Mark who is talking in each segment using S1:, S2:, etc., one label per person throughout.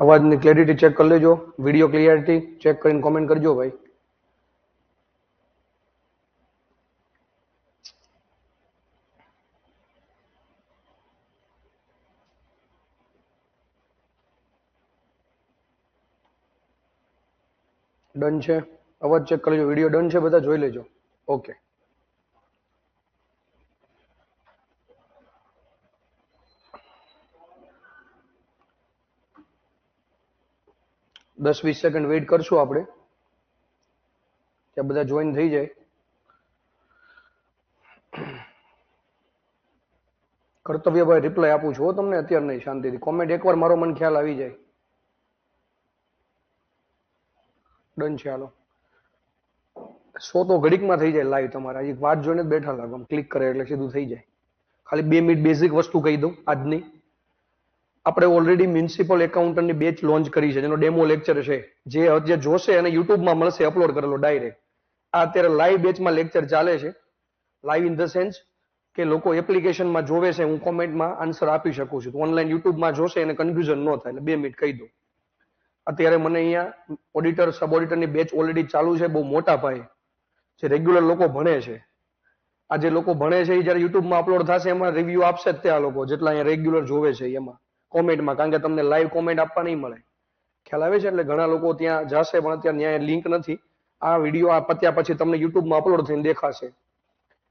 S1: અવાજની clarity check કરી લેજો, વિડીયો ક્લિયરિટી ચેક કરીને કોમેન્ટ કરજો ભાઈ. ડન છે? અવાજ ચેક કરી લેજો, વિડીયો ડન છે, બધા જોઈ લેજો. ઓકે. દસ 20 સેકન્ડ વેઇટ કરશું આપણે, ત્યાં બધા જોઈન થઈ જાય. કર્તવ્યભાઈ રિપ્લાય આપું છું તમને, અત્યારે નહીં, શાંતિથી કોમેન્ટ એકવાર મારો મન ખ્યાલ આવી જાય. ડન છે. હાલો, 100 તો ઘડીકમાં થઈ જાય લાઈવ. તમારે હજી વાત જોઈને જ બેઠા લાગો, ક્લિક કરે એટલે સીધું થઈ જાય. ખાલી 2 મિનિટ બેઝિક વસ્તુ કહી દઉં. આજની આપણે ઓલરેડી મ્યુનિસિપલ એકાઉન્ટન્ટની બેચ લોન્ચ કરી છે, જેનો ડેમો લેક્ચર છે, જે જોશે અને યુટ્યુબમાં મળશે અપલોડ કરેલો ડાયરેક્ટ. આ અત્યારે લાઈવ બેચમાં લેક્ચર ચાલે છે. લાઈવ ઇન ધ સેન્સ કે લોકો એપ્લિકેશનમાં જોવે છે, હું કોમેન્ટમાં આન્સર આપી શકું છું. ઓનલાઈન યુટ્યુબમાં જોશે અને કન્ફ્યુઝન ન થાય, એટલે 2 મિનિટ કહી દઉં. અત્યારે મને અહીંયા ઓડિટર સબ ઓડિટરની બેચ ઓલરેડી ચાલુ છે, બહુ મોટા પાયે, જે રેગ્યુલર લોકો ભણે છે. આ જે લોકો ભણે છે એ જયારે યુટ્યુબમાં અપલોડ થશે એમાં રિવ્યુ આપશે જ તે આ લોકો, જેટલા અહીંયા રેગ્યુલર જોવે છે એમાં કોમેન્ટમાં, કારણ કે તમને લાઈવ કોમેન્ટ આપવા નહીં મળે. ખ્યાલ આવે છે? એટલે ઘણા લોકો ત્યાં જશે પણ અત્યારે ત્યાં લિંક નથી. આ વિડીયો આ પત્યા પછી તમને યુટ્યુબમાં અપલોડ થઈને દેખાશે.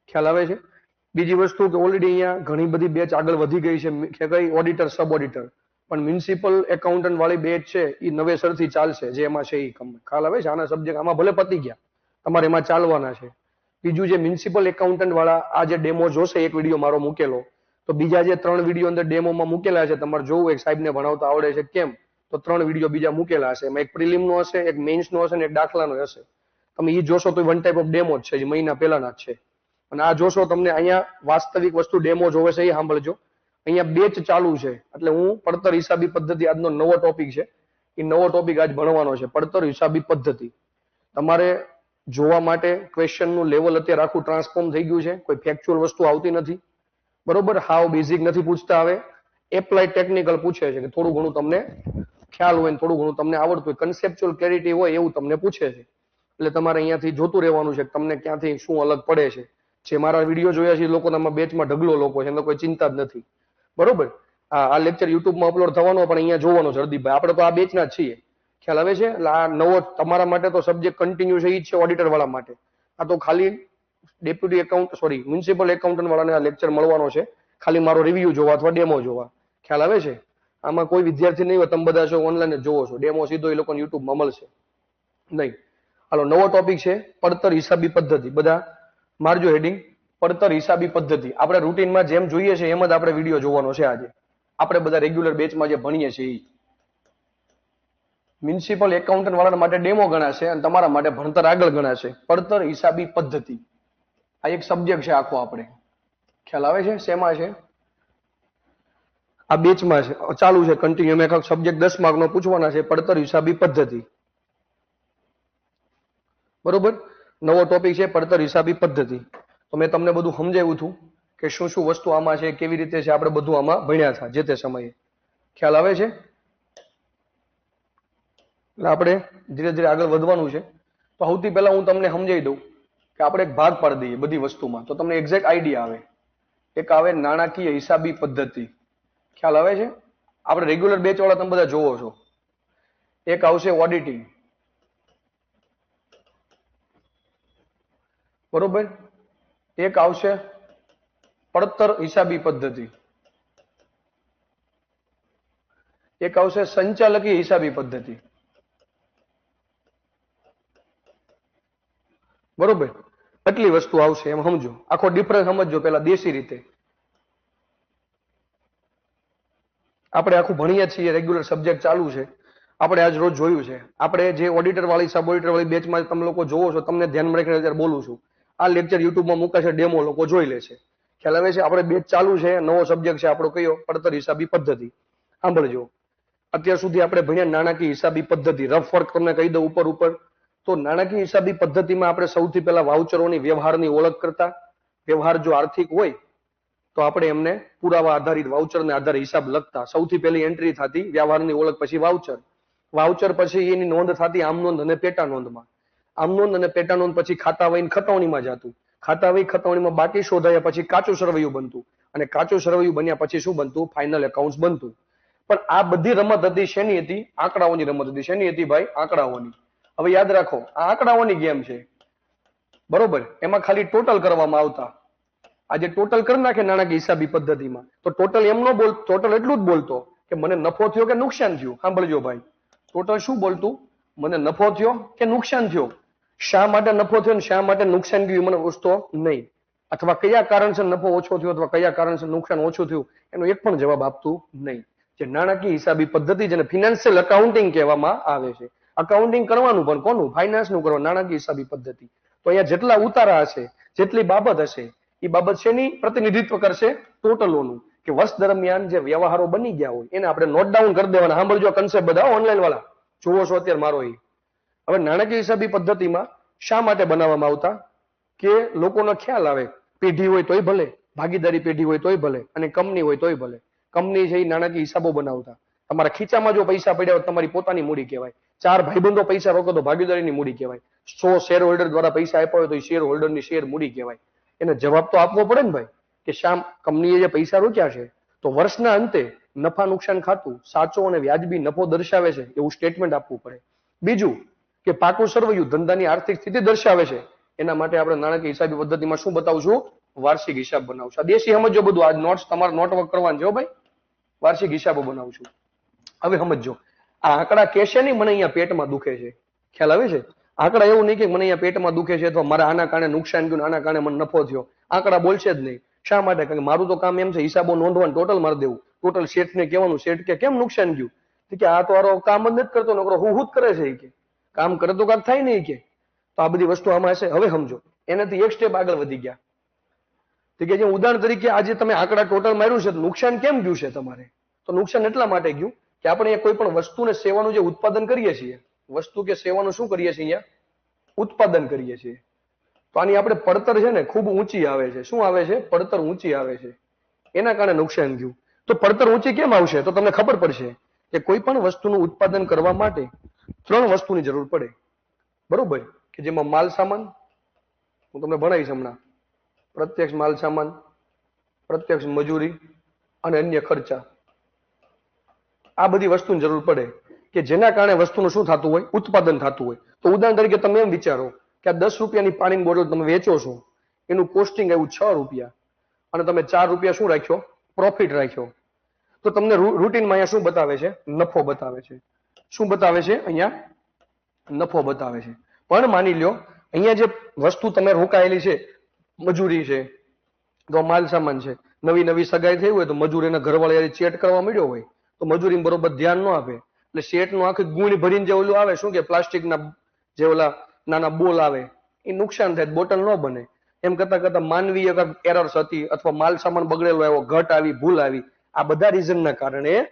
S1: ખ્યાલ આવે છે? બીજી વસ્તુ કે ઓલરેડી અહીંયા ઘણી બધી બેચ આગળ વધી ગઈ છે, કે કઈ ઓડિટર સબ ઓડિટર, પણ મ્યુનિસિપલ એકાઉન્ટન્ટ વાળી બેચ છે એ નવેસરથી ચાલશે, જે એમાં છે એ ખ્યાલ આવે છે. આના સબ્જેક્ટ આમાં ભલે પતી ગયા, તમારે એમાં ચાલવાના છે. બીજું જે મ્યુનિસિપલ એકાઉન્ટન્ટ વાળા આ જે ડેમો જોશે, એક વિડીયો મારો મૂકેલો, તો બીજા જે 3 વિડીયો અંદર ડેમોમાં મૂકેલા છે, તમારે જોવું એક સાહેબને ભણાવતા આવડે છે કેમ, તો 3 વિડીયો બીજા મૂકેલા હશે. એમાં એક પ્રિલિમનો હશે, એક મેઇન્સનો હશે અને એક દાખલાનો હશે. તમે એ જોશો તો વન ટાઈપ ઓફ ડેમો જ છે, જે મહિના પહેલાના જ છે. અને આ જોશો તમને અહીંયા વાસ્તવિક વસ્તુ ડેમો જોવે છે એ સાંભળજો. અહીંયા બેચ ચાલુ છે, એટલે હું પડતર હિસાબી પદ્ધતિ આજનો નવો ટોપિક છે, એ નવો ટોપિક આજ ભણવાનો છે, પડતર હિસાબી પદ્ધતિ. તમારે જોવા માટે ક્વેશ્ચનનું લેવલ અત્યારે આખું ટ્રાન્સફોર્મ થઈ ગયું છે, કોઈ ફેક્ચ્યુઅલ વસ્તુ આવતી નથી, બરોબર? હાવ બેઝિક નથી પૂછતા, હવે એપ્લાય ટેકનિકલ પૂછે છે, કે થોડું ઘણું તમને ખ્યાલ હોય ને થોડું ઘણું તમને આવડતું હોય, કન્સેપ્ચ્યુઅલ ક્લેરિટી હોય એવું તમને પૂછે છે. એટલે તમારે અહીંયાથી જોતું રહેવાનું છે કે તમને ક્યાંથી શું અલગ પડે છે. જે મારા વિડીયો જોયા છે એ લોકોના બેચમાં ઢગલો લોકો છે, એનો કોઈ ચિંતા જ નથી, બરોબર? આ લેક્ચર યુટ્યુબમાં અપલોડ થવાનો પણ અહીંયા જોવાનો છે. હરદીપભાઈ, આપણે તો આ બેચના જ છીએ. ખ્યાલ આવે છે? એટલે આ નવો તમારા માટે તો સબ્જેક્ટ કન્ટિન્યુ છે, એ જ છે ઓડિટર વાળા માટે. આ તો ખાલી ડેપ્યુટી મ્યુનિસિપલ એકાઉન્ટન્ટ વાળાને આ લેક્ચર મળવાનો છે, ખાલી મારો રિવ્યુ જોવા અથવા ડેમો જોવા. ખ્યાલ આવે છે? આમાં કોઈ વિદ્યાર્થી નહીં હોય, તમે બધા છો ઓનલાઈન જ જોવો છો. ડેમો સીધો એ લોકોને યુટ્યુબમાં મળશે નહીં. હાલો, નવો ટોપિક છે પડતર હિસાબી પદ્ધતિ. બધા મારજો હેડિંગ, પડતર હિસાબી પદ્ધતિ. આપણે રૂટીનમાં જેમ જોઈએ છે એમ જ આપણે વિડીયો જોવાનો છે આજે. આપણે બધા રેગ્યુલર બેચમાં જે ભણીએ છીએ એ મ્યુનિસિપલ એકાઉન્ટન્ટ વાળા માટે ડેમો ગણાશે અને તમારા માટે ભણતર આગળ ગણાશે. પડતર હિસાબી પદ્ધતિ આ એક સબ્જેક્ટ છે આખો. આપણે ખ્યાલ આવે છે શેમાં છે? આ બેચમાં છે, ચાલુ છે કન્ટિન્યુ. મેં એક સબ્જેક્ટ 10 માર્કનો પૂછવાના છે, પડતર હિસાબી પદ્ધતિ, બરોબર? નવો ટોપિક છે પડતર હિસાબી પદ્ધતિ. તો મેં તમને બધું સમજાવ્યું હતું કે શું શું વસ્તુ આમાં છે, કેવી રીતે છે, આપણે બધું આમાં ભણ્યા હતા જે તે સમયે. ખ્યાલ આવે છે? એટલે આપણે ધીરે ધીરે આગળ વધવાનું છે. તો સૌથી પહેલા હું તમને સમજાવી દઉં કે આપણે એક ભાગ પાડી દઈએ બધી વસ્તુમાં, તો તમને એક્ઝેક્ટ આઈડિયા આવે. એક આવે નાણાકીય હિસાબી પદ્ધતિ. ખ્યાલ આવે છે? આપણે રેગ્યુલર બેચ વાળા તમે બધા જોવો છો. એક આવશે ઓડિટિંગ, બરોબર? એક આવશે પડતર હિસાબી પદ્ધતિ, એક આવશે સંચાલકીય હિસાબી પદ્ધતિ, બરોબર? એટલી વસ્તુ આવશે, એમ સમજો. આખો ડિફરન્સ સમજો પેલા દેશી રીતે. આપણે આખું ભણીએ છીએ, રેગ્યુલર સબ્જેક્ટ ચાલુ છે, આપણે આજ રોજ જોયું છે. આપણે જે ઓડિટર વાળી સબ ઓડિટર વાળી બેચમાં તમે લોકો જોવો છો, તમને ધ્યાનમાં રાખીને અત્યારે બોલું છું. આ લેક્ચર યુટ્યુબમાં મૂકે છે, ડેમો લોકો જોઈ લે છે. ખ્યાલ આવે છે? આપણે બેચ ચાલુ છે, નવો સબ્જેક્ટ છે આપણો કયો? પડતર હિસાબી પદ્ધતિ. સાંભળજો, અત્યાર સુધી આપણે ભણ્યા નાણાકીય હિસાબી પદ્ધતિ. રફ વર્ક તમને કહી દઉં ઉપર. તો નાણાકીય હિસાબી પદ્ધતિમાં આપણે સૌથી પહેલા વાઉચરોની વ્યવહારની ઓળખ કરતા. વ્યવહાર જો આર્થિક હોય તો આપણે એમને પુરાવા આધારિત વાઉચરને આધારે હિસાબ લખતા. સૌથી પહેલી એન્ટ્રી થતી વ્યવહારની ઓળખ, પછી વાઉચર. વાઉચર પછી એની નોંધ થતી આમ નોંધ અને પેટા નોંધમાં. આમ નોંધ અને પેટા નોંધ પછી ખાતા વહીને ખતવણીમાં જતું. ખાતા વહી ખતવણીમાં બાકી શોધાયા પછી કાચું સરવૈયું બનતું, અને કાચું સરવૈયું બન્યા પછી શું બનતું? ફાઇનલ એકાઉન્ટ બનતું. પણ આ બધી રમત હતી શેની હતી? આંકડાઓની રમત હતી. શેની હતી ભાઈ? આંકડાઓની. હવે યાદ રાખો, આ આંકડાઓની ગેમ છે, બરોબર. એમાં ખાલી ટોટલ કરવામાં આવતા. આજે ટોટલ કરી નાખે નાણાકીય હિસાબી પદ્ધતિમાં, તો ટોટલ એમ નો બોલ, ટોટલ એટલું જ બોલતો કે મને નફો થયો કે નુકસાન થયું. સાંભળજો ભાઈ, ટોટલ શું બોલતું? મને નફો થયો કે નુકસાન થયો. શા માટે નફો થયો ને શા માટે નુકસાન થયું મને પૂછતો નહીં. અથવા કયા કારણસર નફો ઓછો થયો અથવા કયા કારણસર નુકસાન ઓછું થયું, એનો એક પણ જવાબ આપતું નહીં. જે નાણાકીય હિસાબી પદ્ધતિ, જેને ફિનાન્શિયલ અકાઉન્ટિંગ કહેવામાં આવે છે. અકાઉન્ટિંગ કરવાનું પણ કોનું? ફાઇનાન્સ નું કરવાનું, નાણાકીય હિસાબી પદ્ધતિ. તો અહીંયા જેટલા ઉતારા હશે, જેટલી બાબત હશે, એ બાબત શેની પ્રતિનિધિત્વ કરશે? ટોટલોનું. કે વર્ષ દરમિયાન જે વ્યવહારો બની ગયા હોય એને આપણે નોટ ડાઉન કરી દેવાના. સાંભળજો કન્સેપ્ટ બધા ઓનલાઈન વાળા જુઓ છો અત્યારે મારો. હવે નાણાકીય હિસાબી પદ્ધતિમાં શા માટે બનાવવામાં આવતા? કે લોકોનો ખ્યાલ આવે, પેઢી હોય તોય ભલે, ભાગીદારી પેઢી હોય તોય ભલે, અને કંપની હોય તોય ભલે. કંપની છે એ નાણાકીય હિસાબો બનાવતા. તમારા ખીચામાં જો પૈસા પડ્યા હોય તમારી પોતાની મૂડી કહેવાય. 4 ભાઈબંધો પૈસા રોકો તો ભાગીદારીની મૂડી કહેવાય. 100 શેર હોલ્ડર દ્વારા પૈસા આપ્યા હોય તો એ શેર હોલ્ડરની શેર મૂડી કહેવાય. એને જવાબ તો આપવો પડે ને ભાઈ, કે શા કંપનીએ જે પૈસા રોક્યા છે તો વર્ષના અંતે નફા નુકસાન ખાતું સાચો અને વ્યાજબી નફો દર્શાવે છે એવું સ્ટેટમેન્ટ આપવું પડે. બીજું કે પાકું સરવૈયું ધંધાની આર્થિક સ્થિતિ દર્શાવે છે. એના માટે આપણે નાણાકીય હિસાબી પદ્ધતિમાં શું બતાવશું? વાર્ષિક હિસાબ બનાવશું. દેશી સમજો બધું. આ નોટ્સ તમારે નોટવર્ક કરવાનું છે ભાઈ. વાર્ષિક હિસાબો બનાવશું. હવે સમજો, આ આંકડા કહેશે નહીં મને અહીંયા પેટમાં દુખે છે. ખ્યાલ આવે છે? આંકડા એવું નહીં કે મને અહીંયા પેટમાં દુખે છે અથવા મારા આના કારણે નુકસાન થયું, આના કારણે મને નફો થયો. આંકડા બોલશે જ નહીં. શા માટે? કારણ કે મારું તો કામ એમ છે હિસાબો નોંધવાનું, ટોટલ મારી દેવું. ટોટલ શેઠને કહેવાનું, શેઠ કે કેમ નુકસાન થયું? કે આ તો આરો કામ જ નથી કરતો, નકરો હું જ કરે છે. કે કામ કરે તો કાંક થાય નહીં. કે તો આ બધી વસ્તુ આમાં હશે. હવે સમજો, એનાથી એક સ્ટેપ આગળ વધી ગયા. કે જે ઉદાહરણ તરીકે આજે તમે આંકડા ટોટલ માર્યું છે, નુકસાન કેમ ગયું છે તમારે? તો નુકસાન એટલા માટે ગયું કે આપણે કોઈ પણ વસ્તુ ને સેવાનું જે ઉત્પાદન કરીએ છીએ, વસ્તુ કે સેવાનું શું કરીએ છીએ? અહીંયા ઉત્પાદન કરીએ છીએ. તો આની આપણે પડતર છે ને ખૂબ ઊંચી આવે છે. શું આવે છે? પડતર ઊંચી આવે છે. એના કારણે નુકસાન થયું. તો પડતર ઊંચી કેમ આવશે? તો તમને ખબર પડશે કે કોઈ પણ વસ્તુનું ઉત્પાદન કરવા માટે 3 વસ્તુની જરૂર પડે, બરોબર? કે જેમાં માલ સામાન, હું તમને ભણાવીશ હમણાં, પ્રત્યક્ષ માલ સામાન, પ્રત્યક્ષ મજૂરી અને અન્ય ખર્ચા. આ બધી વસ્તુની જરૂર પડે કે જેના કારણે વસ્તુનું શું થતું હોય? ઉત્પાદન થતું હોય. તો ઉદાહરણ તરીકે તમે એમ વિચારો કે આ 10 રૂપિયાની પાણીની બોટલ તમે વેચો છો, એનું કોસ્ટિંગ આવ્યું 6 રૂપિયા, અને તમે 4 રૂપિયા શું રાખ્યો? પ્રોફિટ રાખ્યો. તો તમને રૂટીનમાં અહીંયા શું બતાવે છે? નફો બતાવે છે. શું બતાવે છે? અહીંયા નફો બતાવે છે. પણ માની લ્યો અહીંયા જે વસ્તુ તમે રોકાયેલી છે, મજૂરી છે, તો માલ સામાન છે, નવી નવી સગાઈ થઈ હોય તો મજૂર એના ઘરવાળા ચેટ કરવા મળ્યો હોય તો મજૂરી બરોબર ધ્યાન ન આપે, એટલે શેઠ નું આખી ગુણ ભરીને જે ઓલું આવે, શું કે પ્લાસ્ટિકના જે ઓલા નાના બોલ આવે, એ નુકસાન થાય, બોટલ ન બને. એમ કરતા કરતા માનવીય એરર્સ હતી અથવા માલ સામાન બગડેલો આવ્યો, ઘટ આવી, ભૂલ આવી, આ બધા રીઝનના કારણે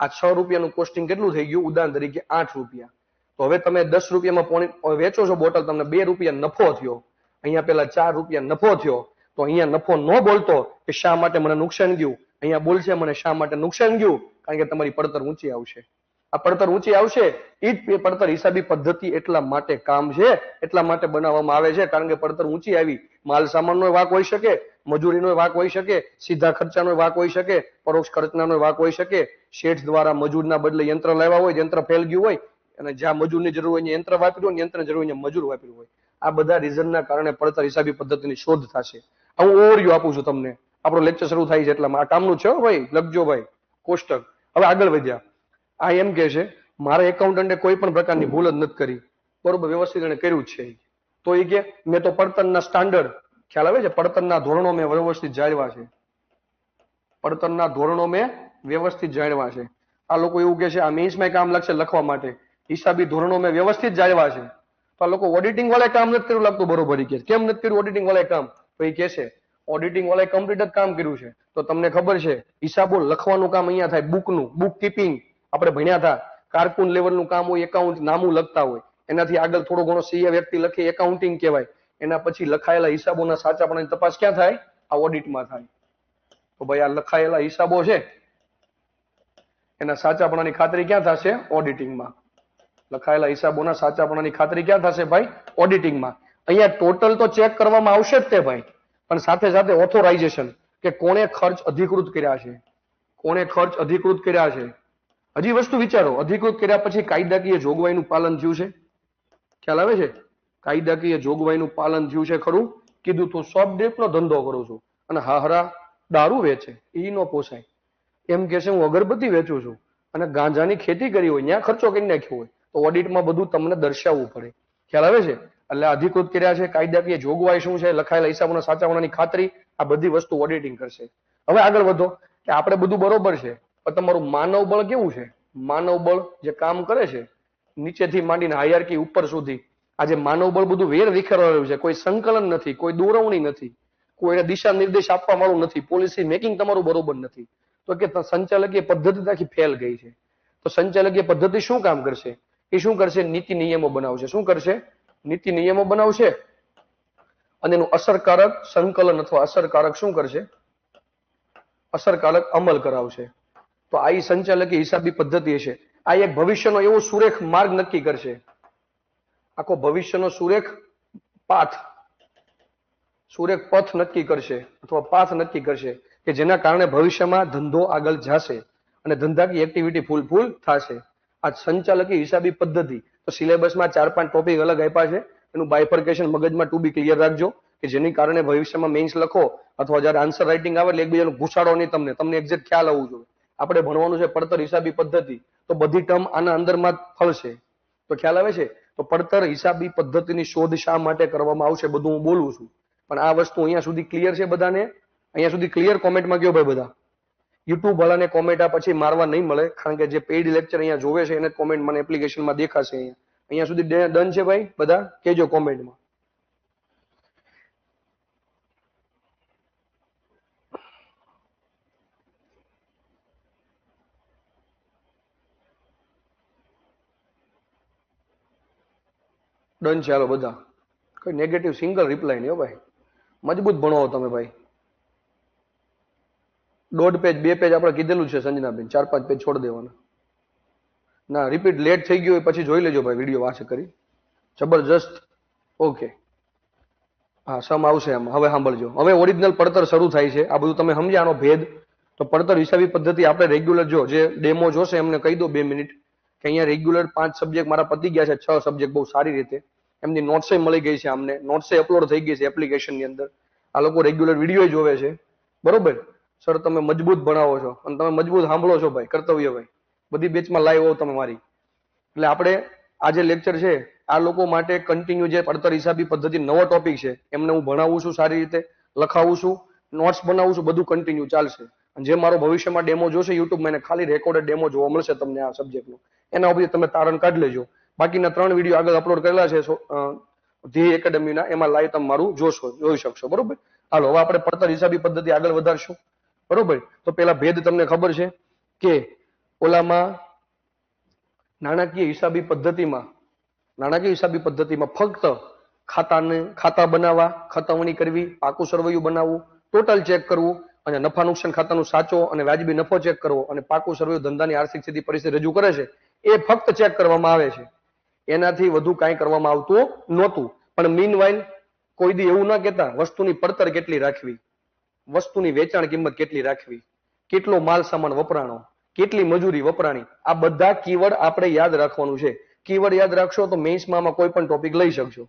S1: આ 6 રૂપિયાનું કોસ્ટિંગ કેટલું થઈ ગયું? ઉદાહરણ તરીકે 8 રૂપિયા. તો હવે તમે 10 રૂપિયામાં વેચો છો બોટલ, તમને 2 રૂપિયા નફો થયો. અહીંયા પેલા 4 રૂપિયા નફો થયો. તો અહીંયા નફો ન બોલતો કે શા માટે મને નુકસાન ગયું, અહીંયા બોલશે મને શા માટે નુકસાન ગયું, કારણ કે તમારી પડતર ઊંચી આવશે. આ પડતર ઊંચી આવશે. એ જ પડતર હિસાબી પદ્ધતિ એટલા માટે કામ છે, એટલા માટે બનાવવામાં આવે છે, કારણ કે પડતર ઊંચી આવી. માલ સામાનનો વાક હોઈ શકે, મજૂરીનો વાક હોઈ શકે, સીધા ખર્ચાનો વાક હોઈ શકે, પરોક્ષ ખર્ચનો વાક હોઈ શકે, શેઠ દ્વારા મજૂરના બદલે યંત્ર લાવ્યા હોય, યંત્ર ફેલ ગયું હોય, અને જ્યાં મજૂરની જરૂર હોય યંત્ર વાપર્યું હોય, યંત્રની જરૂર હોય મજૂર વાપર્યું હોય. આ બધા રીઝનના કારણે પડતર હિસાબી પદ્ધતિની શોધ થશે. હું ઓવરવ્યુ આપું છું તમને. આપણો લેક્ચર શરૂ થાય છે એટલામાં આ કામનું છે ભાઈ, લખજો ભાઈ કોષ્ટક. હવે આગળ વધ્યા. આ એમ કે છે મારા એકાઉન્ટન્ટે કોઈ પણ પ્રકારની ભૂલ જ નથી કરી, બરોબર, વ્યવસ્થિત એને કર્યું જ છે. તો એ કે મેં તો પડતરના સ્ટાન્ડર્ડ, ખ્યાલ આવે છે, પડતરના ધોરણો મેં વ્યવસ્થિત જાળવ્યા છે. પડતરના ધોરણો મેં વ્યવસ્થિત જાળવ્યા છે. આ લોકો એવું કે છે આ મેન્સમાં કામ લાગશે લખવા માટે, હિસાબી ધોરણો મેં વ્યવસ્થિત જાળવ્યા છે. તો આ લોકો ઓડિટિંગ વાળા કામ નથી કર્યું લાગતું, બરોબર. કે કેમ નથી કર્યું ઓડિટિંગ વાળા કામ? તો એ કે છે ઓડિટિંગ વાળાએ કમ્પ્લીટ જ કામ કર્યું છે. તો તમને ખબર છે હિસાબો લખવાનું કામ અહીંયા થાય, બુકનું, બુક કીપિંગ આપણે ભણ્યા હતા. કારકુન લેવલનું કામ હોય, એકાઉન્ટ નામું લખતા હોય. એનાથી આગળ થોડો ઘણો સીએ વ્યક્તિ લખે, એકાઉન્ટિંગ કહેવાય. એના પછી લખાયેલા હિસાબોના સાચાપણાની તપાસ ક્યાં થાય? આ ઓડિટમાં થાય. તો ભાઈ આ લખાયેલા હિસાબો છે એના સાચાપણાની ખાતરી ક્યાં થશે? ઓડિટિંગમાં. લખાયેલા હિસાબોના સાચાપણાની ખાતરી ક્યાં થશે ભાઈ? ઓડિટિંગમાં. અહીંયા ટોટલ તો ચેક કરવામાં આવશે જ તે ભાઈ, પણ સાથે સાથે ઓથોરાઇઝેશન કે કોણે ખર્ચ અધિકૃત કર્યા છે, કોણે ખર્ચ અધિકૃત કર્યા છે. હજી વસ્તુ વિચારો, અધિકૃત કર્યા પછી કાયદાકીય જોગવાઈનું પાલન થયું છે? ખ્યાલ આવે છે? કાયદાકીય જોગવાઈનું પાલન થયું છે ખરું? કીધું તું સોફ્ટ ડ્રિંકનો ધંધો કરું છું અને હાહરા દારૂ વેચે, ઈ નો પોસાય. એમ કે છે હું અગરબત્તી વેચું છું અને ગાંજાની ખેતી કરી હોય, ત્યાં ખર્ચો કરી નાખ્યો હોય, તો ઓડિટમાં બધું તમને દર્શાવવું પડે. ખ્યાલ આવે છે? એટલે અધિકૃત કર્યા છે, કાયદાકીય જોગવાઈ શું છે, લખાયેલા હિસાબોના સાચાપણાની ખાતરી, આ બધી વસ્તુ ઓડિટિંગ કરશે. હવે આગળ વધો કે આપણે બધું બરોબર છે, પણ તમારું માનવ બળ કેવું છે? માનવ બળ જે કામ કરે છે નીચેથી માંડીને હાયરાર્કી ઉપર સુધી, આજે માનવ બળ બધું વેર વિખેરાયું છે, કોઈ સંકલન નથી, કોઈ દોરવણી નથી, કોઈ દિશા નિર્દેશ આપવા વાળું નથી, પોલિસી મેકિંગ તમારું બરોબર નથી. તો કે સંચાલકીય પદ્ધતિ આખી ફેલ ગઈ છે. તો સંચાલકીય પદ્ધતિ શું કામ કરશે? એ શું કરશે? નીતિ નિયમો બનાવશે. શું કરશે? નીતિ નિયમો બનાવશે અને એનું અસરકારક સંકલન અથવા અસરકારક શું કરશે? અસરકારક અમલ કરાવશે. તો આ સંચાલકીય હિસાબી પદ્ધતિ છે. આ એક ભવિષ્યનો એવો સુરેખ માર્ગ નક્કી કરશે, આખો ભવિષ્યનો સુરેખ પાથ, સુરેખ પથ નક્કી કરશે અથવા પાથ નક્કી કરશે કે જેના કારણે ભવિષ્યમાં ધંધો આગળ જશે અને ધંધાકીય એક્ટિવિટી ફૂલ થશે. આ સંચાલકીય હિસાબી પદ્ધતિ. તો સિલેબસમાં 4-5 ટોપિક અલગ આપ્યા છે, એનું બાયફર્કેશન મગજમાં ટુ બી ક્લિયર રાખજો કે જેની કારણે ભવિષ્યમાં મેઇન્સ લખો અથવા જ્યારે આન્સર રાઇટિંગ આવે એટલે એકબીજાનો ઘૂસાડો નહીં, તમને એક્ઝેક્ટ ખ્યાલ આવવું જોઈએ. આપણે ભણવાનું છે પડતર હિસાબી પદ્ધતિ, તો બધી ટર્મ આના અંદરમાં ફળશે. તો ખ્યાલ આવે છે? તો પડતર હિસાબી પદ્ધતિની શોધ શા માટે કરવામાં આવશે બધું હું બોલું છું, પણ આ વસ્તુ અહીંયા સુધી ક્લિયર છે બધાને? અહીંયા સુધી ક્લિયર? કોમેન્ટમાં કયો ભાઈ બધા. યુટ્યુબ વાળાને કોમેન્ટ આ પછી મારવા નહીં મળે, કારણ કે જે પેઇડ લેક્ચર અહીંયા જોવે છે એને કોમેન્ટ મને એપ્લિકેશનમાં દેખાશે. અહીંયા સુધી ડન છે ભાઈ? બધા કેજો કોમેન્ટમાં. ડન છે. હાલો બધા, કોઈ નેગેટિવ સિંગલ રિપ્લાય નહીં હો ભાઈ, મજબૂત ભણો તમે ભાઈ. 1.5 પેજ 2 પેજ આપણે કીધેલું છે સંજનાબેન, 4-5 પેજ છોડ દેવાના. ના રિપીટ લેટ થઈ ગયું હોય પછી જોઈ લેજો ભાઈ, વિડીયો વાંચ કરી. જબરજસ્ત. ઓકે, હા સમ આવશે એમાં. હવે સાંભળજો, હવે ઓરિજિનલ પડતર શરૂ થાય છે. આ બધું તમે સમજ્યા આનો ભેદ? તો પડતર હિસાબી પદ્ધતિ આપણે રેગ્યુલર જો જે ડેમો જોશે એમને કહી દો 2 મિનિટ કે અહીંયા રેગ્યુલર 5 સબ્જેક્ટ મારા પતી ગયા છે, 6 સબ્જેક્ટ બહુ સારી રીતે. એમની નોટ્સે મળી ગઈ છે, અમને નોટ્સે અપલોડ થઈ ગઈ છે એપ્લિકેશનની અંદર. આ લોકો રેગ્યુલર વિડીયો જોવે છે, બરોબર? સર તમે મજબૂત ભણાવો છો અને તમે મજબૂત સાંભળો છો ભાઈ, કર્તવ્ય ભાઈ. બધી બેચમાં લાઈવ હોવ તમે મારી. એટલે આપણે આ જે લેક્ચર છે આ લોકો માટે કન્ટિન્યુ જે પડતર હિસાબી પદ્ધતિ નવો ટોપિક છે એમને હું ભણાવું છું, સારી રીતે લખાવું છું, નોટ્સ બનાવું છું, બધું કન્ટિન્યુ ચાલશે. અને જે મારો ભવિષ્યમાં ડેમો જોશે યુટ્યુબમાં, એને ખાલી રેકોર્ડેડ ડેમો જોવા મળશે તમને આ સબ્જેક્ટનો. એના ઉપરથી તમે તારણ કાઢી લેજો. બાકીના 3 વિડીયો આગળ અપલોડ કરેલા છે ધ્યેય એકેડેમીના, એમાં લાઈવ તમે મારું જોઈ શકશો, બરોબર? હાલો હવે આપણે પડતર હિસાબી પદ્ધતિ આગળ વધારશું, બરોબર? તો પેલા ભેદ તમને ખબર છે કે ઓલામાં નાણાકીય હિસાબી પદ્ધતિમાં ફક્ત ખાતા બનાવવા, ખાતાવણી કરવી, પાકું સરવૈયું બનાવવું, ટોટલ ચેક કરવું અને નફા નુકસાન ખાતાનું સાચો અને વાજબી નફો ચેક કરવો અને પાકું સરવૈયું ધંધાની આર્થિક સ્થિતિ પરિસ્થિતિ રજૂ કરે છે એ ફક્ત ચેક કરવામાં આવે છે. એનાથી વધુ કાંઈ કરવામાં આવતું નહોતું. પણ મીનવાઇલ કોઈ દી એવું ના કહેતા વસ્તુની પડતર કેટલી રાખવી, વસ્તુની વેચાણ કિંમત કેટલી રાખવી, કેટલો માલ સામાન વપરાણો, કેટલી મજૂરી વપરાણી, આ બધા કીવર્ડ આપણે યાદ રાખવાનું છે. કીવર્ડ યાદ રાખશો તો મેઇન્સમાં કોઈ પણ ટોપિક લઈ શકશો.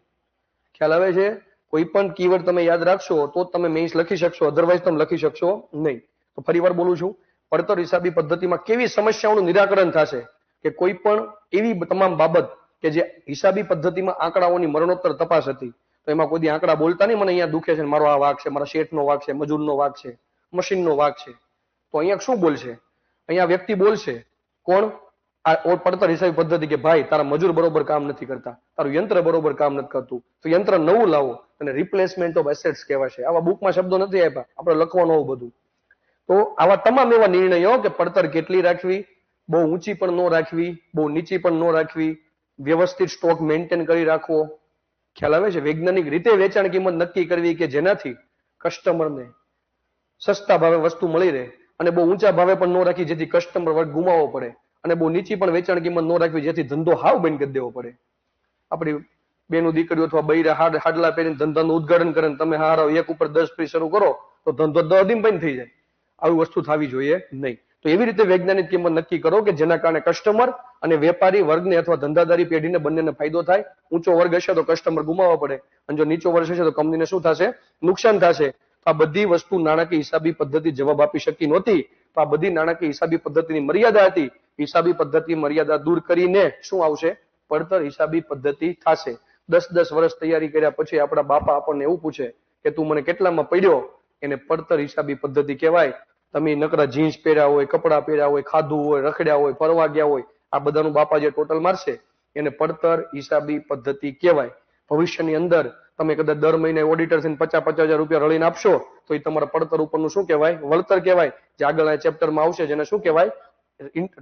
S1: ખ્યાલ આવે છે? કોઈ પણ કીવર્ડ તમે યાદ રાખશો તો તમે મેઇન્સ લખી શકશો, અધરવાઇઝ તમે લખી શકશો નહીં. તો ફરીવાર બોલું છું, પડતર હિસાબી પદ્ધતિમાં કેવી સમસ્યાઓનું નિરાકરણ થશે કે કોઈ પણ એવી તમામ બાબત કે જે હિસાબી પદ્ધતિમાં આંકડાઓની મરણોત્તર તપાસ હતી, તો એમાં કોઈ આંકડા બોલતા નહીં મને અહીંયા દુખે છે, મારો આ વાક છે, મારા શેઠનો વાક છે, મજૂરનો વાક છે, મશીનનો વાક છે. તો અહીંયા શું બોલશે? અહીંયા વ્યક્તિ બોલશે. કોણ? આ પડતર હિસાબી પદ્ધતિ કે ભાઈ તારા મજૂર બરોબર કામ નથી કરતા, તારું યંત્ર બરોબર કામ નથી કરતું, તો યંત્ર નવું લાવો, અને રિપ્લેસમેન્ટ ઓફ એસેટ્સ કહેવાશે. આવા બુકમાં શબ્દો નથી આપ્યા, આપણે લખવાનું આવું બધું. તો આવા તમામ એવા નિર્ણયો કે પડતર કેટલી રાખવી, બહુ ઊંચી પણ ન રાખવી, બહુ નીચી પણ ન રાખવી, વ્યવસ્થિત સ્ટોક મેન્ટેન કરી રાખવો. ખ્યાલ આવે છે? વૈજ્ઞાનિક રીતે વેચાણ કિંમત નક્કી કરવી કે જેનાથી કસ્ટમરને સસ્તા ભાવે વસ્તુ મળી રહે અને બહુ ઊંચા ભાવે પણ ન રાખી જેથી કસ્ટમર વર્ગ ગુમાવવો પડે અને બહુ નીચી પણ વેચાણ કિંમત ન રાખવી જેથી ધંધો હાવ બંધ કરી દેવો પડે. આપણી બેનું દીકરીઓ અથવા બૈરા હાડલા પહેરીને ધંધાનું ઉદ્ઘાટન કરે તમે હારો એક ઉપર 10 ફ્રી શરૂ કરો તો ધંધો 10 દિન બંધ થઈ જાય. આવી વસ્તુ થવી જોઈએ નહીં. તો એવી રીતે વૈજ્ઞાનિક કિંમત નક્કી કરો કે જેના કારણે કસ્ટમર અને વેપારી વર્ગને અથવા ધંધાદારી પેઢીને બંનેને ફાયદો થાય. ઊંચો વર્ગ હશે તો કસ્ટમર ગુમાવવા પડે અને જો નીચો વર્ગ હશે તો કંપનીને શું થશે? નુકસાન થશે. આ બધી વસ્તુ નાણાકીય હિસાબી પદ્ધતિ જવાબ આપી શકી નહોતી. તો આ બધી નાણાકીય હિસાબી પદ્ધતિની મર્યાદા હતી. હિસાબી પદ્ધતિ મર્યાદા દૂર કરીને શું આવશે? પડતર હિસાબી પદ્ધતિ થશે. 10 વર્ષ તૈયારી કર્યા પછી આપણા બાપા આપણને એવું પૂછે કે તું મને કેટલામાં પડ્યો? એને પડતર હિસાબી પદ્ધતિ કહેવાય. તમે નકરા જીન્સ પહેર્યા હોય, કપડાં પહેર્યા હોય, ખાધું હોય, રખડ્યા હોય, ફરવા ગયા હોય, આ બધાનું બાપા જે ટોટલ મારશે એને પડતર હિસાબી પદ્ધતિ કહેવાય. ભવિષ્યની અંદર તમે કદાચ દર મહિને ઓડિટર થઈને 50,000 રૂપિયા રળીને આપશો તો એ તમારા પડતર ઉપરનું શું કહેવાય? વળતર કહેવાય. જે આગળના ચેપ્ટરમાં આવશે જેને શું કહેવાય?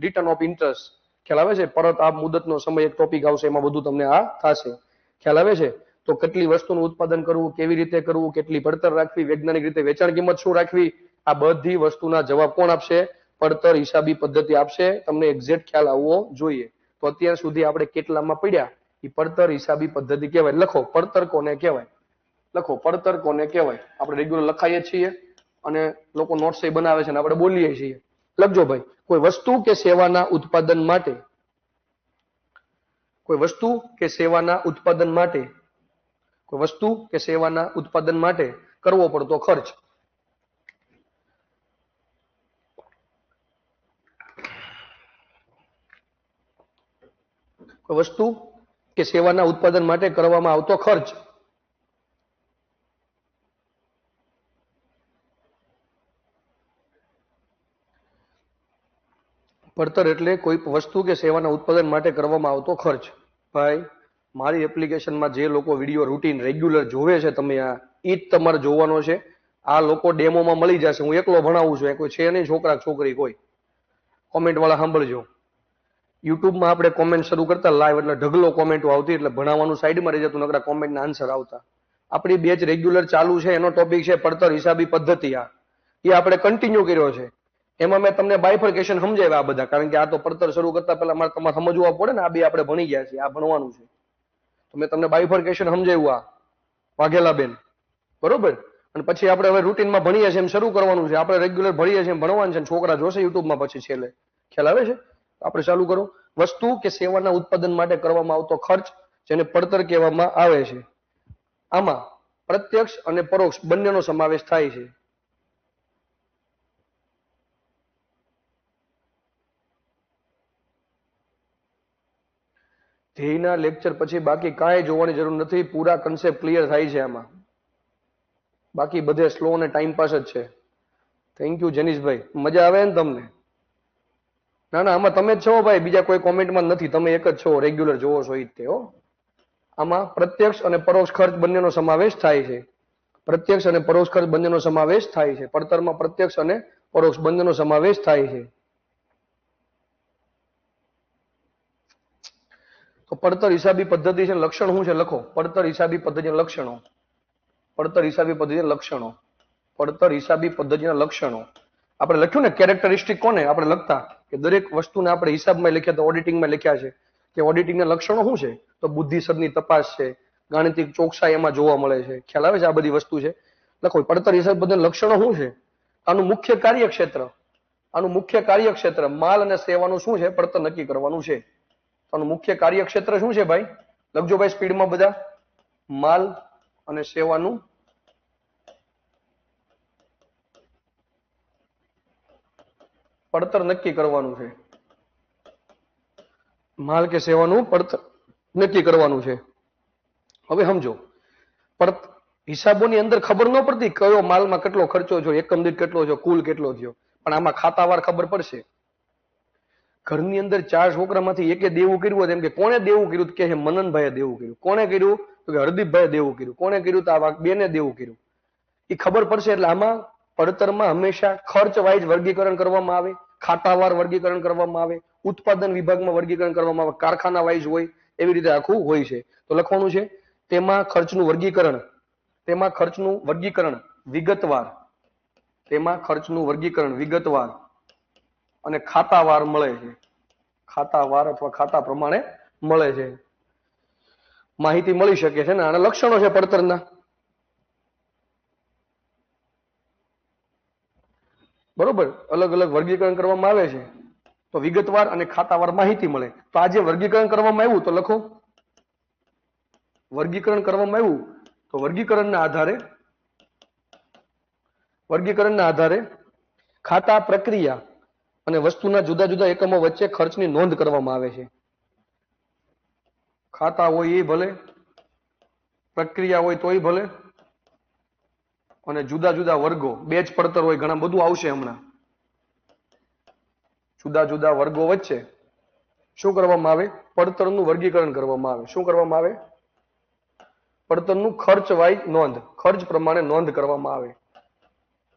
S1: Return of interest. ખ્યાલ આવે છે? પરત આપ મુદતનો સમય એક ટોપિક આવશે એમાં બધું તમને આ થશે. ખ્યાલ આવે છે? તો કેટલી વસ્તુનું ઉત્પાદન કરવું, કેવી રીતે કરવું, કેટલી પડતર રાખવી, વૈજ્ઞાનિક રીતે વેચાણ કિંમત શું રાખવી, આ બધી વસ્તુના જવાબ કોણ આપશે? પડતર હિસાબી પદ્ધતિ આપશે. તમને એક્ઝેક્ટ ખ્યાલ આવવો જોઈએ. તો અત્યાર સુધી આપણે કેટલામાં પડ્યા એ પડતર હિસાબી પદ્ધતિ કહેવાય. લખો પડતર કોને કહેવાય? લખો પડતર કોને કહેવાય? આપણે રેગ્યુલર લખાઈએ છીએ અને લોકો નોટ્સ એ બનાવે છે અને આપણે બોલીએ છીએ. લખજો ભાઈ. કોઈ વસ્તુ કે સેવાના ઉત્પાદન માટે કોઈ વસ્તુ કે સેવાના ઉત્પાદન માટે કોઈ વસ્તુ કે સેવાના ઉત્પાદન માટે કરવો પડતો ખર્ચ. કોઈ વસ્તુ કે સેવાના ઉત્પાદન માટે કરવામાં આવતો ખર્ચ. પડતર એટલે કોઈ વસ્તુ કે સેવાના ઉત્પાદન માટે કરવામાં આવતો ખર્ચ. ભાઈ મારી એપ્લિકેશનમાં જે લોકો વિડીયો રૂટીન રેગ્યુલર જોવે છે તમે આ ઈ જ તમારે જોવાનો છે. આ લોકો ડેમોમાં મળી જશે. હું એકલો ભણાવું છું. કોઈ છે નહીં છોકરા છોકરી કોઈ. કોમેન્ટ વાળા સાંભળજો. યુટ્યુબમાં આપણે કોમેન્ટ શરૂ કરતા લાઈવ એટલે ઢગલો કોમેન્ટો આવતી એટલે ભણાવવાનું સાઈડમાં રહી જતું નકરા કોમેન્ટના આન્સર આવતા. આપણી બેચ રેગ્યુલર ચાલુ છે એનો ટોપિક છે પડતર હિસાબી પદ્ધતિ. આ એ આપણે કન્ટિન્યુ કર્યો છે. એમાં મેં તમને બાયફર્કેશન સમજાવ્યા આ બધા કારણ કે આ તો પડતર શરૂ કરતા પહેલા મારે તમારે સમજવા પડે ને. આ બે આપણે ભણી ગયા છીએ. આ ભણવાનું છે તો મેં તમને બાયફર્કેશન સમજાવ્યું આ વાઘેલા બેન. બરોબર. અને પછી આપણે હવે રૂટીનમાં ભણીએ છીએ એમ શરૂ કરવાનું છે. આપણે રેગ્યુલર ભણીએ છીએ એમ ભણવાનું છે. છોકરા જોશે યુટ્યુબમાં પછી છેલ્લે. ખ્યાલ આવે છે? આપણે ચાલુ કરો. વસ્તુ કે સેવાના ઉત્પાદન માટે કરવામાં આવતો ખર્ચ જેને પડતર કહેવામાં આવે છે. આમાં પ્રત્યક્ષ અને પરોક્ષ બંનેનો સમાવેશ થાય છે. ધ્યેયના લેક્ચર પછી બાકી કાંઈ જોવાની જરૂર નથી. પૂરા કન્સેપ્ટ ક્લિયર થાય છે આમાં. બાકી બધે સ્લો અને ટાઈમ પાસ જ છે. Thank you Jenishbhai. મજા આવે ને તમને? ના ના આમાં તમે જ છો ભાઈ. બીજા કોઈ કોમેન્ટમાં નથી. તમે એક જ છો. રેગ્યુલર જોવો છો એ જ તે હો. આમાં પ્રત્યક્ષ અને પરોક્ષ ખર્ચ બંનેનો સમાવેશ થાય છે. પ્રત્યક્ષ અને પરોક્ષ ખર્ચ બંનેનો સમાવેશ થાય છે. પડતરમાં પ્રત્યક્ષ અને પરોક્ષ બંનેનો સમાવેશ થાય છે. તો પડતર હિસાબી પદ્ધતિ છે લક્ષણ શું છે? લખો પડતર હિસાબી પદ્ધતિના લક્ષણો. પડતર હિસાબી પદ્ધતિના લક્ષણો. પડતર હિસાબી પદ્ધતિના લક્ષણો. આપણે લખ્યું ને કેરેક્ટરિસ્ટિક કોને આપણે લખતા કે દરેક વસ્તુને આપણે હિસાબમાં લખ્યા તો ઓડિટિંગમાં લખ્યા છે કે ઓડિટિંગના લક્ષણો શું છે? તો બુદ્ધિસરની તપાસ છે, ગાણિતિક ચોકસાઈ એમાં જોવા મળે છે. ખ્યાલ આવે છે? આ બધી વસ્તુ છે. લખો પડતર હિસાબ પદ્ધતિના લક્ષણો શું છે? આનું મુખ્ય કાર્યક્ષેત્ર. આનું મુખ્ય કાર્યક્ષેત્ર માલ અને સેવાનું શું છે? પડતર નક્કી કરવાનું છે. આનું મુખ્ય કાર્યક્ષેત્ર શું છે ભાઈ? લખજો ભાઈ સ્પીડમાં બધા. માલ અને સેવાનું પડતર નક્કી કરવાનું છે. માલ કે સેવાનું પડતર નક્કી કરવાનું છે. હવે સમજો હિસાબોની અંદર ખબર ન પડતી કયો માલમાં કેટલો ખર્ચો થયો, એકમ દીઠ કેટલો થયો, કુલ કેટલો થયો, પણ આમાં ખાતાવાર ખબર પડશે. ઘરની અંદર 4 છોકરામાંથી એકે દેવું કર્યું હોય એમ કે કોણે દેવું કર્યું? કે મનનભાઈએ દેવું કર્યું. કોણે કર્યું? તો કે હરદીપભાઈએ દેવું કર્યું. કોણે કર્યું? તો આ બેને દેવું કર્યું. એ ખબર પડશે. એટલે આમાં પડતરમાં હંમેશા ખર્ચ વાઇઝ વર્ગીકરણ કરવામાં આવે, ખાતાવાર વર્ગીકરણ કરવામાં આવે, ઉત્પાદન વિભાગમાં વર્ગીકરણ કરવામાં આવે, કારખાના વાઇઝ હોય, એવી રીતે આખું હોય છે. તો લખવાનું છે તેમાં ખર્ચનું વર્ગીકરણ વિગતવાર તેમાં ખર્ચનું વર્ગીકરણ વિગતવાર અને ખાતાવાર મળે છે. ખાતાવાર અથવા ખાતા પ્રમાણે મળે છે. માહિતી મળી શકે છે ને આના લક્ષણો છે પડતરના. બરોબર, અલગ અલગ વર્ગીકરણ કરવામાં આવે છે તો વિગતવાર અને ખાતાવાર માહિતી મળે. તો આ જે વર્ગીકરણ કરવામાં આવ્યું તો લખો, વર્ગીકરણ કરવામાં આવ્યું તો વર્ગીકરણના આધારે ખાતા, પ્રક્રિયા અને વસ્તુના જુદા જુદા એકમો વચ્ચે ખર્ચની નોંધ કરવામાં આવે છે. ખાતા હોય એ ભલે, પ્રક્રિયા હોય તોય ભલે, અને જુદા જુદા વર્ગો, બેચ પડતર હોય, ઘણા બધું આવશે હમણાં. જુદા જુદા વર્ગો વચ્ચે શું કરવામાં આવે? પડતરનું વર્ગીકરણ કરવામાં આવે. શું કરવામાં આવે? પડતરનું ખર્ચ વાઇઝ નોંધ, ખર્ચ પ્રમાણે નોંધ કરવામાં આવે.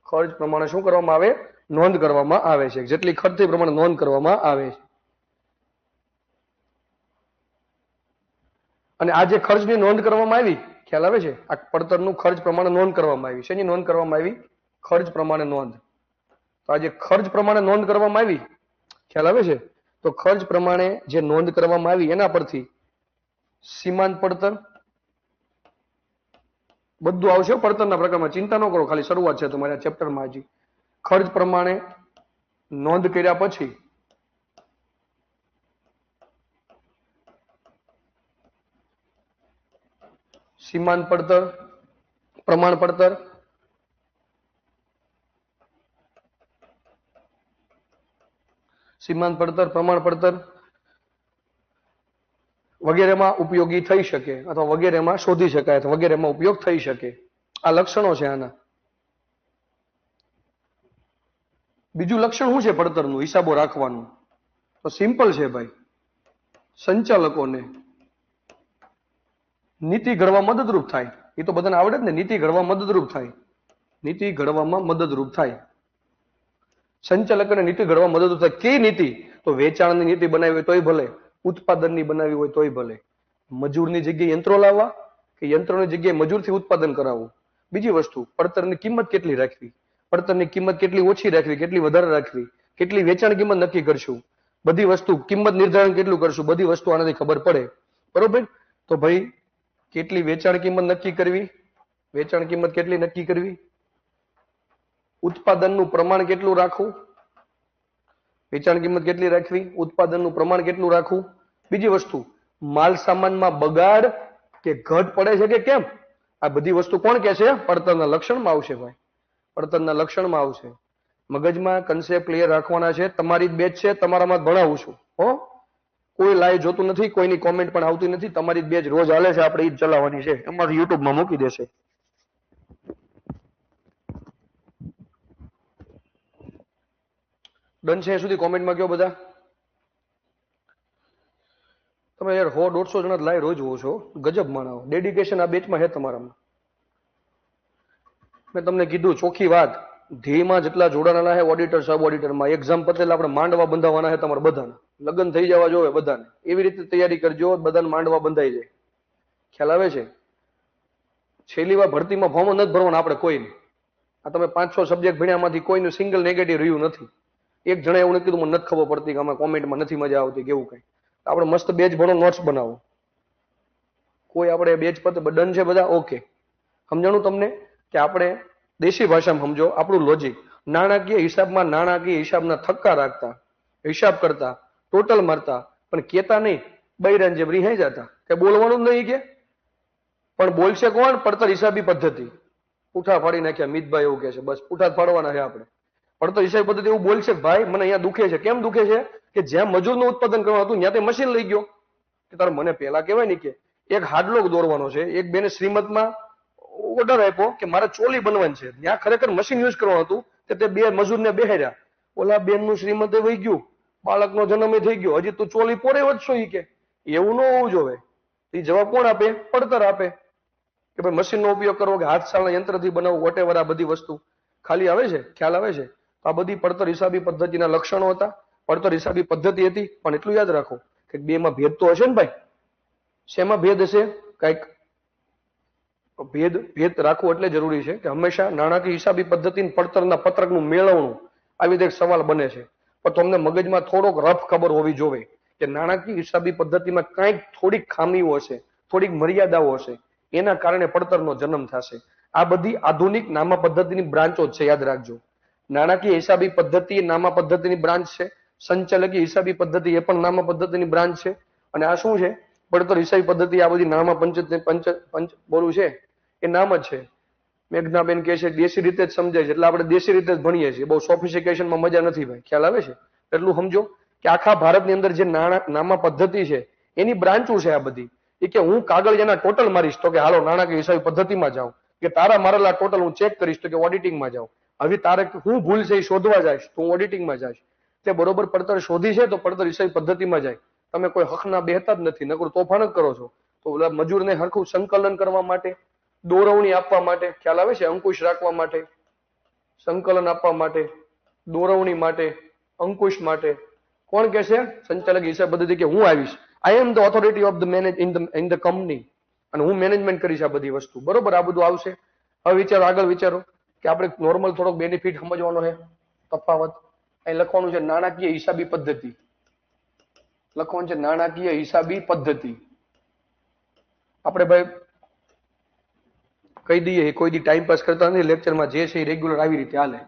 S1: ખર્ચ પ્રમાણે શું કરવામાં આવે? નોંધ કરવામાં આવે છે. જેટલી ખર્ચ એ પ્રમાણે નોંધ કરવામાં આવે છે. અને આ જે ખર્ચની નોંધ કરવામાં આવી, ખ્યાલ આવે છે? આ પડતરનું ખર્ચ પ્રમાણે નોંધ કરવામાં આવી. શેની નોંધ કરવામાં આવી? ખર્ચ પ્રમાણે નોંધ. તો આ જે ખર્ચ પ્રમાણે નોંધ કરવામાં આવી, ખ્યાલ આવે છે? તો ખર્ચ પ્રમાણે જે નોંધ કરવામાં આવી એના પરથી સીમાંત પડતર બધું આવશે પડતરના પ્રકારમાં. ચિંતા ન કરો, ખાલી શરૂઆત છે તમારે આ ચેપ્ટરમાં. હજી ખર્ચ પ્રમાણે નોંધ કર્યા પછી સીમાંત પડતર, પ્રમાણ પડતર, સીમાંત પડતર, પ્રમાણ પડતર વગેરેમાં ઉપયોગી થઈ શકે અથવા વગેરેમાં શોધી શકાય અથવા વગેરેમાં ઉપયોગ થઈ શકે. આ લક્ષણો છે આના. બીજું લક્ષણ શું છે પડતરનું? હિસાબો રાખવાનું. તો સિમ્પલ છે ભાઈ, સંચાલકોને નીતિ ઘડવા મદદરૂપ થાય. એ તો બધાને આવડે જ ને, નીતિ ઘડવા મદદરૂપ થાય. નીતિ ઘડવામાં મદદરૂપ થાય. સંચાલકોને નીતિ ઘડવા મદદરૂપ થાય. કઈ નીતિ? તો વેચાણની નીતિ બનાવી હોય તોય ભલે, ઉત્પાદનની બનાવી હોય તોય ભલે, મજૂરની જગ્યાએ યંત્રો લાવવા કે યંત્રોની જગ્યાએ મજૂરથી ઉત્પાદન કરાવવું. બીજી વસ્તુ, પડતરની કિંમત કેટલી રાખવી, પડતરની કિંમત કેટલી ઓછી રાખવી, કેટલી વધારે રાખવી, કેટલી વેચાણ કિંમત નક્કી કરશું, બધી વસ્તુ કિંમત નિર્ધારણ કેટલું કરશું, બધી વસ્તુ આનાથી ખબર પડે. બરોબર? તો ભાઈ કેટલી વેચાણ કિંમત નક્કી કરવી, વેચાણ કિંમત કેટલી નક્કી કરવી, ઉત્પાદનનું પ્રમાણ કેટલું રાખવું, વેચાણ કિંમત કેટલી રાખવી, ઉત્પાદનનું પ્રમાણ કેટલું રાખવું. બીજી વસ્તુ, માલ સામાનમાં બગાડ કે ઘટ પડે છે કે કેમ, આ બધી વસ્તુ કોણ કે છે? પડતરના લક્ષણમાં આવશે ભાઈ, પડતરના લક્ષણમાં આવશે. મગજમાં કન્સેપ્ટ ક્લિયર રાખવાના છે. તમારી જ બેચ છે, તમારામાં જ ભણાવું છું. હો, કોઈ લાઈવ જોતું નથી, કોઈની કોમેન્ટ પણ આવતી નથી. તમારી જ બેચ રોજ હાલે છે, આપણે ઈ જ ચલાવવાની છે. એમાંથી યુટ્યુબમાં મૂકી દેશે. ડન છે સુધી કોમેન્ટમાં કયો બધા. તમે યાર 100-150 જણા લાઈવ રોજ હો છો, ગજબ માણાવો. ડેડિકેશન આ બેચમાં છે તમારામાં. મેં તમને કીધું ચોખ્ખી વાત, ધ્યેયમાં જેટલા જોડાણા છે ઓડિટર, સબ ઓડિટરમાં, એક્ઝામ પતેલા આપણે માંડવા બંધાવવાના છે તમારે બધાને. લગ્ન થઈ જવા જોવે બધાને. એવી રીતે તૈયારી કરજો, બધાને માંડવા બંધાઈ જાય. ખ્યાલ આવે છે? છેલ્લી વાર ભરતીમાં ફોર્મ નથી ભરવાના આપણે કોઈને. આ તમે 5-6 સબ્જેક્ટ ભણ્યામાંથી કોઈનું સિંગલ નેગેટિવ રહ્યું નથી. એક જણા એવું નથી કીધું મને નથી ખબર પડતી કે આમાં કોમેન્ટમાં નથી મજા આવતી કેવું કઈ. આપણે મસ્ત બેચ ભણો, નોટ્સ બનાવો. કોઈ આપણે બેચ પર ડન છે બધા? ઓકે. સમજાણું તમને કે આપણે દેશી ભાષામાં સમજો આપણું લોજિક. નાણાકીય હિસાબમાં નાણાકીય હિસાબના થક્કા રાખતા, હિસાબ કરતા, ટોટલ મારતા, પણ કેતા નહીં, બૈરાન જેમ રિહાઈ જતા કે બોલવાનું જ નહીં કે. પણ બોલશે કોણ? પડતર હિસાબી પદ્ધતિ. પૂઠા ફાડી નાખ્યા મિતભાઈ એવું કે છે, બસ પૂઠા જ ફાડવાના છે આપણે. પડતર હિસાબી પદ્ધતિ એવું બોલશે ભાઈ મને અહીંયા દુખે છે. કેમ દુખે છે? કે જ્યાં મજૂરનું ઉત્પાદન કરવાનું હતું ત્યાં તે મશીન લઈ ગયો. કે તારે મને પહેલા કહેવાય ને કે એક હાડલોક દોરવાનો છે, એક બેને શ્રીમતમાં ઓર્ડર આપ્યો કે મારે ચોલી બનવાની છે, ત્યાં ખરેખર મશીન યુઝ કરવાનું હતું, તે બે મજૂરને બેહાર્યા. ઓલા બેનનું શ્રીમતે વહી ગયું, બાળકનો જન્મ થઈ ગયો, હજી તું ચોલી પોરે વધશો. ઈ કે એવું ન હોવું જોવે. એ જવાબ કોણ આપે? પડતર આપે કે ભાઈ મશીનનો ઉપયોગ કરવો કે હાથ ચાલના યંત્રથી બનાવવું, વોટેવર. આ બધી વસ્તુ ખાલી આવે છે, ખ્યાલ આવે છે? આ બધી પડતર હિસાબી પદ્ધતિના લક્ષણો હતા, પડતર હિસાબી પદ્ધતિ હતી. પણ એટલું યાદ રાખો કે બે માં ભેદ તો હશે ને ભાઈ. શેમાં ભેદ હશે? કઈક ભેદ ભેદ રાખવો એટલે જરૂરી છે કે હંમેશા નાણાકીય હિસાબી પદ્ધતિ અને પડતરના પત્રકનું મેળવણું આવી રીતે એક સવાલ બને છે. પણ તમને મગજમાં થોડોક રફ ખબર હોવી જોઈએ કે નાણાકીય હિસાબી પદ્ધતિમાં કંઈક થોડીક ખામીઓ હશે, થોડીક મર્યાદાઓ હશે, એના કારણે પડતરનો જન્મ થશે. આ બધી આધુનિક નામા પદ્ધતિની બ્રાન્ચો છે, યાદ રાખજો. નાણાકીય હિસાબી પદ્ધતિ એ નામા પદ્ધતિની બ્રાન્ચ છે. સંચાલકીય હિસાબી પદ્ધતિ એ પણ નામા પદ્ધતિની બ્રાન્ચ છે. અને આ શું છે? પડતર હિસાબી પદ્ધતિ. આ બધી નામા પંચ બોલું છે એ નામ જ છે. મેઘનાબેન કહે છે દેશી રીતે જ સમજાય છે, એટલે આપણે દેશી રીતે જ ભણીએ છીએ. બહુ સોફિસ્ટિકેશનમાં મજા નથી ભાઈ, ખ્યાલ આવે છે? એટલું સમજો કે આખા ભારતની અંદર જે નામા પદ્ધતિ છે એની બ્રાન્ચો છે આ બધી. એ કે હું કાગળિયાના ટોટલ મારીશ તો કે હાલો નાણાકીય હિસાબી પદ્ધતિમાં જાઉં, કે તારા મારેલા ટોટલ હું ચેક કરીશ તો કે ઓડિટિંગમાં જાઉં. હવે તારે હું ભૂલ છે એ શોધવા જાય તો હું ઓડિટિંગમાં જઈશ. તે બરોબર પડતર શોધી છે તો પડતર હિસાબી પદ્ધતિમાં જાય. તમે કોઈ હકના બેહતા જ નથી, નકરું તોફાન જ કરો છો. તો ઓલા મજૂરને હરખું સંકલન કરવા માટે, દોરવણી આપવા માટે, ખ્યાલ આવે છે, અંકુશ રાખવા માટે, સંકલન આપવા માટે, દોરવણી માટે, અંકુશ માટે કોણ કે છે? સંચાલક હિસાબ પદ્ધતિ કે હું આવીશ. I am the authority of the manage in the company, અને હું મેનેજમેન્ટ કરીશ આ બધી વસ્તુ. બરોબર, આ બધું આવશે. હવે વિચારો, આગળ વિચારો કે આપણે નોર્મલ થોડોક બેનિફિટ સમજવાનો છે, તફાવત. અહીં લખવાનું છે નાણાકીય હિસાબી પદ્ધતિ. લખવાનું છે નાણાકીય હિસાબી પદ્ધતિ. આપણે ભાઈ કહી દઈએ, કોઈ દી ટાઈમ પાસ કરતા નથી લેક્ચરમાં, જે છે એ રેગ્યુલર આવી રીતે હાલે.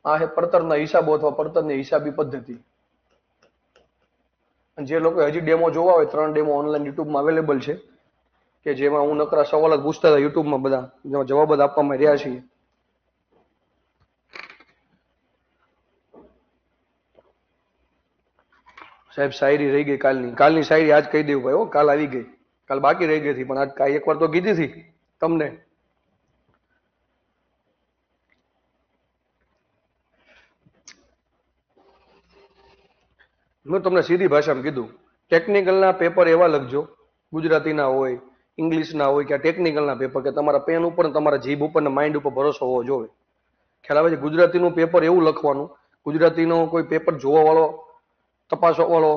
S1: આ છે પડતરના હિસાબો અથવા પડતરની હિસાબી પદ્ધતિ. જે લોકો હજી ડેમો જોવા હોય, 3 ડેમો ઓનલાઈન યુટ્યુબમાં અવેલેબલ છે, કે જેમાં હું નકરા સવાલ જ પૂછતા હતા યુટ્યુબમાં, બધા જેમાં જવાબ જ આપવામાં રહ્યા છીએ. સાહેબ શાયરી રહી ગઈ કાલની શાયરી આજ કહી દેવું ભાઈ. કાલ આવી ગઈ, કાલ બાકી રહી ગઈ હતી, પણ આજ કાંઈ એકવાર તો કીધી હતી તમને. મેં તમને સીધી ભાષામાં કીધું, ટેકનિકલના પેપર એવા લખજો, ગુજરાતીના હોય, ઇંગ્લિશના હોય, કે ટેકનિકલના પેપર કે તમારા પેન ઉપર, તમારા જીભ ઉપર ને માઇન્ડ ઉપર ભરોસો હોવો જોઈએ. ખ્યાલ આવે છે? ગુજરાતીનું પેપર એવું લખવાનું, ગુજરાતીનો કોઈ પેપર જોવા વાળો, તપાસવા વાળો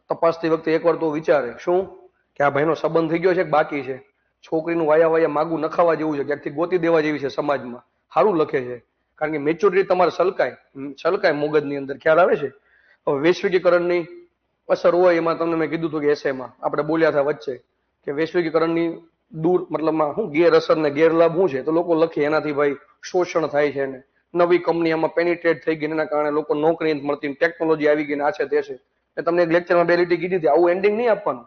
S1: તપાસતી વખતે એકવાર તો વિચારે શું કે આ ભાઈનો સંબંધ થઈ ગયો છે કે બાકી છે, છોકરીનું વાયા વાયા માગું નખાવા જેવું છે, ક્યાંકથી ગોતી દેવા જેવી છે સમાજમાં. સારું લખે છે, કારણ કે મેચ્યોરિટી તમારે છલકાય મગજની અંદર. ખ્યાલ આવે છે? હવે વૈશ્વિકીકરણની અસર હોય એમાં તમને મેં કીધું હતું કે એસેમાં આપણે બોલ્યા હતા વચ્ચે કે વૈશ્વિકીકરણની દૂર મતલબમાં શું ગેરઅસર ને ગેરલાભ શું છે, તો લોકો લખે એનાથી ભાઈ શોષણ થાય છે ને નવી કંપની આમાં પેનિટ્રેટ થઈ ગઈ, એના કારણે લોકો નોકરી નથી મળતી, ટેકનોલોજી આવી ગઈ ને આ છે તે છે. મેં તમને એક લેક્ચરમાં બેલિટી કીધી હતી, આવું એન્ડિંગ નહીં આપવાનું.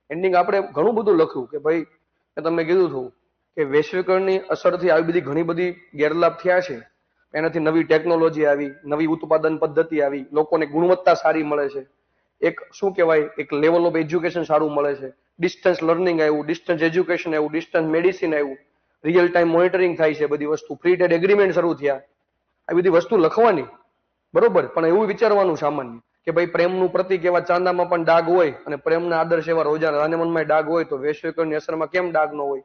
S1: એન્ડિંગ આપણે ઘણું બધું લખ્યું કે ભાઈ મેં તમને કીધું હતું કે વૈશ્વિકરણની અસરથી આવી બધી ઘણી બધી ગેરલાભ થયા છે. એનાથી નવી ટેકનોલોજી આવી, નવી ઉત્પાદન પદ્ધતિ આવી, લોકોને ગુણવત્તા સારી મળે છે, એક શું કહેવાય, એક લેવલ ઓફ એજ્યુકેશન સારું મળે છે, ડિસ્ટન્સ લર્નિંગ આવ્યું, ડિસ્ટન્સ એજ્યુકેશન આવ્યું, ડિસ્ટન્સ મેડિસિન આવ્યું, રિયલ ટાઈમ મોનિટરિંગ થાય છે બધી વસ્તુ, ફ્રી ટ્રેડ એગ્રીમેન્ટ શરૂ થયા. આ બધી વસ્તુ લખવાની, બરોબર, પણ એવું વિચારવાનું સામાન્ય કે ભાઈ પ્રેમનું પ્રતિક એવા ચાંદામાં પણ ડાઘ હોય અને પ્રેમના આદર્શ એવા રોજાના મનમાં ડાઘ હોય, તો વૈશ્વિકરણની અસરમાં કેમ ડાઘ ન હોય?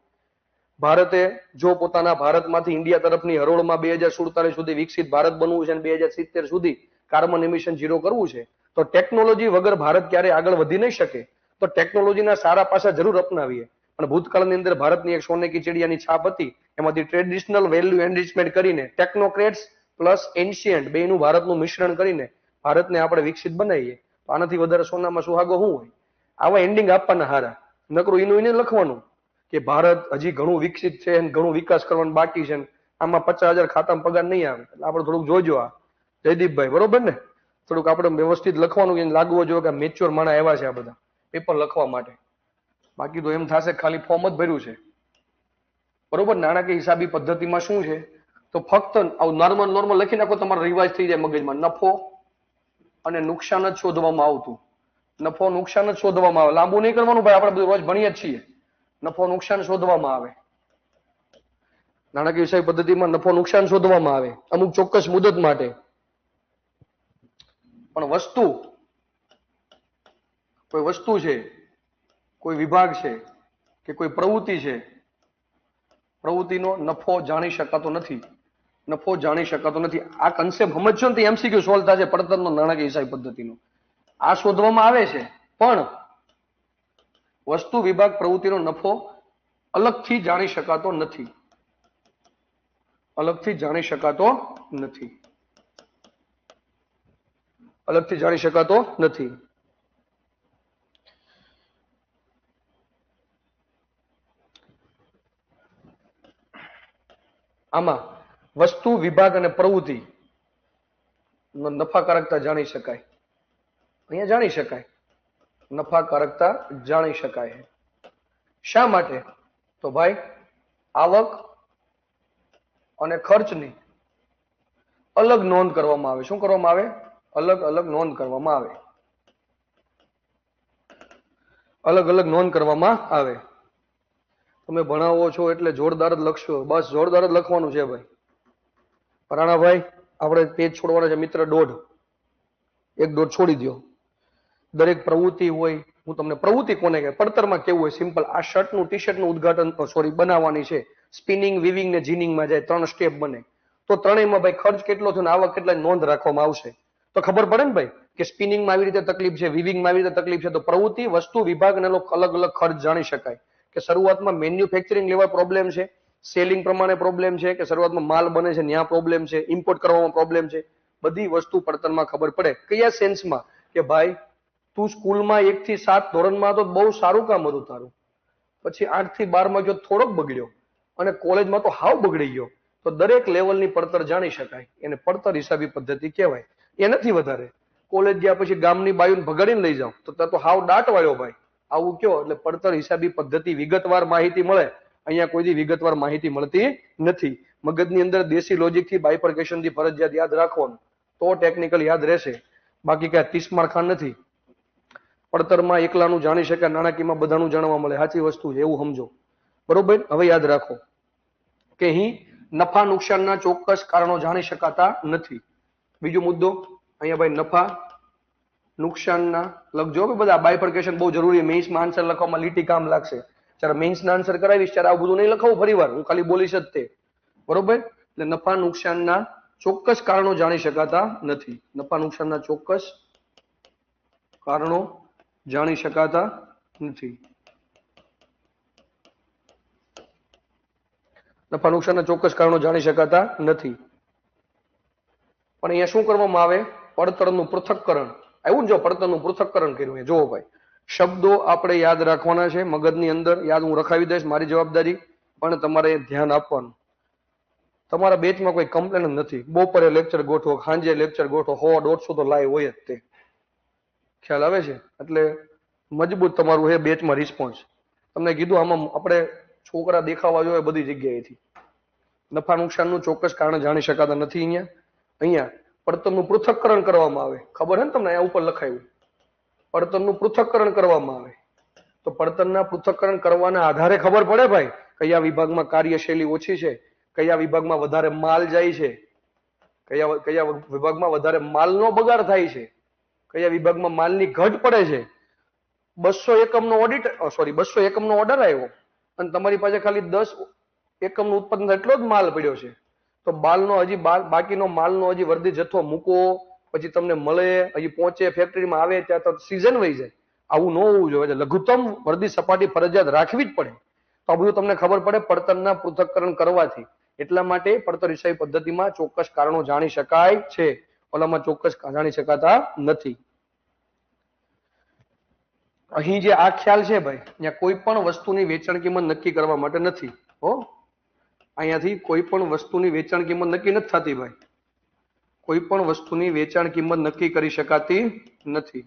S1: ભારતે જો પોતાના ભારતમાંથી ઇન્ડિયા તરફની હરોળમાં 2047 સુધી વિકસિત ભારત બનવું છે અને 2070 સુધી કાર્બન એમિશન 0 કરવું છે, તો ટેકનોલોજી વગર ભારત ક્યારે આગળ વધી નહીં શકે. તો ટેકનોલોજીના સારા પાસા જરૂર અપનાવીએ. પણ ભૂતકાળની અંદર ભારતની એક સોને કી ચિડિયાની છાપ હતી, એમાંથી ટ્રેડિશનલ વેલ્યુ એનરિચમેન્ટ કરીને ટેકનોક્રેટ્સ પ્લસ એન્શિયન્ટ બેનું ભારતનું મિશ્રણ કરીને ભારતને આપણે વિકસિત બનાવીએ. તો આનાથી વધારે સોનામાં સુહાગો શું હોય? આવા એન્ડિંગ આપવાના હારા. નકરું એને લખવાનું કે ભારત હજી ઘણું વિકસિત છે અને ઘણું વિકાસ કરવાનું બાકી છે, આમાં 50,000 ખાતામાં પગાર નહીં આવે. એટલે આપણે થોડુંક જોજો આ જયદીપભાઈ, બરોબર ને? થોડુંક આપણે વ્યવસ્થિત લખવાનું કે લાગવો જોઈએ કે મેચ્યોર માણા એવા છે આ બધા પેપર લખવા માટે. બાકી તો એમ થશે ખાલી ફોર્મ જ ભર્યું છે, બરોબર. નાણાકીય હિસાબી પદ્ધતિમાં શું છે, તો ફક્ત આવું નોર્મલ લખી નાખો, તમારો રિવાઇઝ થઈ જાય મગજમાં. નફો અને નુકસાન જ શોધવામાં આવતું, નફો નુકસાન જ શોધવામાં આવે. લાંબુ નહીં કરવાનું ભાઈ, આપણે બધું રોજ ભણીએ જ છીએ. નફો નુકસાન શોધવામાં આવે, નાણાકીય હિસાબી પદ્ધતિમાં નફો નુકસાન શોધવામાં આવે અમુક ચોક્કસ મુદત માટે. પણ કોઈ વસ્તુ છે, કોઈ વિભાગ છે કે કોઈ પ્રવૃત્તિ છે, પ્રવૃત્તિનો નફો જાણી શકાતો નથી. નફો જાણી શકાતો નથી. આ કન્સેપ્ટ સમજશો ને તો એમસીક્યુ સોલ્વ થશે પડતરનો નાણાકીય હિસાબી પદ્ધતિનો. આ શોધવામાં આવે છે, પણ વસ્તુ વિભાગ પ્રવૃત્તિનો નફો અલગથી જાણી શકાતો નથી. અલગથી જાણી શકાતો નથી. અલગથી જાણી શકાતો નથી. આમાં વસ્તુ, વિભાગ અને પ્રવૃત્તિ નફાકારકતા જાણી શકાય. અહીંયા જાણી શકાય. નફાકારકતા જાણી શકાય. શા માટે? તો ભાઈ આવક અને ખર્ચની અલગ નોંધ કરવામાં આવે. શું કરવામાં આવે? અલગ અલગ નોંધ કરવામાં આવે. અલગ અલગ નોંધ કરવામાં આવે. તમે ભણાવો છો એટલે જોરદાર જ લખશો. બસ જોરદાર જ લખવાનું છે ભાઈ. રાણાભાઈ આપણે પેજ છોડવાના છે મિત્ર. 1.5 છોડી દો. દરેક પ્રવૃત્તિ હોય, હું તમને પ્રવૃત્તિ કોને કહે, પડતરમાં કેવું હોય સિમ્પલ, આ શર્ટનું ટી શર્ટનું ઉદ્ઘાટન બનાવવાની છે, સ્પિનિંગ, વિવિંગ ને જીનિંગમાં જાય, 3 સ્ટેપ બને, તો ત્રણેયમાં ભાઈ ખર્ચ કેટલો થયો ને આવક કેટલા નોંધ રાખવામાં આવશે. તો ખબર પડે ને ભાઈ કે સ્પિનિંગમાં આવી રીતે તકલીફ છે, વિવિંગમાં આવી રીતે તકલીફ છે. તો પ્રવૃત્તિ, વસ્તુ, વિભાગ અને અલગ અલગ ખર્ચ જાણી શકાય કે શરૂઆતમાં મેન્યુફેક્ચરિંગ લેવલ પ્રોબ્લેમ છે, સેલિંગ પ્રમાણે પ્રોબ્લેમ છે, કે શરૂઆતમાં માલ બને છે ત્યાં પ્રોબ્લેમ છે, ઇમ્પોર્ટ કરવામાં પ્રોબ્લેમ છે. બધી વસ્તુ પડતરમાં ખબર પડે. કયા સેન્સમાં? કે ભાઈ તું સ્કૂલમાં 1 થી 7 ધોરણમાં તો બહુ સારું કામ હતું તારું, પછી 8 થી 12માં જો થોડોક બગડ્યો અને કોલેજમાં તો હાવ બગડી ગયો, તો દરેક લેવલની પડતર જાણી શકાય. એને પડતર હિસાબી પદ્ધતિ કહેવાય. એ નથી વધારે. કોલેજ ગયા પછી ગામની બાયુને ભગાડીને લઈ જાવ તો હાવ દાટ વાળ્યો ભાઈ, આવું કયો. એટલે પડતર હિસાબી પદ્ધતિ વિગતવાર માહિતી મળે. અહીંયા કોઈ વિગતવાર માહિતી મળતી નથી. મગજની અંદર દેશી લોજિક થી બાયફર્કેશન થી ફરજિયાત યાદ રાખવાનું, તો ટેકનિકલ યાદ રહેશે. બાકી ક્યાં 30 માર્ક નથી. પડતરમાં એકલાનું જાણી શકાય, નાણાકીયમાં બધાનું જાણવા મળે. સાચી વસ્તુ છે, એવું સમજો. બરોબર? હવે યાદ રાખો કે અહીં નફા નુકસાનના ચોક્કસ કારણો જાણી શકાતા નથી. બીજો મુદ્દો અહીંયા ભાઈ નફા નુકસાનના લખજો કે બધા. બાયફર્કેશન બહુ જરૂરી. મેઇન્સમાં આન્સર લખવામાં લીટી કામ લાગશે. જ્યારે મેઇન્સના આન્સર કરાવીશ ત્યારે આવું બધું નહીં લખાવું ફરીવાર, હું ખાલી બોલીશ જ તે. બરોબર? એટલે નફા નુકસાનના ચોક્કસ કારણો જાણી શકાતા નથી. નફા નુકસાનના ચોક્કસ કારણો જાણી શકાતા નથી. નફા નુકસાનના ચોક્કસ કારણો જાણી શકાતા નથી. પણ અહીંયા શું કરવામાં આવે? પડતરનું પૃથક્કરણ. આવ્યું ને, જો પડતરનું પૃથક્કરણ કર્યું. જોવો ભાઈ, શબ્દો આપણે યાદ રાખવાના છે મગજની અંદર. યાદ હું રખાવી દઈશ, મારી જવાબદારી, પણ તમારે ધ્યાન આપવાનું. તમારા બેચમાં કોઈ કમ્પ્લેન નથી. બપોરે લેક્ચર ગોઠવો, સાંજે લેક્ચર ગોઠવો, 100-150 તો લાઈવ હોય જ તે. ખ્યાલ આવે છે? એટલે મજબૂત તમારું હે બેચમાં રિસ્પોન્સ. તમને કીધું આમાં આપણે છોકરા દેખાવા જોઈએ બધી જગ્યાએથી. નફા નુકસાનનું ચોક્કસ કારણ જાણી શકાતા નથી. અહીંયા પડતરનું પૃથક્કરણ કરવામાં આવે. ખબર હે ને તમને? અહીંયા ઉપર લખાયું પડતરનું પૃથક્કરણ કરવામાં આવે. તો પડતરના પૃથક્કરણ કરવાના આધારે ખબર પડે ભાઈ કયા વિભાગમાં કાર્યશૈલી ઓછી છે, કયા વિભાગમાં વધારે માલ જાય છે, કયા વિભાગમાં વધારે માલનો બગાડ થાય છે, કયા વિભાગમાં માલની ઘટ પડે છે. 200 એકમનો ઓર્ડર આવ્યો અને તમારી પાસે ખાલી 10 એકમનું ઉત્પાદન એટલો જ માલ પડ્યો છે, તો બાકીનો માલનો હજી વર્ધિત જથ્થો મૂકો, પછી તમને મળે, હજી પહોંચે, ફેક્ટરીમાં આવે ત્યાં તો સીઝન વહી જાય. આવું ન હોવું જોઈએ. લઘુત્તમ વર્ધિત સપાટી ફરજિયાત રાખવી જ પડે. તો આ બધું તમને ખબર પડે પડતરના પૃથક્કરણ કરવાથી. એટલા માટે પડતર હિસાબી પદ્ધતિમાં ચોક્કસ કારણો જાણી શકાય છે, ઓલામાં ચોક્કસ જાણી શકાતા નથી. અહીં જે આ ખ્યાલ છે ભાઈ, ત્યાં કોઈ પણ વસ્તુની વેચાણ કિંમત નક્કી કરવા માટે નથી. અહીંયાથી કોઈ પણ વસ્તુની વેચાણ કિંમત નક્કી નથી થતી ભાઈ. કોઈ પણ વસ્તુની વેચાણ કિંમત નક્કી કરી શકાતી નથી.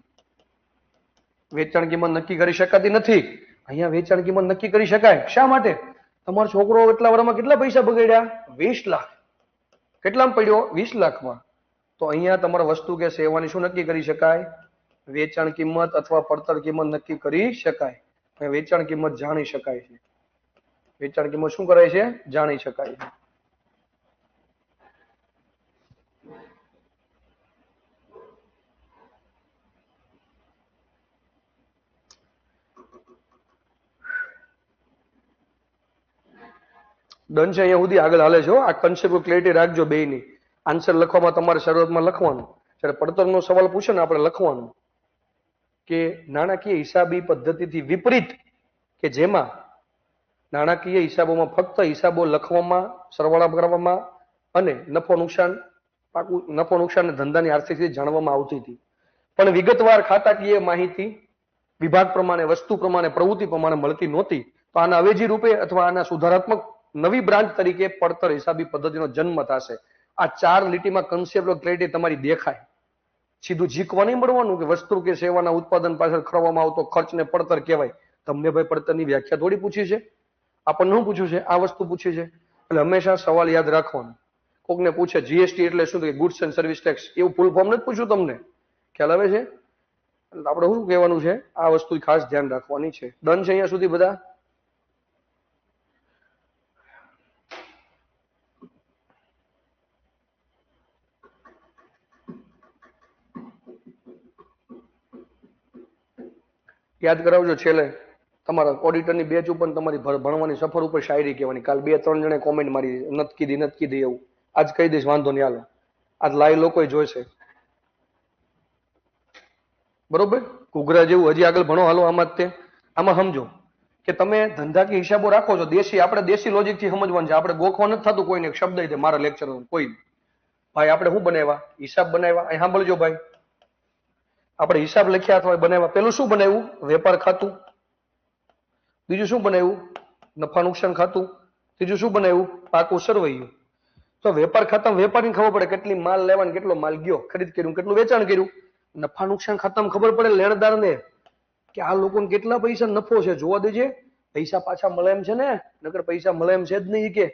S1: વેચાણ કિંમત નક્કી કરી શકાતી નથી. અહીંયા વેચાણ કિંમત નક્કી કરી શકાય. શા માટે? તમારો છોકરો એટલા વર્ષમાં કેટલા પૈસા બગાડ્યા? 20 લાખ. કેટલામાં પડ્યો? 20 લાખમાં. તો અહીંયા તમારા વસ્તુ કે સેવાની શું નક્કી કરી શકાય? વેચાણ કિંમત અથવા પડતર કિંમત નક્કી કરી શકાય. વેચાણ કિંમત જાણી શકાય છે. વેચાણ કિંમત શું કરાય છે? જાણી શકાય છે. ડન છે? અહીંયા સુધી આગળ હાલે છે. આ કન્સેપ્ટ ક્લેરિટી રાખજો બેયની. આન્સર લખવામાં તમારે શરૂઆતમાં લખવાનું. જ્યારે પડતરનો સવાલ પૂછે ને આપણે લખવાનું કે નાણાકીય હિસાબી પદ્ધતિથી વિપરીત, કે જેમાં નાણાકીય હિસાબોમાં ફક્ત હિસાબો લખવામાં, સરવાળા કરવામાં અને નફો નુકસાન ધંધાની આર્થિક સ્થિતિ જાણવામાં આવતી હતી. પણ વિગતવાર ખાતાકીય માહિતી વિભાગ પ્રમાણે, વસ્તુ પ્રમાણે, પ્રવૃત્તિ પ્રમાણે મળતી નહોતી. તો આના અવેજી રૂપે અથવા આના સુધારાત્મક નવી બ્રાન્ચ તરીકે પડતર હિસાબી પદ્ધતિનો જન્મ થશે. આ 4 લીટીમાં કન્સેપ્ટ ઓફ ક્રેડિટ તમારી દેખાય. સીધું ઝીકવા નહીં મળવાનું કે વસ્તુ કે સેવાના ઉત્પાદન પાછળ કરવામાં આવતો ખર્ચને પડતર કહેવાય. તમને ભાઈ પડતરની વ્યાખ્યા થોડી પૂછી છે, આપણને શું પૂછ્યું છે? આ વસ્તુ પૂછી છે. એટલે હંમેશા સવાલ યાદ રાખવાનો. કોકને પૂછે જીએસટી એટલે શું, ગુડ્સ એન્ડ સર્વિસ ટેક્સ, એવું ફૂલ ફોર્મ નથી પૂછ્યું તમને, ખ્યાલ આવે છે? આપણે શું કહેવાનું છે, આ વસ્તુ ખાસ ધ્યાન રાખવાની છે. ડન છે અહીંયા સુધી બધા? યાદ કરાવજો છેલ્લે તમારા ઓડિટરની બેચ ઉપર તમારી ભણવાની સફર ઉપર શાયરી કહેવાની. કાલ 2-3 જણે કોમેન્ટ મારી નથી કીધી એવું. આજ કહી દઈશ, વાંધો નહીં, હાલો. આજ લાઈવ લોકો જોઈશે, બરોબર? ઘૂઘરા જેવું હજી આગળ ભણો, હાલો. આમાં તે આમાં સમજો કે તમે ધંધાકીય હિસાબો રાખો છો. આપણે દેશી લોજિક થી સમજવાનું છે. આપણે ગોખવા નથી થતું કોઈને શબ્દ છે મારા લેક્ચર કોઈ. ભાઈ આપણે શું બનાવ્યા? હિસાબ બનાવ્યા. અહીં સાંભળજો ભાઈ, આપણે હિસાબ લખ્યા અથવા બનાવ્યા. પેલું શું બનાવ્યું? વેપાર ખાતું. બીજું શું બનાવ્યું? નફા નુકસાન ખાતું. ત્રીજું શું બનાવ્યું? પાકું સરવૈયું. તો વેપાર ખાતામાં વેપારીને ખબર પડે કેટલી માલ લેવાની, કેટલો માલ ગયો, ખરીદ કર્યું, કેટલું વેચાણ કર્યું. નફા નુકસાન ખાતામાં ખબર પડે લેણદારને કે આ લોકોને કેટલા પૈસા નફો છે, જોવા દેજે. પૈસા પાછા મળે એમ છે ને, નકર પૈસા મળે એમ છે જ નહીં કે.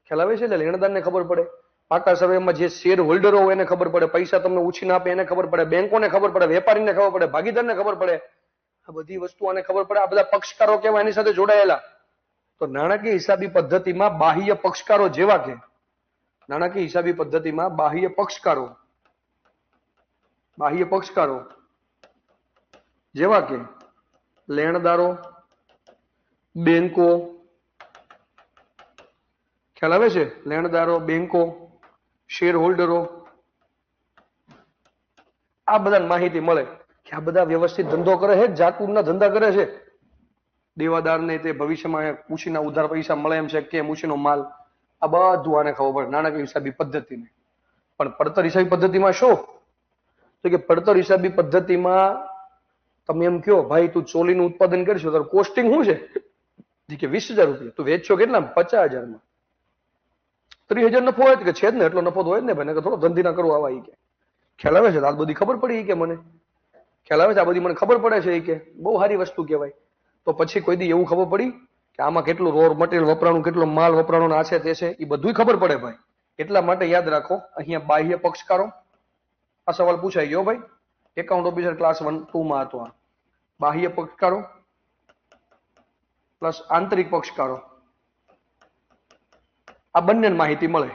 S1: ખ્યાલ આવે છે? એટલે લેણદારને ખબર પડે. પાકા સર્વેમાં જે શેર હોલ્ડરો હોય એને ખબર પડે. પૈસા તમને ઉછીને આપે એને ખબર પડે. બેંકોને ખબર પડે. વેપારીને ખબર પડે. ભાગીદારને ખબર પડે. આ બધી વસ્તુ આને ખબર પડે. આ બધા પક્ષકારો કેવા એની સાથે જોડાયેલા. તો નાણાકીય હિસાબી પદ્ધતિમાં બાહ્ય પક્ષકારો જેવા કે નાણાકીય હિસાબી પદ્ધતિમાં બાહ્ય પક્ષકારો જેવા કે લેણદારો, બેંકો, ખ્યાલ આવે છે? લેણદારો, બેંકો, શેર હોલ્ડરો, આ બધાને માહિતી મળે કે આ બધા વ્યવસ્થિત ધંધો કરે છે, જાકુરના ધંધા કરે છે. દેવાદારને તે ભવિષ્યમાં ઉછીના ઉધાર પૈસા મળે એમ છે, કેમ ઉછીનો માલ, આ બધું આને ખબર પડે નાણાકીય હિસાબી પદ્ધતિને. પણ પડતર હિસાબી પદ્ધતિમાં શું? તો કે પડતર હિસાબી પદ્ધતિમાં તમે એમ કહો ભાઈ તું ચોલીનું ઉત્પાદન કરશો તો કોસ્ટિંગ શું છે? કે 20,000 રૂપિયા. તું વેચશો કેટલા? 50,000 માં. 30,000 નફો હોય કે છે જ ને, એટલો નફો તો હોય જ ને ભાઈ, થોડો ધંધી ના કરવો આવા. કે ખ્યાલ આવે છે? આ બધી ખબર પડી કે મને ખ્યાલ આવે છે? આ બધી મને ખબર પડે છે કે બહુ સારી વસ્તુ કહેવાય. તો પછી કોઈ દી એવું ખબર પડી કે આમાં કેટલું રો મટીરિયલ વપરાણું, કેટલો માલ વપરાણો, આ છે તે છે, એ બધું ખબર પડે ભાઈ. એટલા માટે યાદ રાખો અહીંયા બાહ્ય પક્ષકારો. આ સવાલ પૂછાઈ ગયો ભાઈ, એકાઉન્ટ ઓફિસર ક્લાસ 1-2 માં હતો. આ બાહ્ય પક્ષકારો પ્લસ આંતરિક પક્ષકારો, આ બંને માહિતી મળે.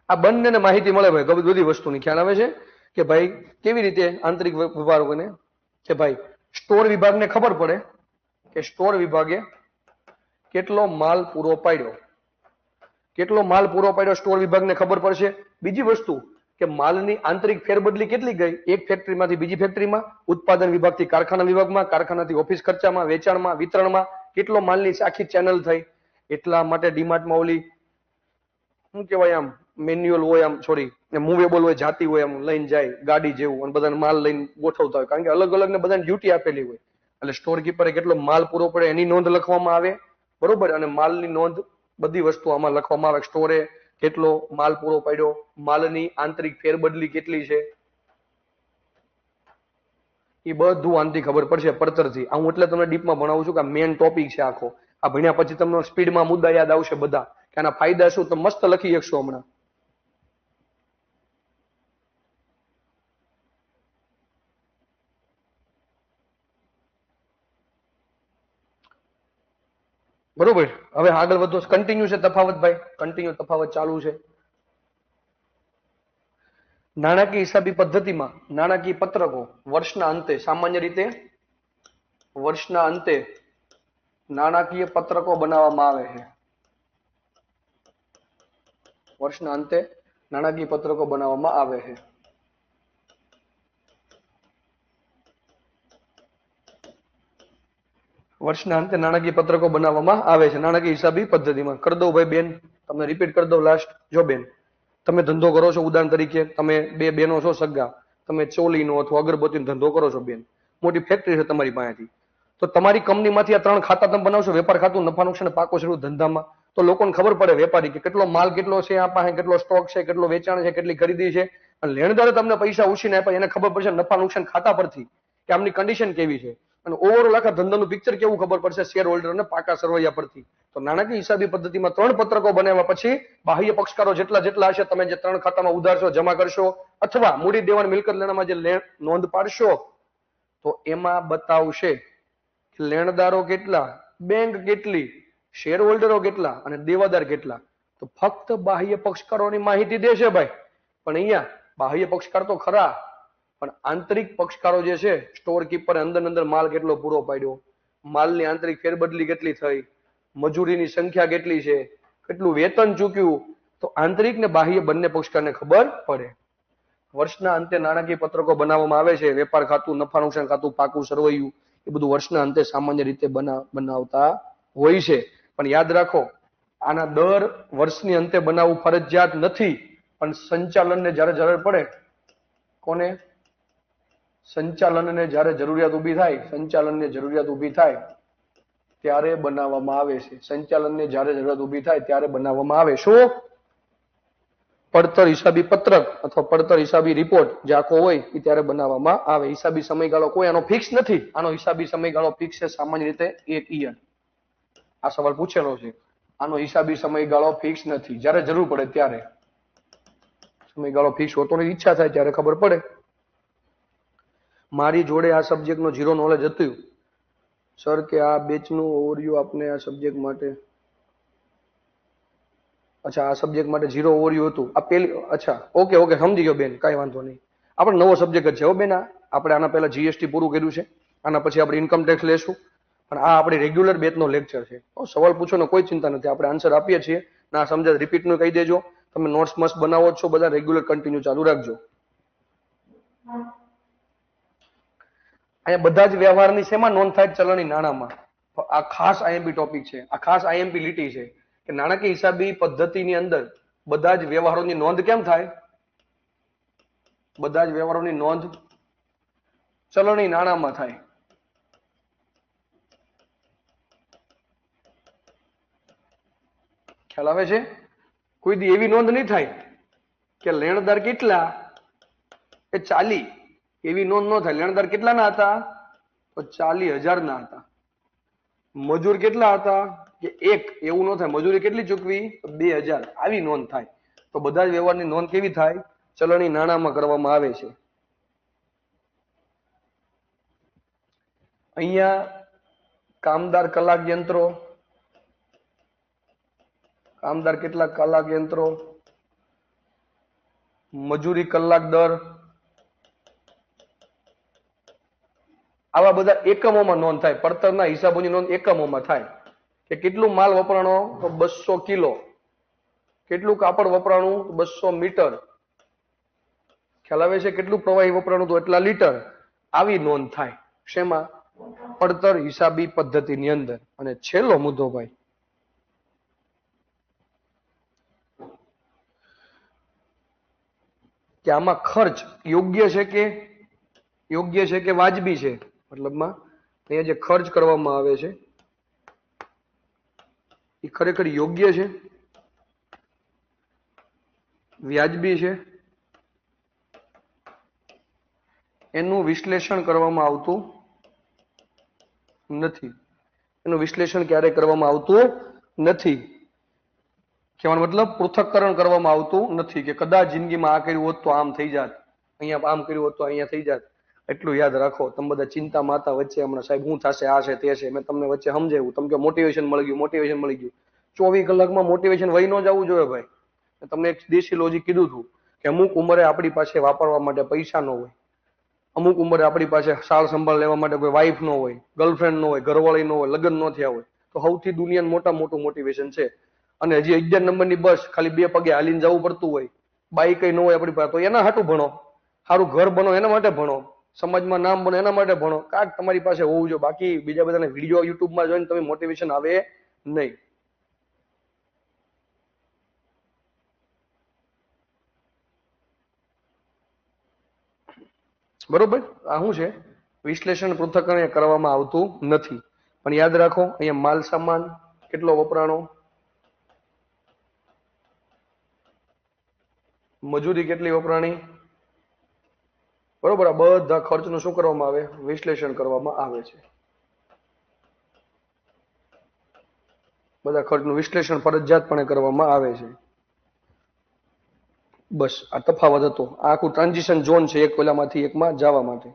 S1: આ બંનેને માહિતી મળે ભાઈ બધી વસ્તુની. ખ્યાલ આવે છે કે ભાઈ કેવી રીતે આંતરિક વિભાગોને કે ભાઈ સ્ટોર વિભાગને ખબર પડે કે સ્ટોર વિભાગે કેટલો માલ પૂરો પાડ્યો. સ્ટોર વિભાગને ખબર પડશે. બીજી વસ્તુ કે માલની આંતરિક ફેરબદલી કેટલી ગઈ, એક ફેક્ટરીમાંથી બીજી ફેક્ટરીમાં, ઉત્પાદન વિભાગથી કારખાના વિભાગમાં, કારખાનાથી ઓફિસ ખર્ચામાં, વેચાણમાં, વિતરણમાં કેટલો માલની આખી ચેનલ થઈ. એટલા માટે ડીમાર્ટમાં ઓલી શું કહેવાય આમ મેન્યુઅલ હોય, આમ સોરી મૂવેબલ હોય, જાતી હોય, આમ લઈને જાય ગાડી જેવું, અને બધાને માલ લઈને ગોઠવતા હોય. કારણ કે અલગ અલગ ને બધાને ડ્યુટી આપેલી હોય. એટલે સ્ટોર કીપરે કેટલો માલ પૂરો પડે એની નોંધ લખવામાં આવે, બરોબર. અને માલની નોંધ બધી વસ્તુ આમાં લખવામાં આવે. સ્ટોરે કેટલો માલ પૂરો પાડ્યો, માલની આંતરિક ફેરબદલી કેટલી છે, એ બધું આનથી ખબર પડશે પડતરથી. હું એટલે તમને ડીપમાં ભણાવું છું કે આ મેઇન ટોપિક છે આખો. આ ભણ્યા પછી તમને સ્પીડમાં મુદ્દા યાદ આવશે બધા કે આના ફાયદા શું, તમે મસ્ત લખી શકશો હમણાં. બરોબર. હવે આગળ વધો. કન્ટિન્યુ છે તફાવત ભાઈ, કન્ટિન્યુ તફાવત ચાલુ છે. નાણાકીય હિસાબી પદ્ધતિમાં નાણાકીય પત્રકો વર્ષના અંતે, સામાન્ય રીતે વર્ષના અંતે નાણાકીય પત્રકો બનાવવામાં આવે છે. વર્ષના અંતે નાણાકીય પત્રકો બનાવવામાં આવે છે. વર્ષના અંતે નાણાકીય પત્રકો બનાવવામાં આવે છે નાણાકીય હિસાબી પદ્ધતિમાં. કરી દઉં ભાઈ બેન, તમને રિપીટ કરી દઉં લાસ્ટ. જો બેન, તમે ધંધો કરો છો, ઉદાહરણ તરીકે તમે બે બેનો છો સગા, તમે ચોલીનો અથવા અગરબત્તીનો ધંધો કરો છો બેન, મોટી ફેક્ટરી છે તમારી પાસેથી, તો તમારી કંપનીમાંથી આ 3 ખાતા તમે બનાવશો, વેપાર ખાતું, નફા નુકસાન, પાકો શરૂ ધંધામાં, તો લોકોને ખબર પડે વેપારી કે કેટલો માલ કેટલો છે આ પાસે, કેટલો સ્ટોક છે, કેટલો વેચાણ છે, કેટલી ખરીદી છે. અને લેણદારે તમને પૈસા ઉછીને આપ્યા એને ખબર પડશે નફા નુકસાન ખાતા પરથી કે આમની કન્ડિશન કેવી છે, અને ઓવરઓલ આખા ધંધાનું પિક્ચર કેવું ખબર પડશે શેર હોલ્ડરને પાકા સરવૈયા પરથી. તો નાણાકીય હિસાબી પદ્ધતિમાં 3 પત્રકો બનાવ્યા પછી બાહ્ય પક્ષકારો જેટલા હશે, તમે જે 3 ખાતામાં ઉધારશો, જમા કરશો અથવા મૂડી દેવાણ મિલકત લેણામાં જે નોંધ પાડશો, તો એમાં બતાવશે કે લેણદારો કેટલા, બેંક કેટલી, શેર હોલ્ડરો કેટલા અને દેવાદાર કેટલા. તો ફક્ત બાહ્ય પક્ષકારોની માહિતી દેશે ભાઈ, પણ અહીંયા બાહ્ય પક્ષકાર તો ખરા, પણ આંતરિક પક્ષકારો જે છે, સ્ટોર કીપર અંદર માલ કેટલો પૂરો પાડ્યો, માલની આંતરિક ફેરબદલી કેટલી થઈ, મજૂરીની સંખ્યા કેટલી છે, કેટલું વેતન ચૂક્યું, તો આંતરિક ને બાહ્ય બંને પક્ષકારને ખબર પડે. વર્ષના અંતે નાણાકીય પત્રકો બનાવવામાં આવે છે. વેપાર ખાતું, નફા નુકસાન ખાતું, પાકું સરવૈયું, એ બધું વર્ષના અંતે સામાન્ય રીતે બનાવતા હોય છે. પણ યાદ રાખો, આના દર વર્ષની અંતે બનાવવું ફરજિયાત નથી, પણ સંચાલનને જ્યારે જરૂર પડે, કોને? સંચાલનને જ્યારે જરૂરિયાત ઊભી થાય ત્યારે બનાવવામાં આવે છે. સંચાલનને જ્યારે જરૂરિયાત ઊભી થાય ત્યારે બનાવવામાં આવે. શું? પડતર હિસાબી પત્રક અથવા પડતર હિસાબી રિપોર્ટ જે આખો હોય એ ત્યારે બનાવવામાં આવે. હિસાબી સમયગાળો કોઈ આનો ફિક્સ નથી. આનો હિસાબી સમયગાળો ફિક્સ છે, સામાન્ય રીતે 1 યર. આ સવાલ પૂછેલો છે. આનો હિસાબી સમયગાળો ફિક્સ નથી, જ્યારે જરૂર પડે ત્યારે. સમયગાળો ફિક્સ હોતો નથી, ઈચ્છા થાય ત્યારે ખબર પડે. મારી જોડે આ સબ્જેક્ટનો 0 નોલેજ હતું સર, કે આ બેચનું ઓવરવ્યુ આપને આ સબ્જેક્ટ માટે, અચ્છા, આ સબ્જેક્ટ માટે 0 ઓવરવ્યુ હતું. આ પેલી, અચ્છા, ઓકે સમજી ગયો બેન, કાંઈ વાંધો નહીં. આપણે નવો સબ્જેક્ટ જ છે હો બેન. આપણે આના પહેલા જીએસટી પૂરું કર્યું છે, આના પછી આપણે ઇન્કમ ટેક્સ લેશું, પણ આ આપણી રેગ્યુલર બેચનો લેક્ચર છે. સવાલ પૂછોનો કોઈ ચિંતા નથી, આપણે આન્સર આપીએ છીએ. ના સમજાય રિપીટનું કહી દેજો. તમે નોટ્સ મસ્ત બનાવો છો, બધા રેગ્યુલર કન્ટિન્યુ ચાલુ રાખજો. અહીંયા બધા જ વ્યવહારની શેમાં નોંધ થાય? ચલણી નાણાંમાં. આ ખાસ આઈએમપી ટોપિક છે, આ ખાસ આઈએમપી લીટી છે કે નાણાકીય હિસાબી પદ્ધતિની અંદર બધા જ વ્યવહારોની નોંધ કેમ થાય? બધા જ વ્યવહારોની નોંધ ચલણી નાણાંમાં થાય. ખ્યાલ આવે છે? કોઈ દી એવી નોંધ નહીં થાય કે લેણદાર કેટલા એ 40, એવી નોંધ ન થાય. લેણદાર કેટલાના હતા? તો 40,000 ના હતા. મજૂર કેટલા હતા? કે 1, એવું ન થાય. મજૂરી કેટલી ચૂકવી? 2,000. આવી નોંધ થાય. તો બધા જ વ્યવહારની નોંધ કેવી થાય? ચલણી નાણાંમાં કરવામાં આવે છે. અહીંયા કામદાર કલાક યંત્રો, કામદાર કેટલા કલાક યંત્રો, મજૂરી કલાક દર, આવા બધા એકમોમાં નોંધ થાય. પડતરના હિસાબોની નોંધ એકમોમાં થાય કે કેટલું માલ વપરાણો? તો 200 કિલો. કેટલું કાપડ વપરાણું? 200 મીટર. ખ્યાલ આવે છે? કેટલું પ્રવાહી વપરાણું? તો એટલા લીટર. આવી નોંધ થાય. શેમાં? પડતર હિસાબી પદ્ધતિની અંદર. અને છેલ્લો મુદ્દો ભાઈ, કે આમાં ખર્ચ યોગ્ય છે કે વાજબી છે? મતલબમાં અહીંયા જે ખર્ચ કરવામાં આવે છે એ ખરેખર યોગ્ય છે, વ્યાજબી છે? એનું વિશ્લેષણ કરવામાં આવતું નથી. એનું વિશ્લેષણ ક્યારે કરવામાં આવતું નથી. કહેવાનો મતલબ પૃથક્કરણ કરવામાં આવતું નથી કે કદાચ જિંદગીમાં આ કર્યું હોત તો આમ થઈ જાત, અહીંયા આમ કર્યું હોત તો અહીંયા થઈ જાત. એટલું યાદ રાખો. તમે બધા ચિંતા માતા વચ્ચે હમણાં સાહેબ શું થશે, આ છે તે છે, મેં તમને વચ્ચે સમજાવ્યું. તમે કે મોટિવેશન મળી ગયું. 24 કલાકમાં મોટિવેશન વહી ન જવું જોઈએ ભાઈ. તમને એક દેશી લોજિક કીધું હતું કે અમુક ઉંમરે આપણી પાસે વાપરવા માટે પૈસા ન હોય, અમુક ઉંમરે આપણી પાસે સાળ સંભાળ લેવા માટે કોઈ વાઈફ ન હોય, ગર્લફ્રેન્ડ ન હોય, ઘરવાળી ન હોય, લગ્ન ન થયા હોય, તો સૌથી દુનિયાનું મોટું મોટિવેશન છે. અને હજી 11 નંબરની બસ ખાલી 2 પગે હાલીને જવું પડતું હોય, બાઈક કઈ ન હોય આપણી પાસે, તો એના હાટું ભણો. સારું ઘર બનો એના માટે ભણો. સમાજમાં નામ બને એના માટે ભણો, કાંઈક તમારી પાસે હોવું જોઈએ. બાકી બીજા બધાને વિડીયો યુટ્યુબમાં જોઈને તમે મોટિવેશન આવે નહીં. બરોબર. આ શું છે? વિશ્લેષણ પૃથ્થકરણ કરવામાં આવતું નથી. પણ યાદ રાખો અહીંયા માલ સામાન કેટલો વપરાણો, મજૂરી કેટલી વપરાણી, બરોબર. આ બધા ખર્ચનું શું કરવામાં આવે? વિશ્લેષણ કરવામાં આવે છે. બધા ખર્ચનું વિશ્લેષણ ફરજિયાતપણે કરવામાં આવે છે. બસ આ તફાવત હતો. આ આખું ટ્રાન્ઝિશન ઝોન છે એક પેલામાંથી એકમાં જવા માટે.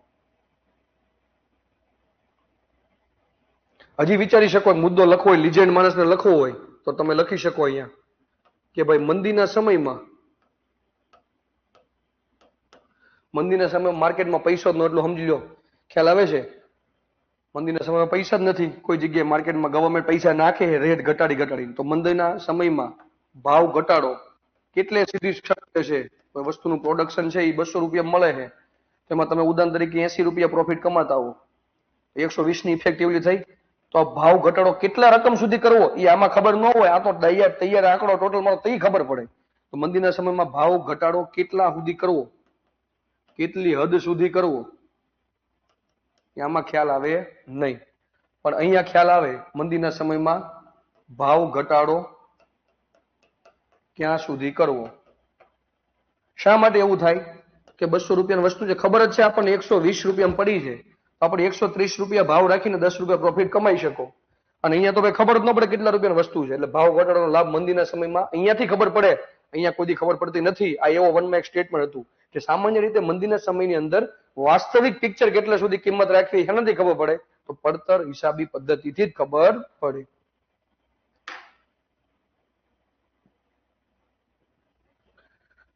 S1: હજી વિચારી શકો, મુદ્દો લખવો હોય, લિજેન્ડ માણસને લખવો હોય તો તમે લખી શકો અહીંયા કે ભાઈ મંદીના સમયમાં માર્કેટમાં પૈસો જ ન, એટલું સમજી લો. ખ્યાલ આવે છે? મંદીના સમયમાં પૈસા જ નથી કોઈ જગ્યાએ. માર્કેટમાં ગવર્મેન્ટ પૈસા નાખે છે રેટ ઘટાડીને. તો મંદીના સમયમાં ભાવ ઘટાડો કેટલે સીધી શક્ય છે? કોઈ વસ્તુનું પ્રોડક્શન છે એ 200 રૂપિયા મળે છે, તેમાં તમે ઉદાહરણ તરીકે 80 રૂપિયા પ્રોફિટ કમાતા હો, 120 ની ઇફેક્ટિવલી થઈ. તો આ ભાવ ઘટાડો કેટલા રકમ સુધી કરવો એ આમાં ખબર ન હોય. આ તો તૈયાર આંકડો ટોટલ મળો તો ખબર પડે. તો મંદીના સમયમાં ભાવ ઘટાડો કેટલા સુધી કરવો, કેટલી હદ સુધી કરવો, આમાં ખ્યાલ આવે નહીં. પણ અહીંયા ખ્યાલ આવે. મંદીના સમયમાં ભાવ ઘટાડો ક્યાં સુધી કરવો. શા માટે એવું થાય કે 200 રૂપિયાની વસ્તુ છે, ખબર જ છે આપણને 120 રૂપિયામાં પડી છે, આપણે 130 રૂપિયા ભાવ રાખીને 10 રૂપિયા પ્રોફિટ કમાઈ શકો. અને અહીંયા તો ભાઈ ખબર જ ન પડે કેટલા રૂપિયાની વસ્તુ છે. એટલે ભાવ ઘટાડવાનો લાભ મંદીના સમયમાં અહીંયાથી ખબર પડે. અહીંયા કોઈ ખબર પડતી નથી. આ એવો વનમાં એક સ્ટેટમેન્ટ હતું કે સામાન્ય રીતે મંદીના સમયની અંદર વાસ્તવિક પિક્ચર કેટલા સુધી કિંમત રાખવી એનાથી ખબર પડે, તો પડતર હિસાબી પદ્ધતિથી જ ખબર પડે.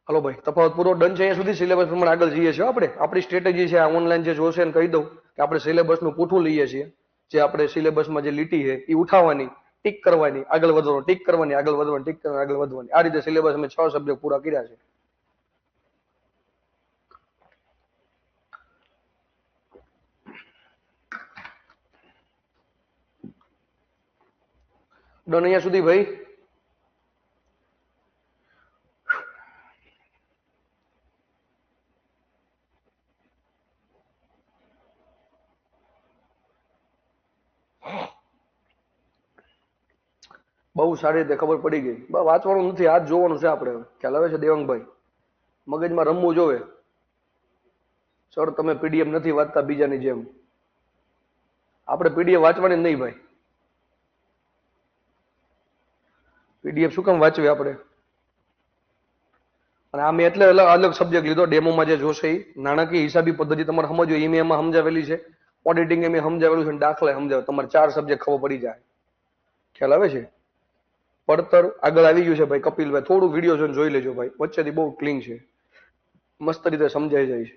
S1: હલો ભાઈ, તફાવત પૂરો ડન છે. અહીંયા સુધી સિલેબસ પ્રમાણે આગળ જઈએ છીએ આપણે. આપણી સ્ટ્રેટેજી છે આ ઓનલાઈન જે જોશે એને કહી દઉં કે આપણે સિલેબસનું પૂઠું લઈએ છીએ. જે આપણે સિલેબસમાં જે લીટી છે એ ઉઠાવવાની, ટીક કરવાની, આગળ વધવાનું, ટીક કરવાની, આગળ વધવાની, ટીક કરવાની, આગળ વધવાની. આ રીતે સિલેબસ અમે 6 સબ્જેક્ટ પૂરા કર્યા છે. ડન અહીંયા સુધી ભાઈ. બહુ સારી રીતે ખબર પડી ગઈ. વાંચવાનું નથી, આજ જોવાનું છે આપણે. ખ્યાલ આવે છે દેવાંગભાઈ? મગજમાં રમવું જોવે. સર તમે પીડીએફ નથી વાંચતા બીજાની જેમ. આપણે પીડીએફ વાંચવાની નહીં ભાઈ. પીડીએફ શું કામ વાંચવી આપણે? અને આ મેં એટલે અલગ સબ્જેક્ટ લીધો. ડેમોમાં જે જોશે એ નાણાકીય હિસાબી પદ્ધતિ તમારે સમજવી એ મેં એમાં સમજાવેલી છે. ઓડિટિંગ એ મેં સમજાવેલું છે. દાખલા સમજાવે. તમારે 4 સબ્જેક્ટ ખબર પડી જાય. ખ્યાલ આવે છે? પડતર આગળ આવી ગયું છે ભાઈ. કપિલભાઈ થોડું વિડીયો જોઈને જોઈ લેજો ભાઈ, વચ્ચેથી બહુ ક્લીન છે, મસ્ત રીતે સમજાઈ જાય છે.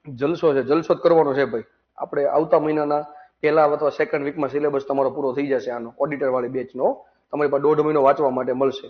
S1: જલસો છે, જલસો જ કરવાનો છે ભાઈ. આપણે આવતા મહિનાના પહેલા અથવા સેકન્ડ વીકમાં સિલેબસ તમારો પૂરો થઈ જશે આનો, ઓડિટર વાળી બેચનો. તમારી પાસે 1.5 મહિનો વાંચવા માટે મળશે.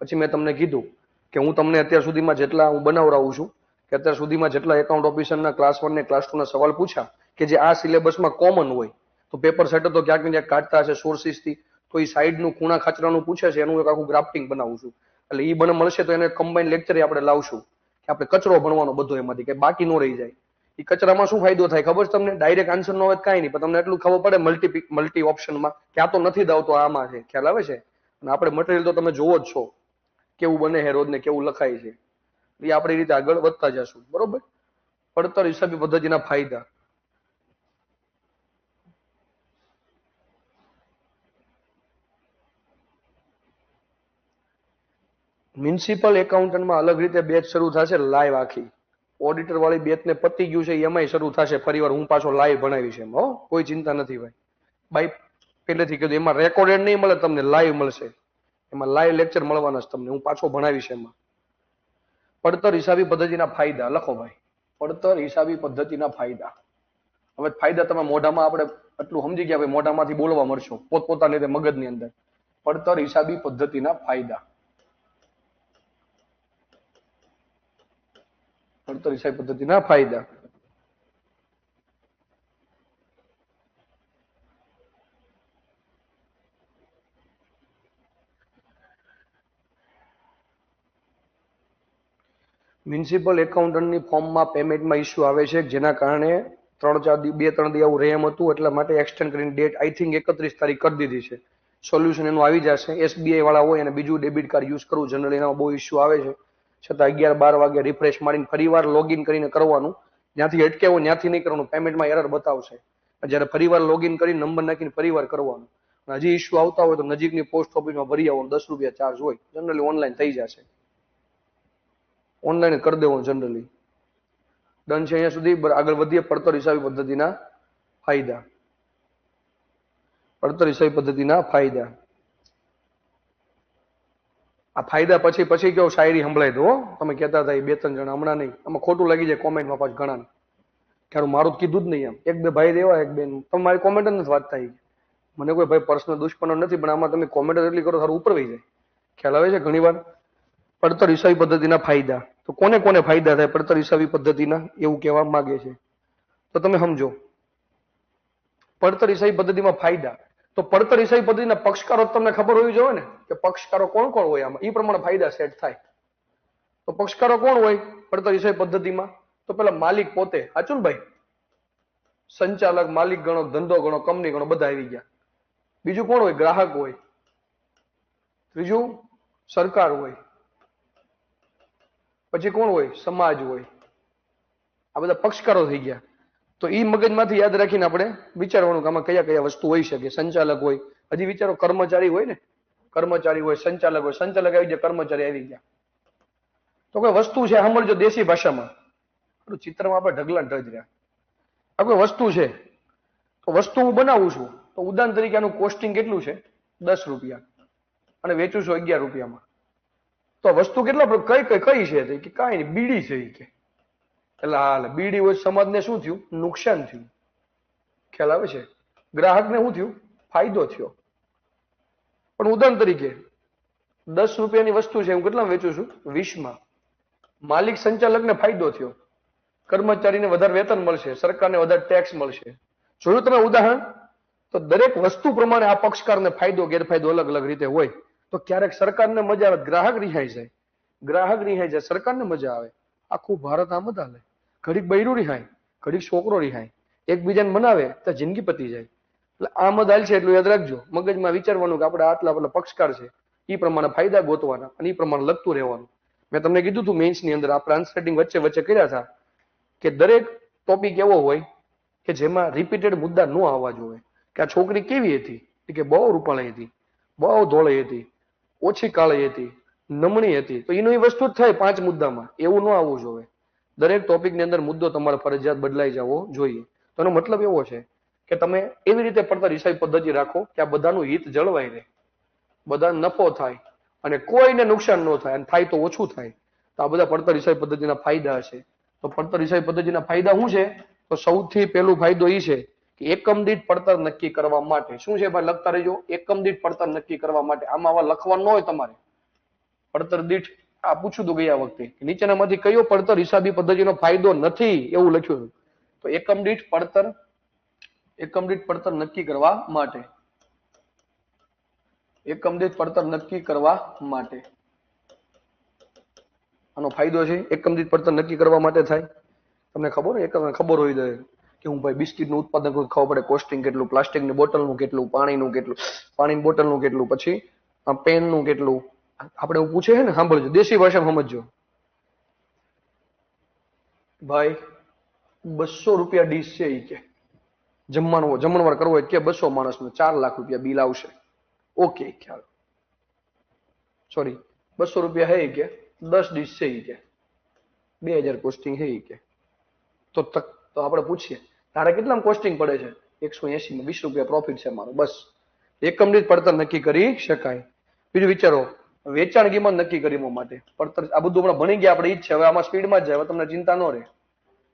S1: પછી મેં તમને કીધું કે હું તમને અત્યાર સુધીમાં જેટલા હું બનાવડાવું છું, કે અત્યાર સુધીમાં જેટલા એકાઉન્ટ ઓફિસરના ક્લાસ 1 ને ક્લાસ 2 ના સવાલ પૂછ્યા કે જે આ સિલેબસમાં કોમન હોય, તો પેપર સેટર તો ક્યાંક ને ક્યાંક કાઢતા હશે સોર્સિસથી, તો એ સાઈડનું ખૂણા ખાચરાનું પૂછે છે, એનું એક આખું ગ્રાફ્ટિંગ બનાવું છું. એટલે એ બને મળશે તો એને કમ્બાઈન લેક્ચર આપણે લાવશું કે આપણે કચરો ભણવાનો બધો એમાંથી કે બાકી ન રહી જાય. એ કચરામાં શું ફાયદો થાય ખબર છે તમને? ડાયરેક્ટ આન્સર ન હોય કાંઈ નહીં, પણ તમને એટલું ખબર પડે મલ્ટી ઓપ્શનમાં કે આ તો નથી દાવતો, આમાં છે. ખ્યાલ આવે છે? અને આપણે મટીરિયલ તો તમે જોવો જ છો કેવું બને છે રોજ ને કેવું લખાય છે. એ આપણી રીતે આગળ વધતા જશું. બરોબર. પડતર હિસાબી પદ્ધતિના ફાયદા. મ્યુનિસિપલ એકાઉન્ટન્ટમાં અલગ રીતે બેચ શરૂ થશે લાઈવ આખી. ઓડિટર વાળી બેચ ને પતી ગયું છે એમાંય શરૂ થશે ફરીવાર. હું પાછો લાઈવ ભણાવીશ એમાં. હો, કોઈ ચિંતા નથી ભાઈ. બાય પહેલેથી કીધું એમાં રેકોર્ડેડ નહીં મળે તમને, લાઈવ મળશે. એમાં લાઈવ લેક્ચર મળવાના છે તમને. હું પાછો ભણાવીશ એમાં. પડતર હિસાબી પદ્ધતિના ફાયદા લખો ભાઈ. પડતર હિસાબી પદ્ધતિના ફાયદા. હવે ફાયદા તમે મોઢામાં આપણે એટલું સમજી ગયા ભાઈ, મોઢામાંથી બોલવા મળશો પોતપોતાની રીતે મગજની અંદર. પડતર હિસાબી પદ્ધતિના ફાયદા. પડતર હિસાબી પદ્ધતિના ફાયદા. મ્યુનિસિપલ એકાઉન્ટન્ટની ફોર્મમાં પેમેન્ટમાં ઇસ્યુ આવે છે, જેના કારણે 2-3 દી આવું રેમ હતું, એટલા માટે એક્સટેન્ડ કરીને ડેટ આઈ થિંક 31 તારીખ કરી દીધી છે. સોલ્યુશન એનું આવી જશે. એસબીઆઈ વાળા હોય અને બીજું ડેબિટ કાર્ડ યુઝ કરવું, જનરલી એમાં બહુ ઇસ્યુ આવે છે. છતાં 11-12 વાગે રિફ્રેશ મારીને ફરીવાર લોગિન કરીને કરવાનું. જ્યાંથી અટકે હોય ત્યાંથી નહીં કરવાનું, પેમેન્ટમાં એરર બતાવશે. જ્યારે ફરીવાર લોગિન કરીને નંબર નાખીને ફરીવાર કરવાનું. હજી ઇસ્યુ આવતા હોય તો નજીકની પોસ્ટ ઓફિસમાં ભરી આવવાનું, ₹10 ચાર્જ હોય. જનરલી ઓનલાઈન થઈ જશે, ઓનલાઈન કરી દેવાનું જનરલી. ડન છે અહીંયા સુધી. આગળ વધીએ. પડતર હિસાબી પદ્ધતિના ફાયદા. પડતર હિસાબી પદ્ધતિના ફાયદા. આ ફાયદા પછી કેવો શાયરી સંભળાય તો તમે કહેતા હતા 2-3 જણા, હમણાં નહીં. આમાં ખોટું લાગી જાય કોમેન્ટમાં પાછું ઘણા. કારણ મારું જ કીધું જ નહીં. એમ 1-2 ભાઈ દેવા, 1 બેન તમે મારી કોમેન્ટ જ નથી વાંચતા. મને કોઈ ભાઈ પર્સનલ દુશ્મનો નથી, પણ આમાં તમે કોમેન્ટ એટલી કરો સારું ઉપર વહી જાય. ખ્યાલ આવે છે ઘણી વાર. પડતર હિસાબી પદ્ધતિના ફાયદા. તો કોને કોને ફાયદા થાય પડતર હિસાબી પદ્ધતિના, એવું કહેવા માંગે છે. તો તમે સમજો પડતર હિસાબી પદ્ધતિમાં ફાયદા. તો પડતર હિસાબી પદ્ધતિના પક્ષકારો તમને ખબર હોવી જોઈએ ને, કે પક્ષકારો કોણ કોણ હોય આમાં, એ પ્રમાણે ફાયદા સેટ થાય. તો પક્ષકારો કોણ હોય પડતર હિસાબી પદ્ધતિમાં? તો પેલા માલિક પોતે, સાચું ને ભાઈ? સંચાલક, માલિક ગણો, ધંધો ગણો, કંપની ગણો, બધા આવી ગયા. બીજું કોણ હોય? ગ્રાહક હોય. ત્રીજું સરકાર હોય. પછી કોણ હોય? સમાજ હોય. આ બધા પક્ષકારો થઈ ગયા. તો ઈ મગજમાંથી યાદ રાખીને આપણે વિચારવાનું કે આમાં કયા કયા વસ્તુ હોઈ શકે. સંચાલક હોય, હજી વિચારો કર્મચારી હોય ને, કર્મચારી હોય, સંચાલક હોય. સંચાલક આવી ગયા, કર્મચારી આવી ગયા. તો કોઈ વસ્તુ છે, સાંભળજો દેશી ભાષામાં. ચિત્રમાં આપણે ઢગલા ઢજ રહ્યા. આ કોઈ વસ્તુ છે, તો વસ્તુ હું બનાવું છું, તો ઉદાહરણ તરીકે આનું કોસ્ટિંગ કેટલું છે? ₹10 અને વેચું છું ₹11. તો વસ્તુ કેટલા કઈ છે? કે કાંઈ નહીં, બીડી છે. કે એટલે હાલ બીડી હોય, સમાજને શું થયું? નુકસાન થયું. ખ્યાલ આવે છે? ગ્રાહકને શું થયું? ફાયદો થયો. પણ ઉદાહરણ તરીકે ₹10ની વસ્તુ છે, હું કેટલા વેચું છું? 20માં. માલિક સંચાલકને ફાયદો થયો, કર્મચારીને વધારે વેતન મળશે, સરકારને વધારે ટેક્સ મળશે. જોયું તમે ઉદાહરણ? તો દરેક વસ્તુ પ્રમાણે આ પક્ષકારને ફાયદો ગેરફાયદો અલગ અલગ રીતે હોય. તો ક્યારેક સરકારને મજા આવે, ગ્રાહક રિહાઈ જાય. ગ્રાહક રિહાઈ જાય, સરકારને મજા આવે. આખું ભારત આમ જ હાલે. ઘડીક બૈરું રિહાય, ઘડીક છોકરો રિહાય, એકબીજાને મનાવે તો જિંદગી પતી જાય. એટલે આમ જ હાલ છે. એટલું યાદ રાખજો. મગજમાં વિચારવાનું કે આપણે આટલા પક્ષકાર છે, એ પ્રમાણે ફાયદા ગોતવાના અને એ પ્રમાણે લખતું રહેવાનું. મેં તમને કીધું હતું મેઇન્સની અંદર આપણે આન્સર રાઇટિંગ વચ્ચે કર્યા હતા કે દરેક ટોપિક એવો હોય કે જેમાં રિપીટેડ મુદ્દા ન આવવા જોઈએ. કે આ છોકરી કેવી હતી? કે બહુ રૂપાળી હતી, બહુ ધોળી હતી, ઓછી કાળી હતી, નમણી હતી. તો એનું એ વસ્તુ જ થાય 5 મુદ્દામાં. એવું ન આવવું જોઈએ. દરેક ટોપિકની અંદર મુદ્દો તમારે ફરજિયાત બદલાઈ જવો જોઈએ. તો એનો મતલબ એવો છે કે તમે એવી રીતે પડતર હિસાબી પદ્ધતિ રાખો કે આ બધાનું હિત જળવાઈ રહે, બધાને નફો થાય અને કોઈને નુકસાન ન થાય, અને થાય તો ઓછું થાય. તો આ બધા પડતર હિસાબી પદ્ધતિના ફાયદા છે. તો પડતર હિસાબી પદ્ધતિના ફાયદા શું છે? તો સૌથી પહેલું ફાયદો એ છે કે એકમ દીઠ પડતર નક્કી કરવા માટે. શું છે ભાઈ? લખતા રહેજો. એકમ દીઠ પડતર નક્કી કરવા માટે. આમાં આવા લખવાનું ન હોય તમારે. પડતર દીઠ આ પૂછ્યું હતું ગયા વખતે, નીચેનામાંથી કયો પડતર હિસાબી પદ્ધતિનો ફાયદો નથી, એવું લખ્યું. તો એકમ દીઠ પડતર નક્કી કરવા માટે. એકમ દીઠ પડતર નક્કી કરવા માટે આનો ફાયદો છે. એકમ દીઠ પડતર નક્કી કરવા માટે થાય. તમને ખબર હોય? ખબર હોય તો કે હું ભાઈ બિસ્કિટનું ઉત્પાદન કરું, ખબર પડે કોસ્ટિંગ કેટલું, પ્લાસ્ટિકની બોટલનું કેટલું, પાણીનું કેટલું, પાણીની બોટલનું કેટલું, પછી પેનનું કેટલું. આપણે એવું પૂછે છે ને, સાંભળજો દેશી ભાષામાં સમજજો. ભાઈ ₹200 ડીશ છે, એ કે જમણવાર કરવો હોય કે 200 માણસનું ₹4 લાખ બિલ આવશે. ઓકે, ખ્યાલ. સોરી, ₹200 હે કે 10 ડીશ છે, એ કે 2000 કોસ્ટિંગ હે કે. તો આપણે પૂછીએ તારે કેટલામાં કોસ્ટિંગ પડે છે? 180 માં, ₹20 પ્રોફિટ છે મારો. બસ એકમ દીઠ પડતર નક્કી કરી શકાય. બીજું વિચારો, વેચાણ કિંમત નક્કી કરવા માટે પડતર. આ બધું હમણાં ભણી ગયા આપણે, ઈ જ છે. હવે આમાં સ્પીડમાં જ જાય, હવે તમને ચિંતા ન રહે.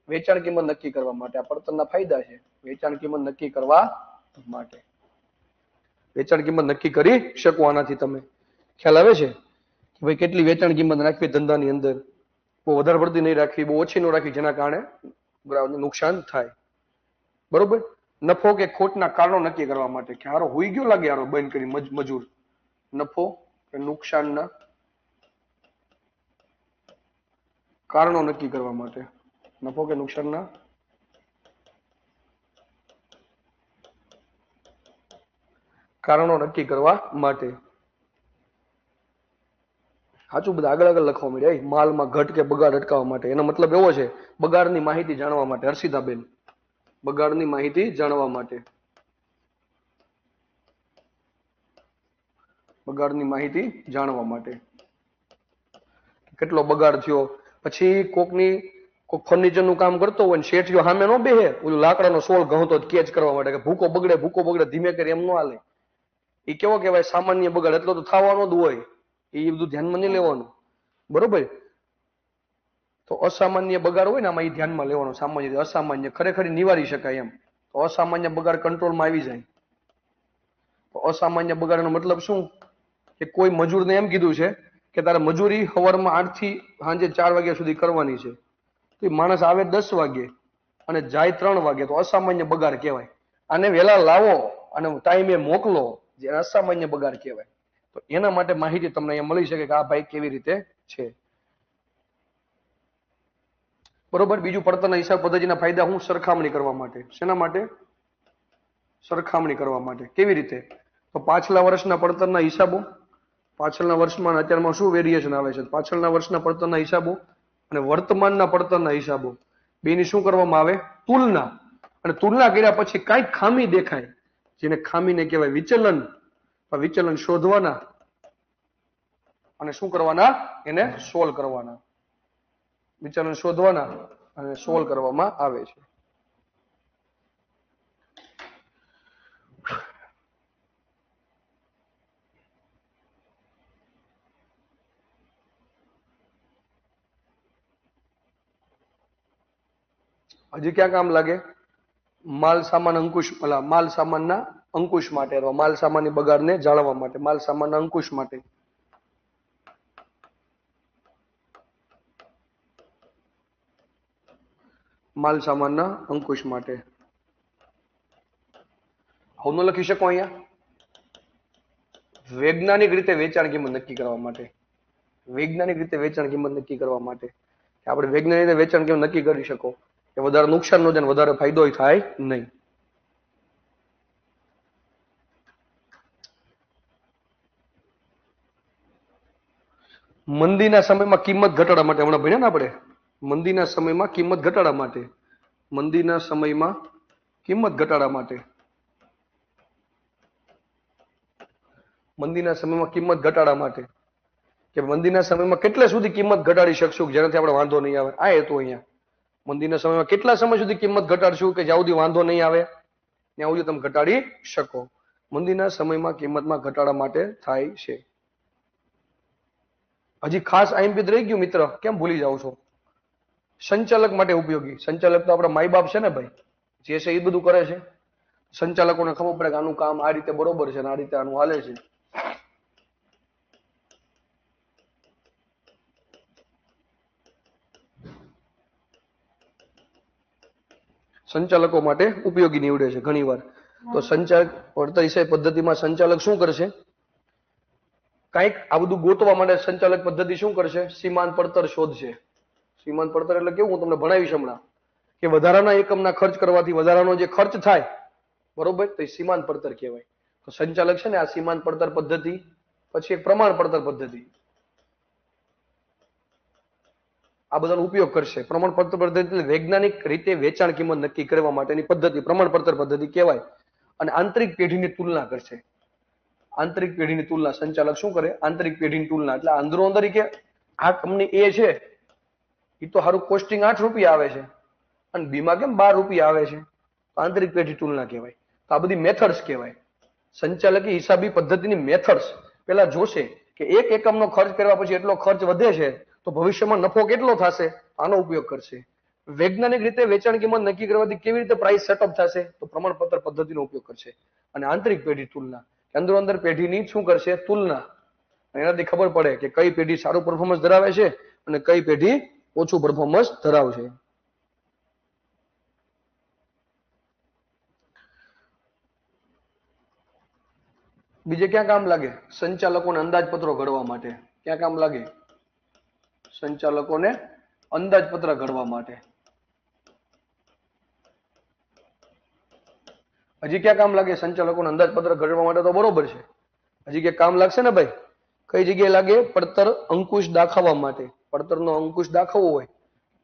S1: વેચાણ કિંમત નક્કી કરવા માટે આ પડતરના ફાયદા છે. વેચાણ કિંમત નક્કી કરવા માટે વેચાણ કિંમત નક્કી કરી શકો આનાથી. તમે ખ્યાલ આવે છે કે ભાઈ કેટલી વેચાણ કિંમત રાખવી ધંધાની અંદર? બહુ વધારે પડતી નહીં રાખવી, બહુ ઓછી ન રાખવી, જેના કારણે ગ્રાહકને નુકસાન થાય. બરોબર. નફો કે ખોટના કારણો નક્કી કરવા માટે કે હારો હુઈ ગયો લાગે, હારો બંધ કરી મજૂર. નફો કે નુકસાનના કારણો નક્કી કરવા માટે, નફો કે નુકસાનના કારણો નક્કી કરવા માટે. સાચું, બધા આગળ આગળ લખવા મળ્યા. માલમાં ઘટ કે બગાડ અટકાવવા માટે. એનો મતલબ એવો છે બગાડની માહિતી જાણવા માટે. હર્ષિતાબેન, બગાડની માહિતી જાણવા માટે. બગાડની માહિતી જાણવા માટે. કેટલો બગાડ થયો. પછી કોક ફર્નિચર નું કામ કરતો હોય ને શેઠિયો સામે નો બેહે, ઓલું લાકડાનો સોળ ઘઉંતો કેચ કરવા માટે કે ભૂકો બગડે ધીમે કરી એમ નો હાલે. એ કેવો કહેવાય? સામાન્ય બગાડ. એટલો તો થવાનો જ હોય. એ બધું ધ્યાનમાં નહીં લેવાનું, બરોબર? તો અસામાન્ય બગાડ હોય ને આમાં એ ધ્યાનમાં લેવાનો. સામાન્ય અસામાન્ય ખરેખર નિવારી શકાય એમ. તો અસામાન્ય બગાડ કંટ્રોલમાં આવી જાય. તો અસામાન્ય બગાડનો મતલબ શું? કે કોઈ મજૂરને એમ કીધું છે કે તારે મજૂરી સવારમાં 8 થી સાંજે 4 વાગ્યા સુધી કરવાની છે. તો એ માણસ આવે 10 વાગે અને જાય 3 વાગે, તો અસામાન્ય બગાડ કહેવાય. આને વહેલા લાવો અને ટાઈમે મોકલો, જે અસામાન્ય બગાડ કહેવાય. તો એના માટે માહિતી તમને અહીંયા મળી શકે કે આ ભાઈ કેવી રીતે છે, બરોબર. બીજું, પડતરના હિસાબ પદ્ધતિના ફાયદા હું? સરખામણી કરવા માટે. શેના માટે? સરખામણી કરવા માટે. કેવી રીતે? તો પાછલા વર્ષના પડતરના હિસાબો, પાછળના વર્ષમાં અત્યારમાં શું વેરિએશન આવે છે, પાછળના વર્ષના પડતરના હિસાબો અને વર્તમાનના પડતરના હિસાબો બેની શું કરવામાં આવે? તુલના. અને તુલના કર્યા પછી કાંઈક ખામી દેખાય, જેને ખામીને કહેવાય વિચલન. વિચલન શોધવાના અને શું કરવાના? એને સોલ્વ કરવાના. વિચલન શોધવાના અને સોલ્વ કરવામાં આવે છે. હજી ક્યાં કામ લાગે? માલ સામાન અંકુશ, માલ સામાનના અંકુશ માટે, અથવા માલ સામાનની બગાડને જાળવવા માટે, માલ સામાનના અંકુશ માટે. માલ સામાનના અંકુશ માટે. હું ન લખી શકું અહીંયા? વૈજ્ઞાનિક રીતે વેચાણ કિંમત નક્કી કરવા માટે. વૈજ્ઞાનિક રીતે વેચાણ કિંમત નક્કી કરવા માટે. આપણે વૈજ્ઞાનિક રીતે વેચાણ કિંમત નક્કી કરી શકો કે વધારે નુકસાન ન થાય, વધારે ફાયદો થાય નહીં. મંદીના સમયમાં કિંમત ઘટાડવા માટે. હમણાં ભણ્યા ને આપણે, મંદીના સમયમાં કિંમત ઘટાડવા માટે. મંદીના સમયમાં કિંમત ઘટાડવા માટે. મંદીના સમયમાં કિંમત ઘટાડવા માટે. કે મંદીના સમયમાં કેટલા સુધી કિંમત ઘટાડી શકશું જેનાથી આપણે વાંધો નહીં આવે? આ હેતુ અહીંયા. મંદીના સમયમાં કેટલા સમય સુધી કિંમત ઘટાડશું કે જ્યાં સુધી વાંધો નહીં આવે ત્યાં સુધી તમે ઘટાડી શકો. મંદીના સમયમાં કિંમતમાં ઘટાડા માટે થાય છે. હજી ખાસ આઈએમપી રહી ગયું મિત્ર, કેમ ભૂલી જાવ છો? સંચાલક માટે ઉપયોગી. સંચાલક તો આપણા માય બાપ છે ને ભાઈ, જે છે એ બધું કરે છે. સંચાલકોને ખબર પડે કે આનું કામ આ રીતે બરોબર છે અને આ રીતે આનું હાલે છે. સંચાલકો માટે ઉપયોગી નીવડે છે ઘણી વાર. તો સંચાલક પડતર હિસાબ પદ્ધતિમાં સંચાલક શું કરશે? કંઈક આ બધું ગોતવા માટે સંચાલક પદ્ધતિ શું કરશે? સીમાંત પડતર શોધશે. સીમાંત પડતર એટલે કેવું? હું તમને ભણાવીશ હમણાં કે વધારાના એકમના ખર્ચ કરવાથી વધારાનો જે ખર્ચ થાય, બરોબર, તો એ સીમાંત પડતર કહેવાય. તો સંચાલક છે ને આ સીમાંત પડતર પદ્ધતિ, પછી એક પ્રમાણ પડતર પદ્ધતિ, આ બધાનો ઉપયોગ કરશે. પ્રમાણ પડતર પદ્ધતિ એટલે વૈજ્ઞાનિક રીતે વેચાણ કિંમત નક્કી કરવા માટેની પદ્ધતિ પ્રમાણ પડતર પદ્ધતિ કહેવાય. અને આંતરિક પેઢીની તુલના કરશે. આંતરિક પેઢીની તુલના સંચાલક શું કરે? આંતરિક પેઢીની તુલના. એટલે અંદરો અંદર કે આ કંપની એ છે, એ તો સારું કોસ્ટિંગ 8 રૂપિયા આવે છે અને બીમાં કેમ 12 રૂપિયા આવે છે? આંતરિક પેઢી તુલના કહેવાય. તો આ બધી મેથડ્સ કહેવાય. સંચાલકી હિસાબી પદ્ધતિની મેથડ્સ પેલા જોશે કે એક એકમનો ખર્ચ કરવા પછી એટલો ખર્ચ વધે છે તો ભવિષ્યમાં નફો કેટલો થશે, આનો ઉપયોગ કરશે. વૈજ્ઞાનિક રીતે વેચાણ કિંમત નક્કી કરવાથી કેવી રીતે પ્રાઇસ સેટઅપ થશે? તો પ્રમાણપત્ર પદ્ધતિનો ઉપયોગ કરશે. અને આંતરિક પેઢી તુલના, અંદરો અંદર પેઢીની શું કરશે? તુલના. એનાથી ખબર પડે કે કઈ પેઢી સારું પરફોર્મન્સ ધરાવે છે અને કઈ પેઢી ઓછું પરફોર્મન્સ ધરાવશે. બીજે ક્યાં કામ લાગે? સંચાલકોને અંદાજપત્રો ઘડવા માટે. ક્યાં કામ લાગે? સંચાલકોને અંદાજપત્ર ઘડવા માટે. હજી ક્યાં કામ લાગે સંચાલકોને અંદાજપત્ર ઘડવા માટે? તો બરોબર છે, હજી ક્યાં કામ લાગશે ને ભાઈ? કઈ જગ્યાએ લાગે? પડતર અંકુશ દાખવવા માટે. પડતરનો અંકુશ દાખવવો હોય,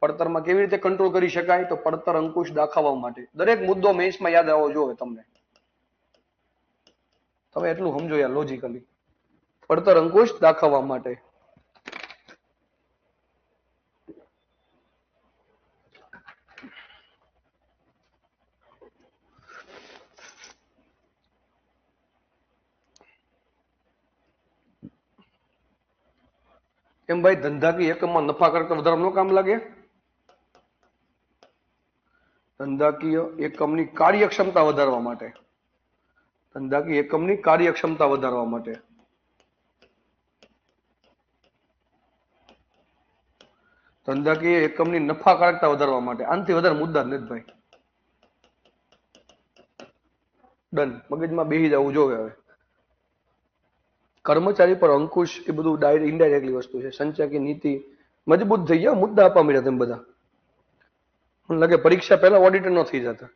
S1: પડતરમાં કેવી રીતે કંટ્રોલ કરી શકાય? તો પડતર અંકુશ દાખવવા માટે. દરેક મુદ્દો મેથ્સમાં યાદ આવવો જોઈએ તમને. તમે એટલું સમજો યાર લોજિકલી. પડતર અંકુશ દાખવવા માટે. એમ ભાઈ ધંધાકીય એકમમાં નફા કરતા વધારવાનું કામ લાગે? ધંધાકીય એકમની કાર્યક્ષમતા વધારવા માટે. ધંધાકીય એકમની કાર્યક્ષમતા વધારવા માટે. ધંધાકીય એકમની નફાકારકતા વધારવા માટે. આનાથી વધારે મુદ્દા જ નથી ભાઈ. ડન. મગજમાં બેસી જવું જોવે હવે. કર્મચારી પર અંકુશ એ બધું ઇનડાયરેક્ટલી વસ્તુ છે. સંચાલકીય નીતિ મજબૂત થઈ ગયા. મુદ્દા આપવા મળ્યા તેમ બધા. મને લાગે પરીક્ષા પહેલા ઓડિટર ન થઈ જતા.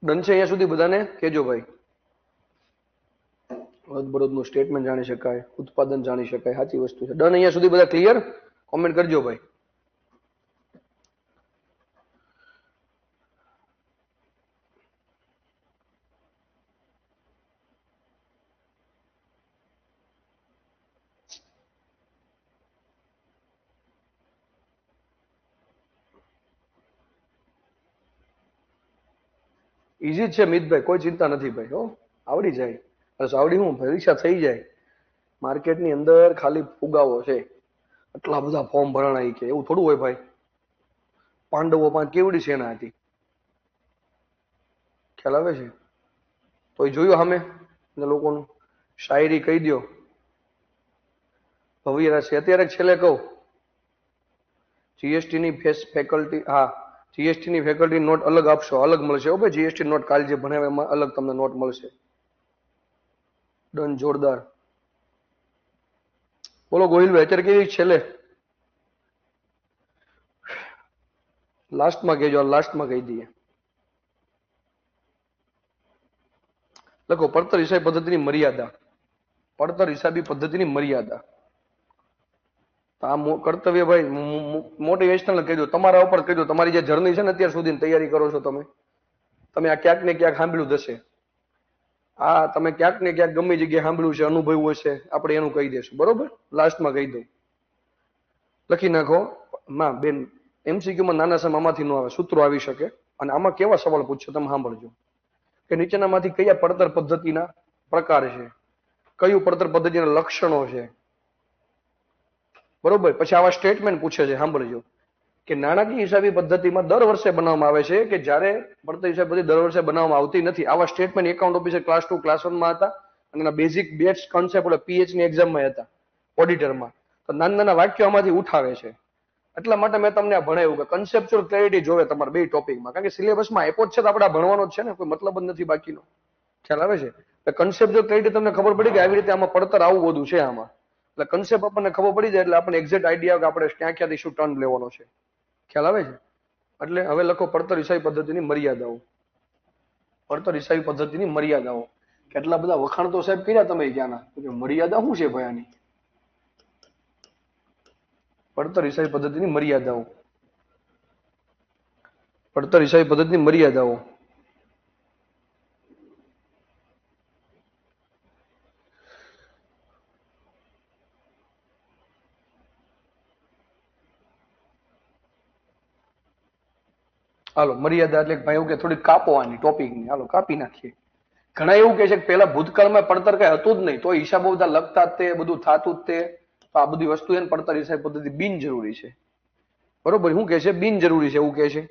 S1: ડન છે અહીંયા સુધી બધાને? કેજો ભાઈ. રોજબરોજનું સ્ટેટમેન્ટ જાણી શકાય, ઉત્પાદન જાણી શકાય, સાચી વસ્તુ છે. ડન અહીંયા સુધી બધા ક્લિયર? કોમેન્ટ કરજો ભાઈ. ઈઝી જ છે મિતભાઈ, કોઈ ચિંતા નથી ભાઈ. હો આવડી જાય. બસ આવડી હું પરીક્ષા થઈ જાય. માર્કેટની અંદર ખાલી ફુગાવો છે. આટલા બધા ફોર્મ ભરાણા કે એવું થોડું હોય ભાઈ. પાંડવો પાંચ કેવડી સેના હતી, ખ્યાલ આવે છે? તો એ જોયું સામે લોકોનું. શાયરી કહી દો ભવ્ય છે. અત્યારે છેલ્લે કહું જીએસટી ની ફેકલ્ટી, હા જીએસટી ની ફેકલ્ટી નોટ અલગ આપશો, અલગ મળશે. ભાઈ જીએસટી નોટ કાલ જે ભણાવે એમાં અલગ તમને નોટ મળશે. ડન, જોરદાર. બોલો ગોહિલભાઈ અત્યારે કેવી છેલ્લે? લાસ્ટમાં કહેજો, લાસ્ટમાં કહી દઈએ. લખો પડતર હિસાબી પદ્ધતિની મર્યાદા. પડતર હિસાબી પદ્ધતિની મર્યાદા. આ કર્તવ્ય ભાઈ મોટિવેશનલ કહી દો, તમારા ઉપર કહી દો. તમારી જે જર્ની છે ને અત્યાર સુધી તૈયારી કરો છો તમે આ ક્યાંક ને ક્યાંક સાંભળ્યું હશે. આ તમે ક્યાંક ને ક્યાંક ગમે જગ્યાએ સાંભળ્યું છે, અનુભવ્યું હશે. આપણે એનું કહી દઈશું, બરોબર? લાસ્ટમાં કહી દઉં. લખી નાખો. માં બેન એમસીક્યુમાં નાના સમ આમાંથી ન આવે, સૂત્રો આવી શકે. અને આમાં કેવા સવાલ પૂછશે તમે સાંભળજો કે નીચેનામાંથી કયા પડતર પદ્ધતિના પ્રકાર છે, કયું પડતર પદ્ધતિના લક્ષણો છે, બરોબર? પછી આવા સ્ટેટમેન્ટ પૂછે છે, સાંભળજો કે નાણાકીય હિસાબી પદ્ધતિમાં દર વર્ષે બનાવવામાં આવે છે કે જ્યારે પડતર હિસાબ પદ્ધતિ દર વર્ષે બનાવવામાં આવતી નથી. આવા statement account officer class 2 class 1 માં હતા અને એના બેઝિક બેઝ કોન્સેપ્ટ પીએચ ની એક્ઝામમાં હતા, ઓડિટરમાં. તો નાના નાના વાક્યો આમાંથી ઉઠાવે છે. એટલા માટે મેં તમને આ ભણાવ્યું કે કન્સેપ્ચ્યુઅલ ક્લેરિટી જોવે તમારે બે ટોપિકમાં. કારણ કે સિલેબસમાં આપ્યો જ છે તો આપણે ભણવાનો જ છે ને, કોઈ મતલબ જ નથી બાકીનો. ખ્યાલ આવે છે? કન્સેપ્ચ્યુઅલ ક્લેરિટી તમને ખબર પડી કે આવી રીતે આમાં પડતર આવું બધું છે આમાં. એટલે કન્સેપ્ટ આપણને ખબર પડી જાય એટલે આપણને એક્ઝેક્ટ આઈડિયા કે આપણે ક્યાં ક્યાંથી શું ટર્ન લેવાનો છે. ખ્યાલ આવે છે? એટલે હવે લખો પડતર હિસાબી પદ્ધતિની મર્યાદાઓ. પડતર હિસાબી પદ્ધતિની મર્યાદાઓ. કેટલા બધા વખાણ તો સાહેબ કર્યા તમે ત્યાંના, મર્યાદા શું છે ભાઈ આની? પડતર હિસાબી પદ્ધતિની મર્યાદાઓ. પડતર હિસાબી પદ્ધતિની મર્યાદાઓ. હાલો મર્યાદા એટલે ભાઈ એવું કે થોડી કાપવાની ટોપિકની, હાલો કાપી નાખીએ. ઘણા એવું કે છે કે પેલા ભૂતકાળમાં પડતર કઈ હતું જ નહીં, તો હિસાબો બધા લખતા જ તે, બધું થતું જ તે. તો આ બધી વસ્તુ એને પડતર હિસાબી પદ્ધતિ બિનજરૂરી છે, બરોબર? શું કે છે? બિનજરૂરી છે. એવું કે છે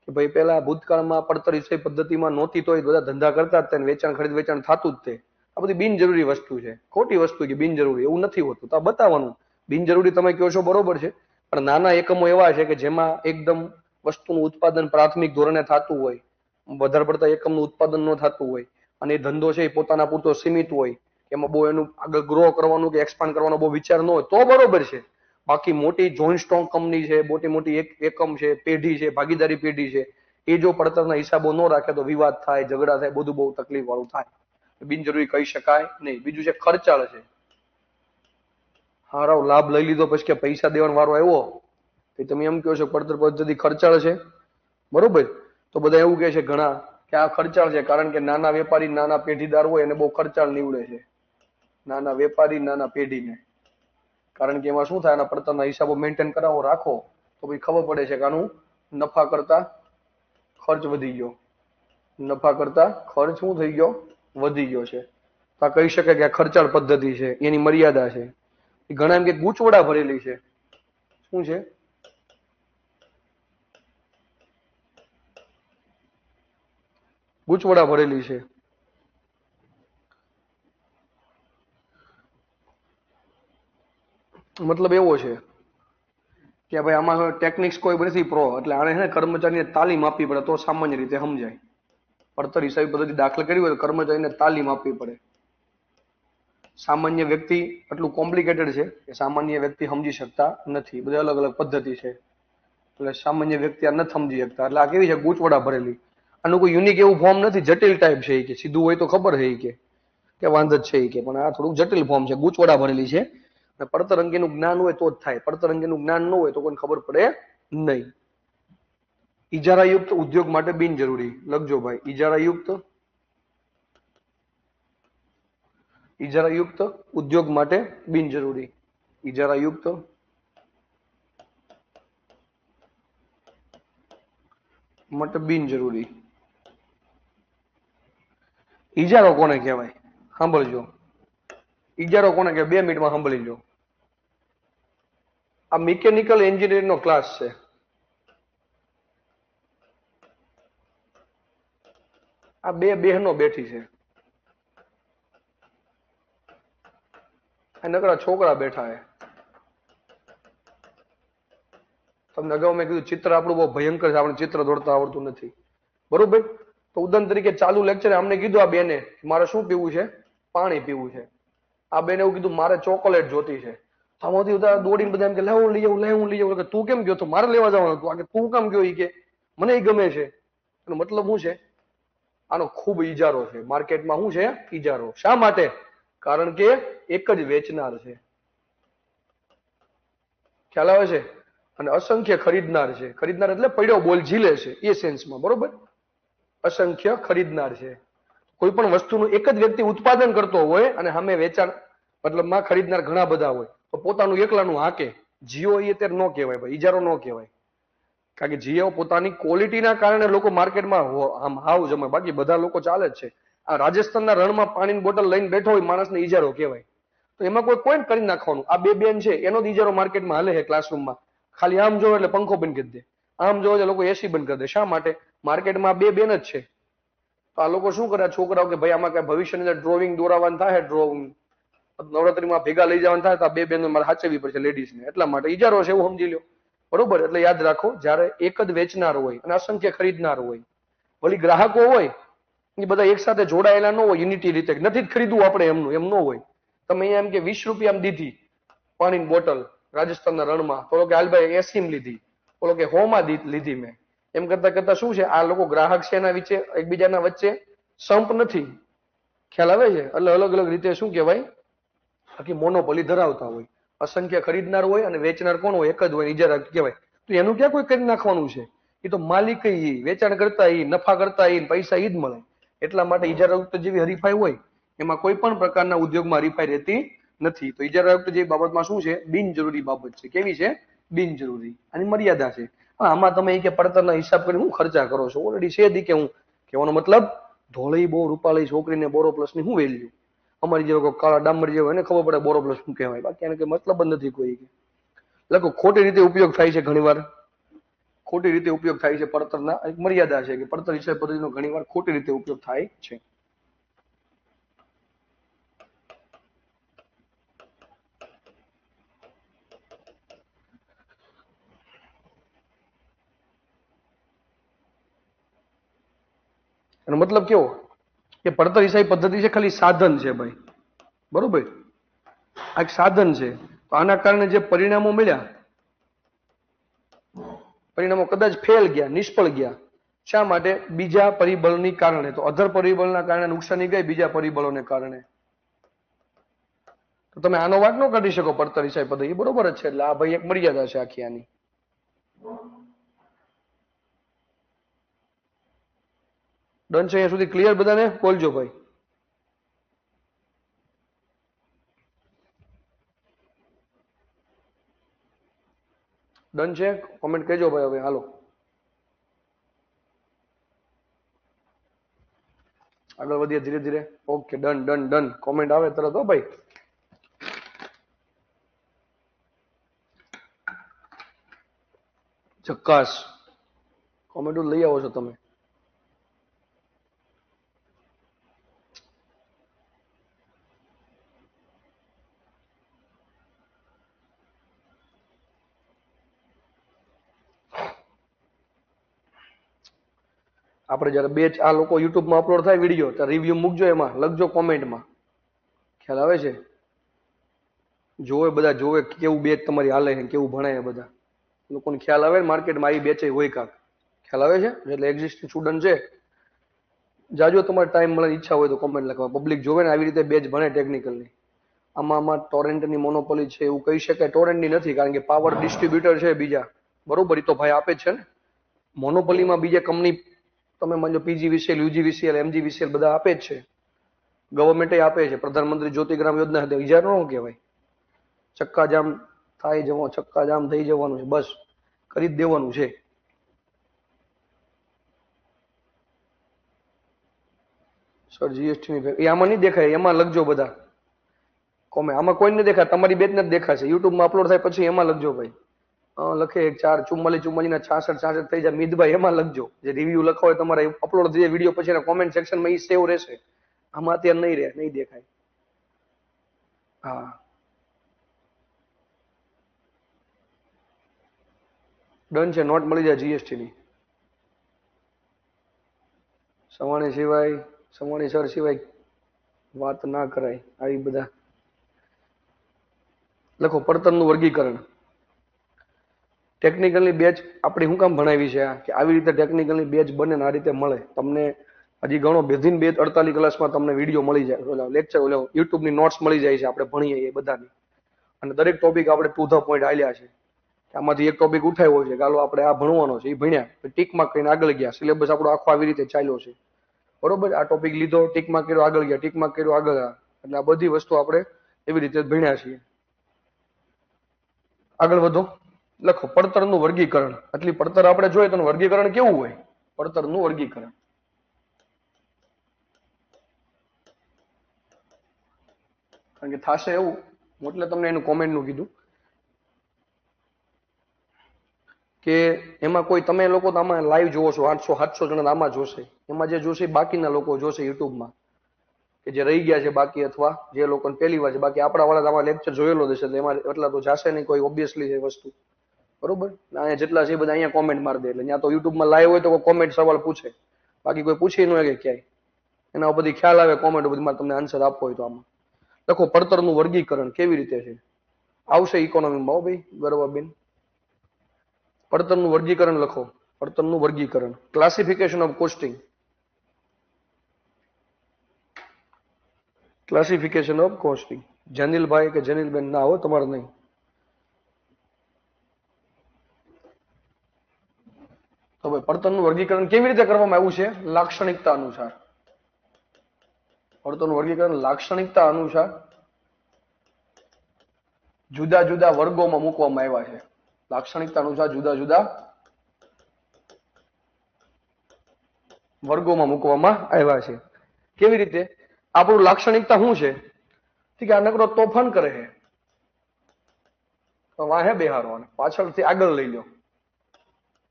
S1: કે ભાઈ પેલા ભૂતકાળમાં પડતર હિસાબી પદ્ધતિમાં નહોતી તોય બધા ધંધા કરતા જ તે, વેચાણ ખરીદ વેચાણ થતું જ તે. આ બધી બિનજરૂરી વસ્તુ છે, ખોટી વસ્તુ કે બિનજરૂરી. એવું નથી હોતું. તો આ બતાવવાનું બિનજરૂરી તમે કહો છો બરોબર છે, પણ નાના એકમો એવા છે કે જેમાં એકદમ વસ્તુનું ઉત્પાદન પ્રાથમિક ધોરણે થતું હોય, વધારે પડતા એકમનું ઉત્પાદન ન થતું હોય અને એ ધંધો છે એ પોતાના પૂરતો સીમિત હોય, એમાં બહુ એનું આગળ ગ્રો કરવાનું કે એક્સપાન્ડ કરવાનો બહુ વિચાર ન હોય તો બરોબર છે. બાકી મોટી જોઈન્ટ સ્ટોક કંપની છે, મોટી મોટી એકમ છે, પેઢી છે, ભાગીદારી પેઢી છે, એ જો પડતરના હિસાબો ન રાખે તો વિવાદ થાય, ઝઘડા થાય, બધું બહુ તકલીફ વાળું થાય. બિનજરૂરી કહી શકાય નહીં. બીજું છે ખર્ચાળ છે. હારાવ લાભ લઈ લીધો પછી કે પૈસા દેવાનો વારો આવ્યો તો તમે એમ કહો છો પડતર પદ્ધતિ ખર્ચાળ છે, બરોબર? તો બધા એવું કહે છે ઘણા કે આ ખર્ચાળ છે કારણ કે નાના વેપારી, નાના પેઢીદાર હોય એને બહુ ખર્ચાળ નીવડે છે. નાના વેપારી, નાના પેઢીને, કારણ કે એમાં શું થાય, આના પડતરના હિસાબો મેન્ટેન કરાવો રાખો તો પછી ખબર પડે છે કે આનું નફા કરતા ખર્ચ વધી ગયો, નફા કરતા ખર્ચ શું થઈ ગયો, વધી ગયો છે. તો આ કહી શકાય કે આ ખર્ચાળ પદ્ધતિ છે, એની મર્યાદા છે. ઘણા એમ કે ગૂંચવડા ભરેલી છે. શું છે? ગૂંચવડા ભરેલી છે. મતલબ એવો છે કે ભાઈ આમાં ટેકનિક્સ કોઈ નથી પ્રો, એટલે આને છે ને કર્મચારીને તાલીમ આપવી પડે તો સામાન્ય રીતે સમજાય. પડતર હિસાબી પદ્ધતિ દાખલ કરી હોય તો કર્મચારીને તાલીમ આપવી પડે. સામાન્ય વ્યક્તિ એટલું કોમ્પ્લિકેટેડ છે કે સામાન્ય વ્યક્તિ સમજી શકતા નથી. બધી અલગ અલગ પદ્ધતિ છે એટલે સામાન્ય વ્યક્તિ આ નથી સમજી શકતા. એટલે આ કેવી છે, ગૂંચવડા ભરેલી. આનું કોઈ યુનિક એવું ફોર્મ નથી, જટિલ ટાઈપ છે કે સીધું હોય તો ખબર છે કે વાંધો જ છે કે, પણ આ થોડુંક જટિલ ફોર્મ છે, ગૂંચવડા ભરેલી છે. પડતર અંગેનું જ્ઞાન હોય તો જ થાય, પડતર અંગેનું જ્ઞાન ન હોય તો કોઈને ખબર પડે નહીં. ઇજારાયુક્ત ઉદ્યોગ માટે બિનજરૂરી લખજો ભાઈ. ઇજારાયુક્ત ઉદ્યોગ માટે બિનજરૂરી. ઇજારાયુક્ત માટે બિનજરૂરી. ઇજારો કોને કહેવાય સાંભળજો. ઇજારો કોને કહેવાય 2 મિનિટમાં સાંભળી લો. આ મિકેનિકલ એન્જિનિયરિંગ નો ક્લાસ છે. આ બે બહેનો બેઠી છે, નકરા છોકરા બેઠા છે. તમને અગાઉ મેં કીધું ચિત્ર આપણું બહુ ભયંકર છે, આપણે ચિત્ર દોડતા આવડતું નથી, બરોબર? તો ઉદાહરણ તરીકે ચાલુ લેક્ચરે અમને કીધું આ બેને મારે શું પીવું છે, પાણી પીવું છે. આ બેને એવું કીધું મારે ચોકોલેટ જોતી છે. આમાંથી દોડીને બધા એમ કે લે હું લઈ આવું. તું કેમ ગયો? તો મારે લેવા જવાનું હતું. તું કેમ ગયો? કે મને એ ગમે છે. એનો મતલબ શું છે? આનો ખૂબ ઈજારો છે. માર્કેટમાં શું છે? ઈજારો. શા માટે? કારણ કે એક જ વેચનાર છે, ખ્યાલ આવે છે? અને અસંખ્ય ખરીદનાર છે. ખરીદનાર એટલે પડ્યો બોલ ઝીલે છે એ સેન્સમાં, બરોબર? અસંખ્ય ખરીદનાર છે. કોઈ પણ વસ્તુનું એક જ વ્યક્તિ ઉત્પાદન કરતો હોય અને સામે વેચાણ મતલબમાં ખરીદનાર ઘણા બધા હોય તો પોતાનું એકલાનું હાકે જીઓ એ અત્યારે ન કહેવાય ભાઈ, ઈજારો ન કહેવાય. કારણ કે જીઓ પોતાની ક્વોલિટીના કારણે લોકો માર્કેટમાં આમ હાવ જમે, બાકી બધા લોકો ચાલે જ છે. આ રાજસ્થાનના રણમાં પાણીની બોટલ લઈને બેઠો હોય માણસને ઈજારો કહેવાય. તો એમાં કોઈ કરી નાખવાનું. આ બે બેન છે એનો જ ઈજારો માર્કેટમાં હાલે છે ક્લાસરૂમમાં. ખાલી આમ જોવે એટલે પંખો બંધ કરી દે, આમ જોવે લોકો એસી બંધ કરી દે. શા માટે? માર્કેટમાં બે બેન જ છે. તો આ લોકો શું કરે, છોકરાઓ કે ભાઈ આમાં કઈ ભવિષ્યની અંદર ડ્રોઈંગ દોરાવાનું થાય, ડ્રોઈંગ નવરાત્રીમાં ભેગા લઈ જવાનું થાય તો આ બે બેનો મારે સાચવવી પડશે લેડીઝને, એટલા માટે ઈજારો છે એવું સમજી લો, બરોબર? એટલે યાદ રાખો, જયારે એક જ વેચનાર હોય અને અસંખ્ય ખરીદનાર હોય, વળી ગ્રાહકો હોય એ બધા એક સાથે જોડાયેલા ન હોય યુનિટી રીતે, નથી જ ખરીદવું આપણે એમનું, એમ ન હોય. તમે અહીંયા એમ કે 20 રૂપિયા દીધી પાણીની બોટલ રાજસ્થાનના રણમાં, તો કે હાલભાઈ 80 માં લીધી, બોલો કે 100 માં લીધી મેં. એમ કરતા કરતા શું છે, આ લોકો ગ્રાહક છે એના વચ્ચે એકબીજાના વચ્ચે સંપ નથી, ખ્યાલ આવે છે? એટલે અલગ અલગ રીતે શું કહેવાય, આખી મોનોપોલી ધરાવતા હોય. અસંખ્ય ખરીદનાર હોય અને વેચનાર કોણ હોય? એક જ હોય, ઇજારા કહેવાય. તો એનું ક્યાં કોઈ કરી નાખવાનું છે? એ તો માલિક વેચાણ કરતા નફા કરતા પૈસા ઈ જ મળે. એટલા માટે ઇજારાયુક્ત જેવી હરીફાઈ હોય એમાં કોઈ પણ પ્રકારના ઉદ્યોગમાં હરીફાઈ રહેતી નથી. તો ઇજારાયુક્ત જેવી બાબતમાં શું છે? બિનજરૂરી બાબત છે. કેવી છે? બિનજરૂરી. આની મર્યાદા છે. આમાં તમે કે પડતરના હિસાબ કરીને હું ખર્ચા કરો છો? ઓલરેડી છે દી કે હું કહેવાનો મતલબ ધોળી બહુ રૂપાળી છોકરીને બોરો પ્લસ ની શું વેલ્યુ? અમારી જેવો કાળા ડામર જેવો એને ખબર પડે બોરો પ્લસ શું કહેવાય, બાકી એને કઈ મતલબ જ નથી કોઈ. લખો ખોટી રીતે ઉપયોગ થાય છે ઘણીવાર, ખોટી રીતે ઉપયોગ થાય છે પડતરના. એક મર્યાદા છે કે પડતર હિસાબ પદ્ધતિનો ઘણીવાર ખોટી રીતે ઉપયોગ થાય છે. એનો મતલબ કેવો કે પડતર હિસાબી પદ્ધતિ છે ખાલી સાધન છે ભાઈ, બરોબર, આ એક સાધન છે. તો આના કારણે જે પરિણામો મળ્યા, પરિણામો કદાચ ફેલ ગયા, નિષ્ફળ ગયા. શા માટે? બીજા પરિબળની કારણે. તો અધર પરિબળના કારણે નુકસાની ગઈ, બીજા પરિબળોને કારણે. તો તમે આનો વાંક ન કાઢી શકો પડતર હિસાબ પદ્ધતિ, બરોબર જ છે. એટલે આ ભાઈ એક મર્યાદા છે આખી આની. ડન છે અહીંયા સુધી? ક્લિયર બધાને? બોલજો ભાઈ. ડન છે? કોમેન્ટ કહેજો ભાઈ. હવે હાલો આગળ વધીએ ધીરે ધીરે. Okay, done done done. Comment આવે તરત હો ભાઈ. ચક્કાસ કોમેન્ટ લઈ આવો છો તમે. આપણે જયારે બેચ આ લોકો યુટ્યુબમાં અપલોડ થાય વિડીયો, ત્યારે રિવ્યુ મૂકજો, એમાં લખજો કોમેન્ટમાં. ખ્યાલ આવે છે? જોવે બધા, જોવે કેવું બેચ તમારી હાલે છે, કેવું ભણાય બધા લોકોને ખ્યાલ આવે. માર્કેટમાં આવી બેચે હોય કાક, ખ્યાલ આવે છે? એટલે એક્ઝિસ્ટિંગ સ્ટુડન્ટ છે, જાજો તમારે ટાઈમ મળે, ઈચ્છા હોય તો કોમેન્ટ લખવા. પબ્લિક જોવે ને આવી રીતે બેચ ભણે ટેકનિકલની. આમાં ટોરેન્ટની મોનોપોલી છે એવું કહી શકાય? ટોરેન્ટની નથી, કારણ કે પાવર ડિસ્ટ્રીબ્યુટર છે બીજા, બરોબર, એ તો ભાઈ આપે જ છે ને. મોનોપોલીમાં બીજા કંપની, તમે માનો PGVCL, UGVCL, MGVCL બધા આપે જ છે. ગવર્મેન્ટ આપે છે. પ્રધાનમંત્રી જ્યોતિગ્રામ યોજના હતી, વિચાર ન કહેવાય. ચક્કાજામ થાય જવા, ચક્કાજામ થઈ જવાનું છે, બસ કરી જ દેવાનું છે. સર જીએસટી ની એ આમાં નહીં દેખાય, એમાં લખજો બધા કોમે. આમાં કોઈ નહીં દેખાય, તમારી બેચ ને જ દેખાશે. યુટ્યુબમાં અપલોડ થાય પછી એમાં લખજો ભાઈ. લખે 4 44 ના 66 થઈ જાય મિતભાઈ, એમાં લખજો. જે રિવ્યુ લખો હોય તમારે અપલોડ થઈ જાય વિડીયો પછી એના કોમેન્ટ સેક્શનમાં એ સેવ રહેશે. આમાં અત્યારે નહીં રહે, નહીં દેખાય. હા ડન છે. નોટ મળી જાય જીએસટી ની. સવાણી સિવાય, સવાણી સર સિવાય વાત ના કરાય. આવી બધા લખો. પડતરનું વર્ગીકરણ. ટેકનિકલની બેચ આપણી શું કામ ભણાવી છે? કે આવી રીતે ટેકનિકલની બેચ બને ને આ રીતે મળે તમને. હજી ઘણો બેધીન બે 48 ક્લાસમાં તમને વિડીયો મળી જાય, ઓલા લેક્ચર, ઓલા યુટ્યુબની નોટ્સ મળી જાય છે. આપણે ભણીએ એ બધાની. અને દરેક ટોપિક આપણે ટુ ધ પોઈન્ટ હાલ્યા છે. આમાંથી એક ટોપિક ઉઠાવ્યો છે કે હાલો આપણે આ ભણવાનો છે, એ ભણ્યા, ટીક માર્ક કરીને આગળ ગયા. સિલેબસ આપણો આખો આવી રીતે ચાલ્યો છે, બરોબર. આ ટોપિક લીધો, ટીક માર્ક કર્યો, આગળ ગયા, ટીક માર્ક કર્યો, આગળ ગયા. એટલે આ બધી વસ્તુ આપણે એવી રીતે ભણ્યા છીએ. આગળ વધો. લખો. પડતરનું વર્ગીકરણ. આટલી પડતર આપણે જોઈએ તો વર્ગીકરણ કેવું હોય? પડતરનું વર્ગીકરણ. કારણ કે થશે એવું, એટલે તમને એનું કોમેન્ટનું કીધું કે એમાં કોઈ તમે લોકો તો આમાં લાઈવ જોવો છો, 800 700 જણા આમાં જોશે. એમાં જે જોશે બાકીના લોકો જોશે યુટ્યુબમાં, કે જે રહી ગયા છે બાકી, અથવા જે લોકોને પહેલી વાર છે. બાકી આપણા વાળા આમાં લેક્ચર જોયેલો હશે, એટલે એમાં એટલા તો જાશે નહીં કોઈ, ઓબ્વિયસલી છે વસ્તુ, બરોબર. અહીંયા જેટલા છે બધા અહીંયા કોમેન્ટ મારી દે. એટલે ત્યાં તો યુટ્યુબમાં લાઈવ હોય તો કોઈ કોમેન્ટ સવાલ પૂછે, બાકી કોઈ પૂછી ન કે ક્યાંય. એના બધી ખ્યાલ આવે કોમેન્ટ બધી, મારે તમને આન્સર આપવો હોય તો. આમાં લખો. પડતરનું વર્ગીકરણ કેવી રીતે છે? આવશે ઇકોનોમીમાં હો ભાઈ, ગરવાબેન. પડતરનું વર્ગીકરણ લખો. પડતરનું વર્ગીકરણ. Classification of costing. Classification of costing. Janilbhai કે જનીલબેન ના હો, તમારે નહીં. તો ભાઈ પડતરનું વર્ગીકરણ કેવી રીતે કરવામાં આવ્યું છે? લાક્ષણિકતા અનુસાર. પડતરનું વર્ગીકરણ લાક્ષણિકતા અનુસાર જુદા જુદા વર્ગોમાં મૂકવામાં આવ્યા છે. લાક્ષણિકતા અનુસાર જુદા જુદા વર્ગોમાં મૂકવામાં આવ્યા છે. કેવી રીતે? આપણું લાક્ષણિકતા શું છે? ઠીક, આ નકરો તોફાન કરે છે તો વાહે બેહારો, અને પાછળથી આગળ લઈ લો,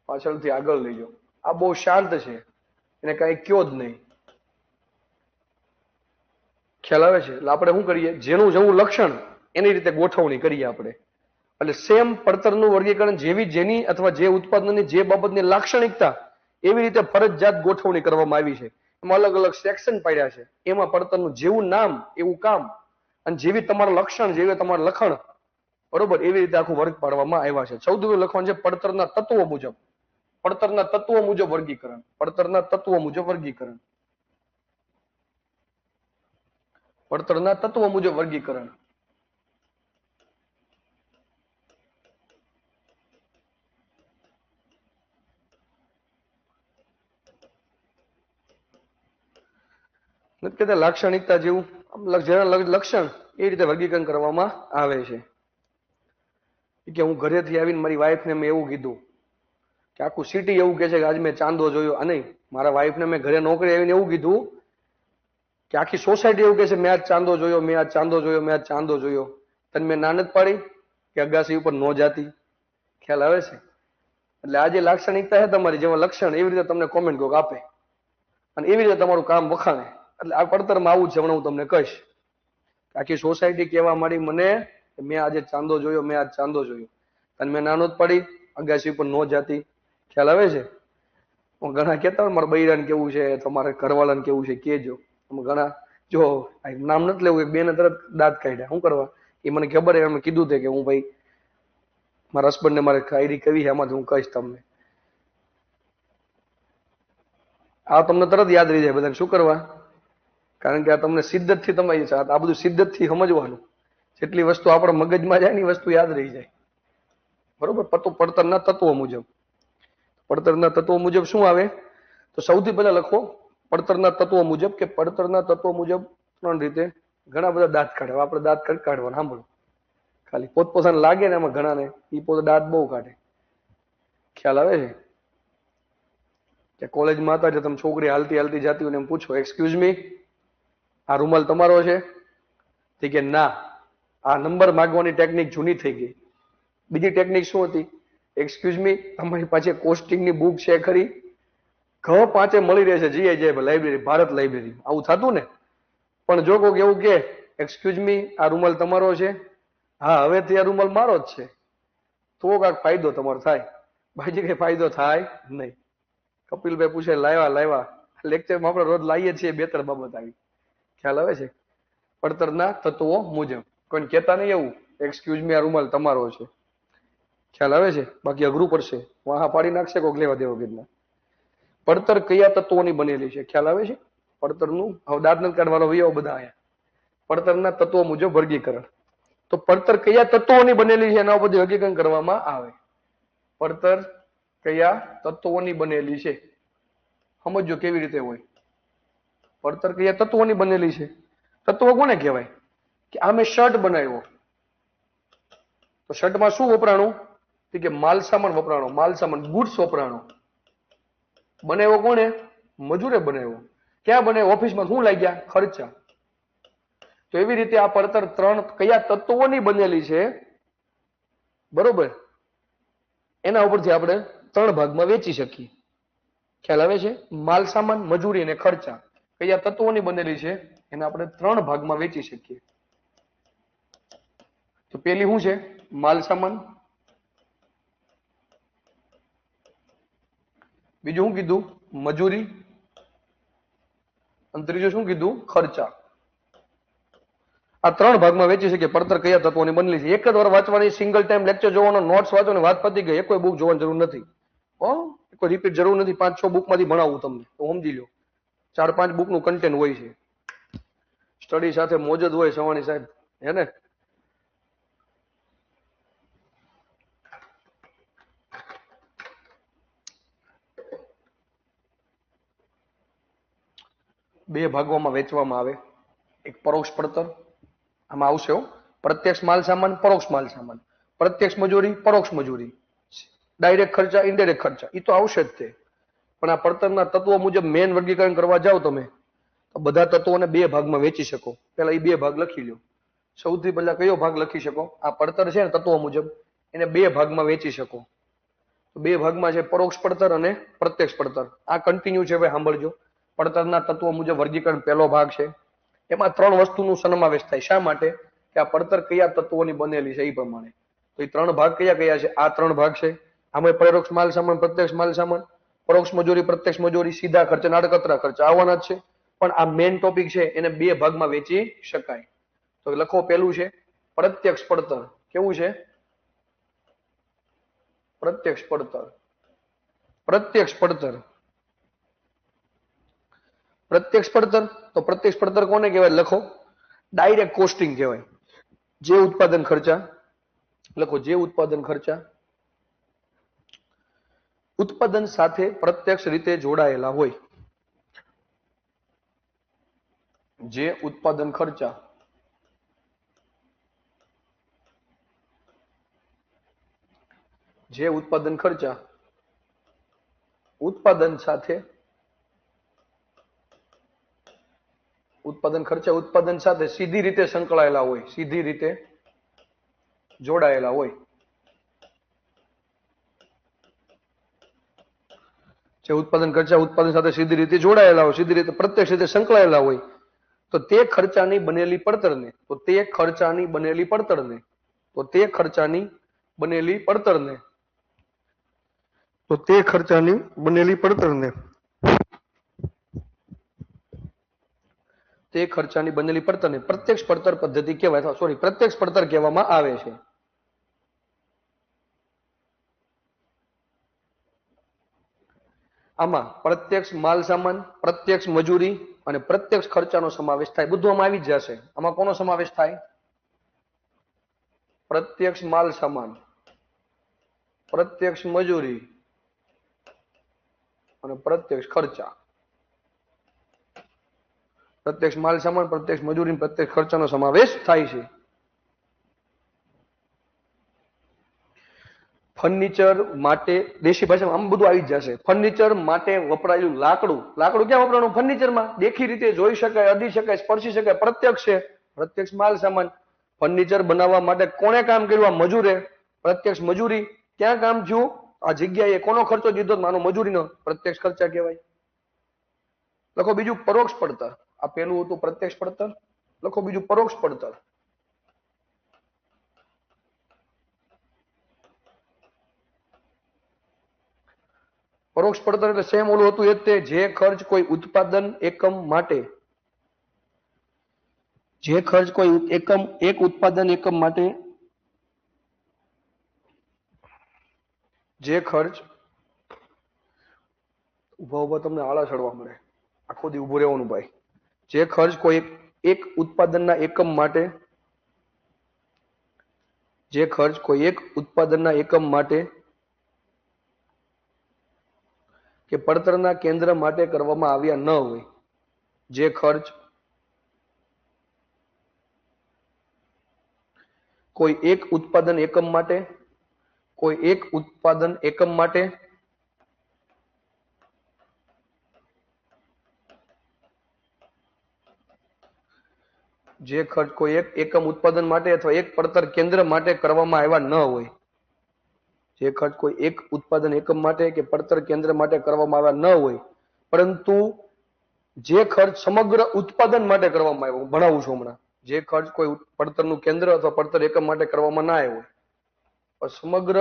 S1: પાછળથી આગળ લઈ લો. આ બહુ શાંત છે, એને કઈ કયો જ નહીં. ખ્યાલ આવે છે? એટલે આપણે શું કરીએ? જેનું જેવું લક્ષણ એની રીતે ગોઠવણી કરીએ આપણે. એટલે સેમ પડતરનું વર્ગીકરણ જેવી જેની અથવા જે ઉત્પાદનની જે બાબતની લાક્ષણિકતા, એવી રીતે ફરજિયાત ગોઠવણી કરવામાં આવી છે. એમાં અલગ અલગ સેક્શન પાડ્યા છે. એમાં પડતરનું જેવું નામ એવું કામ, અને જેવી તમારું લક્ષણ, જેવી તમારું લખણ, બરોબર, એવી રીતે આખું વર્ગ પાડવામાં આવ્યા છે. સૌથી પહેલું લખવાનું છે પડતરના તત્વો મુજબ. પડતરના તત્વો મુજબ વર્ગીકરણ. પડતરના તત્વો મુજબ વર્ગીકરણ. પડતરના તત્વો મુજબ વર્ગીકરણ. નથી કહેતા લાક્ષણિકતા જેવું લક્ષણ એ રીતે વર્ગીકરણ કરવામાં આવે છે. કે હું ઘરેથી આવીને મારી વાઈફને મેં એવું કીધું કે આખું સિટી એવું કહે છે કે આજ મેં ચાંદો જોયો. નહીં, મારા વાઈફને મેં ઘરે નોકરી આવીને એવું કીધું કે આખી સોસાયટી એવું કહે છે મેં આજ ચાંદો જોયો, મેં આજ ચાંદો જોયો, મેં આજ ચાંદો જોયો. તને મેં ના નથી પાડી કે અગાસી ઉપર ન જાતી. ખ્યાલ આવે છે? એટલે આ જે લાક્ષણિકતા છે તમારી, જેમાં લક્ષણ, એવી રીતે તમને કોમેન્ટ કોક આપે અને એવી રીતે તમારું કામ વખાણે. એટલે આ પડતરમાં આવું છે. હમણાં હું તમને કહીશ. આખી સોસાયટી કહેવા માંડી મને કે મેં આજે ચાંદો જોયો, મેં આજ ચાંદો જોયો. તને મેં નાનો જ પડી અગાસી ઉપર ન જાતી. ખ્યાલ આવે છે? ઘણા કહેતા હોય મારા બૈરાને કેવું છે, તમારે ઘરવાળાને કેવું છે, કેજો. ઘણા જો નામ નથી લેવું, એક બેને તરત દાંત કાઢ્યા. શું કરવા? એ મને ખબર એમને કીધું છે કે હું ભાઈ મારા હસબન્ડને મારે કાયરી કવી છે, એમાંથી હું કહીશ તમને. આ તમને તરત યાદ રહી જાય બધાને. શું કરવા? કારણ કે આ તમને સિદ્ધત થી તમારી આ બધું સિદ્ધત થી સમજવાનું. જેટલી વસ્તુ આપણા મગજમાં જાય ને એ વસ્તુ યાદ રહી જાય. બરોબર? પડતરના તત્વો મુજબ. પડતરના તત્વો મુજબ શું આવે? તો સૌથી પહેલા લખો પડતરના તત્વો મુજબ, કે પડતરના તત્વો મુજબ 3 રીતે ઘણા બધા દાંત કાઢે. આપણે દાંત કાઢવાના. સાંભળો, ખાલી પોતપોતાને લાગે ને એમાં ઘણાને એ પોતે દાંત બહુ કાઢે. ખ્યાલ આવે છે? કે કોલેજમાં હતા, તમે છોકરી હાલતી હાલતી જતી હોય ને એમ પૂછો, એક્સક્યુઝ મી, આ રૂમાલ તમારો છે? તો કે ના, આ નંબર માગવાની ટેકનિક જૂની થઈ ગઈ. બીજી ટેકનિક શું હતી? એક્સક્યુઝ મી, તમારી પાસે કોસ્ટિંગની બુક છે ખરી? ઘ પાંચે મળી રહે છે જીઆઈ જાય લાઇબ્રેરી, ભારત લાઇબ્રેરી. આવું થતું ને. પણ જો કોઈક એવું કે એક્સક્યુઝ મી, આ રૂમાલ તમારો છે? હા, હવેથી આ રૂમાલ મારો જ છે. તો કાંઈક ફાયદો તમારો થાય. બાકી કઈ ફાયદો થાય નહીં. કપિલભાઈ પૂછે લાવ્યા લેક્ચરમાં આપણે રોજ લાવીએ છીએ 2-3 બાબત આવી. ખ્યાલ આવે છે? પડતરના તત્વો મુજબ. કોઈને કહેતા નહીં એવું એક્સક્યુઝ મી, આ રૂમાલ તમારો છે. ખ્યાલ આવે છે? બાકી અઘરું પડશે, વાહા પાડી નાખશે કોક લેવા દેવા કેટલા. પડતર કયા તત્વોની બનેલી છે? ખ્યાલ આવે છે? પડતરનું હવે દાંત નથી કાઢવાનો વૈયો બધા આયા. પડતરના તત્વો મુજબ વર્ગીકરણ. તો પડતર કયા તત્વોની બનેલી છે એના ઉપર વર્ગીકરણ કરવામાં આવે. પડતર કયા તત્વોની બનેલી છે? સમજો કેવી રીતે હોય. પડતર કયા તત્વોની બનેલી છે? તત્વો કોને કહેવાય? કે આ મેં શર્ટ બનાવ્યો, તો શર્ટમાં શું વપરાણું? કે માલ સામાન વપરાણો, માલ સામાન ગુડ્સ વપરાણો. બનાવ્યો કોણે? મજૂરે બનાવ્યો. ક્યાં બનાવ્યો? ઓફિસમાં. શું લાગ્યા? ખર્ચા. તો એવી રીતે આ પડતર 3 કયા તત્વોની બનેલી છે, બરોબર, એના ઉપરથી આપણે 3 ભાગમાં વેચી શકીએ. ખ્યાલ આવે છે? માલ સામાન, મજૂરી અને ખર્ચા કયા તત્વોની બનેલી છે એને આપણે 3 ભાગમાં વેચી શકીએ. તો પેલી શું છે? માલ સામાન. બીજું શું કીધું? મજૂરી. અને ત્રીજું શું કીધું? ખર્ચા. આ 3 ભાગમાં વેચી શકીએ. પડતર કયા તત્વોની બનેલી છે. એક જ વાર વાંચવાની, સિંગલ ટાઈમ લેક્ચર જોવાનો, નોટ્સ વાંચવાની, વાત પતી ગઈ. કોઈ બુક જોવાની જરૂર નથી. કોઈ રિપીટ જરૂર નથી. 5-6 બુકમાંથી ભણાવું તમને તો સમજી લો. 4-5 બુકનું કન્ટેન્ટ હોય છે. સ્ટડી સાથે મોજ જ હોય સવાણી સાહેબ, હે ને? બે ભાગોમાં વેચવામાં આવે. એક પરોક્ષ પડતર, આમાં આવશે પ્રત્યક્ષ માલ સામાન, પરોક્ષ માલ સામાન, પ્રત્યક્ષ મજૂરી, પરોક્ષ મજૂરી, ડાયરેક્ટ ખર્ચા, ઇનડાયરેક્ટ ખર્ચા. એ તો આવશે જ તે. પણ આ પડતરના તત્વો મુજબ મેન વર્ગીકરણ કરવા જાઓ તમે તો બધા તત્વોને 2 ભાગમાં વેચી શકો. પેલા એ 2 ભાગ લખી લો. સૌથી પહેલા કયો ભાગ લખી શકો? આ પડતર છે ને તત્વો મુજબ, એને 2 ભાગમાં વેચી શકો. તો 2 ભાગમાં છે પરોક્ષ પડતર અને પ્રત્યક્ષ પડતર. આ કન્ટિન્યુ છે ભાઈ, સાંભળજો. પડતરના તત્વો મુજબ વર્ગીકરણ પહેલો ભાગ છે. એમાં 3 વસ્તુનો સમાવેશ થાય. શા માટે? કે આ પડતર કયા તત્વોની બનેલી છે એ પ્રમાણે. તો એ 3 ભાગ કયા કયા છે? આ 3 ભાગ છે. આમાં પરોક્ષ માલ સામાન, પ્રત્યક્ષ માલ સામાન, પરોક્ષ મજૂરી, પ્રત્યક્ષ મજૂરી, સીધા ખર્ચ, આડકતરા ખર્ચ આવવાના જ છે. પણ આ મેઇન ટોપિક છે, એને 2 ભાગમાં વેચી શકાય. તો લખો પેલું છે પ્રત્યક્ષ પડતર. કેવું છે? પ્રત્યક્ષ પડતર. પ્રત્યક્ષ પડતર. પ્રત્યક્ષ પડતર તો પ્રત્યક્ષ પડતર કોને કહેવાય? લખો ડાયરેક્ટ કોસ્ટિંગ કહેવાય. જે ઉત્પાદન ખર્ચા, લખો જે ઉત્પાદન ખર્ચા ઉત્પાદન સાથે પ્રત્યક્ષ રીતે જોડાયેલા હોય. જે ઉત્પાદન ખર્ચા ઉત્પાદન સાથે સીધી રીતે સંકળાયેલા હોય, સીધી રીતે જોડાયેલા હોય. જે ઉત્પાદન ખર્ચા ઉત્પાદન સાથે સીધી રીતે જોડાયેલા હોય, સીધી રીતે પ્રત્યક્ષ રીતે સંકળાયેલા હોય, તો તે ખર્ચાની બનેલી પડતરને પ્રત્યક્ષ પડતર પદ્ધતિ કહેવાય, સોરી પ્રત્યક્ષ પડતર કહેવામાં આવે છે. આમાં પ્રત્યક્ષ માલ સામાન, પ્રત્યક્ષ મજૂરી અને પ્રત્યક્ષ ખર્ચાનો સમાવેશ થાય. બધું આમાં આવી જ જશે. આમાં કોનો સમાવેશ થાય? પ્રત્યક્ષ માલ સામાન, પ્રત્યક્ષ મજૂરી અને પ્રત્યક્ષ ખર્ચા. પ્રત્યક્ષ માલ સામાન, પ્રત્યક્ષ મજૂરી, પ્રત્યક્ષ ખર્ચાનો સમાવેશ થાય છે. ફર્નિચર માટે દેશી ભાષામાં આમ બધું આવી જ જશે. ફર્નિચર માટે વપરાયેલું લાકડું, લાકડું ક્યાં વપરાવાનું? ફર્નિચરમાં. દેખી રીતે જોઈ શકાય, અડી શકાય, સ્પર્શી શકાય, પ્રત્યક્ષ છે. પ્રત્યક્ષ માલ સામાન. ફર્નિચર બનાવવા માટે કોણે કામ કર્યું? આ મજૂરે. પ્રત્યક્ષ મજૂરી. ક્યાં કામ થયું? આ જગ્યાએ. કોનો ખર્ચો દીધો? માનો મજૂરીનો. પ્રત્યક્ષ ખર્ચા કહેવાય. લખો બીજું પરોક્ષ પડતર. આ પેલું હતું પ્રત્યક્ષ પડતર. લખો બીજું પરોક્ષ પડતર. પરોક્ષ પડતર એટલે સેમ ઓલું હતું એ જ તે. જે ખર્ચ કોઈ ઉત્પાદન એકમ માટે, જે ખર્ચ કોઈ એક ઉત્પાદન એકમ માટે, જે ખર્ચ ઉભા તમને આળા ચડવા મળે, આખો દી ઉભું રહેવાનું ભાઈ. જે ખર્ચ કોઈ એક ઉત્પાદનના એકમ માટે, જે ખર્ચ કોઈ એક ઉત્પાદનના એકમ માટે કે પડતરના કેન્દ્ર માટે કરવામાં આવ્યા ન હોય, જે ખર્ચ કોઈ એક ઉત્પાદન એકમ માટે, કોઈ એક ઉત્પાદન એકમ માટે જે ખર્ચ કોઈ એક એકમ ઉત્પાદન માટે અથવા એક પડતર કેન્દ્ર માટે કરવામાં આવ્યા ન હોય, જે ખર્ચ કોઈ એક ઉત્પાદન એકમ માટે કે પડતર કેન્દ્ર માટે કરવામાં આવ્યા ન હોય, પરંતુ જે ખર્ચ સમગ્ર ઉત્પાદન માટે કરવામાં આવ્યો, હું ભણાવું છું હમણાં, જે ખર્ચ કોઈ પડતરનું કેન્દ્ર અથવા પડતર એકમ માટે કરવામાં ના આવ્યો, સમગ્ર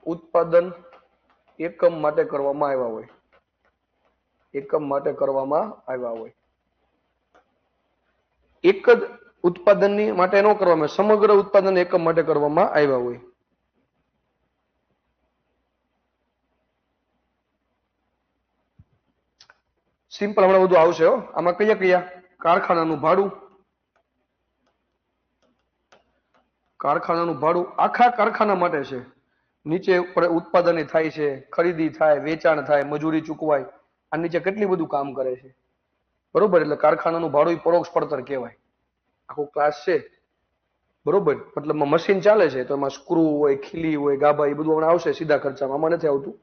S1: ઉત્પાદન એકમ માટે કરવામાં આવ્યા હોય, એકમ માટે કરવામાં આવ્યા હોય, એક જ ઉત્પાદનની માટે ન કરવામાં, સમગ્ર ઉત્પાદન એકમ માટે કરવામાં આવ્યા હોય. સિમ્પલ હમણાં બધું આવશે હો. આમાં કયા કયા? કારખાનાનું ભાડું, કારખાનાનું ભાડું આખા કારખાના માટે છે. નીચે ઉત્પાદન થાય છે, ખરીદી થાય, વેચાણ થાય, મજૂરી ચૂકવાય, આ નીચે કેટલી બધું કામ કરે છે, બરોબર. એટલે કારખાનાનું ભાડું પરોક્ષ પડતર કહેવાય. આખો ક્લાસ છે, બરોબર. મતલબ મશીન ચાલે છે તો એમાં સ્ક્રૂ હોય, ખીલી હોય, ગાભા, એ બધું આવશે સીધા ખર્ચામાં, આમાં નથી આવતું,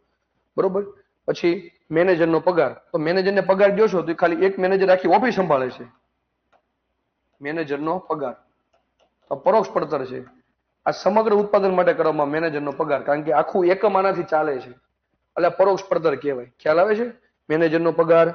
S1: બરોબર. પછી મેનેજરનો પગાર, તો મેનેજરને પગાર દો છો તો ખાલી એક મેનેજર આખી ઓફિસ સંભાળે છે, મેનેજરનો પગાર પરોક્ષ પડતર છે. આ સમગ્ર ઉત્પાદન માટે કરવામાં મેનેજરનો પગાર, કારણ કે આખું એકમ આનાથી ચાલે છે, એટલે પરોક્ષ પડતર કહેવાય. ખ્યાલ આવે છે? મેનેજરનો પગાર,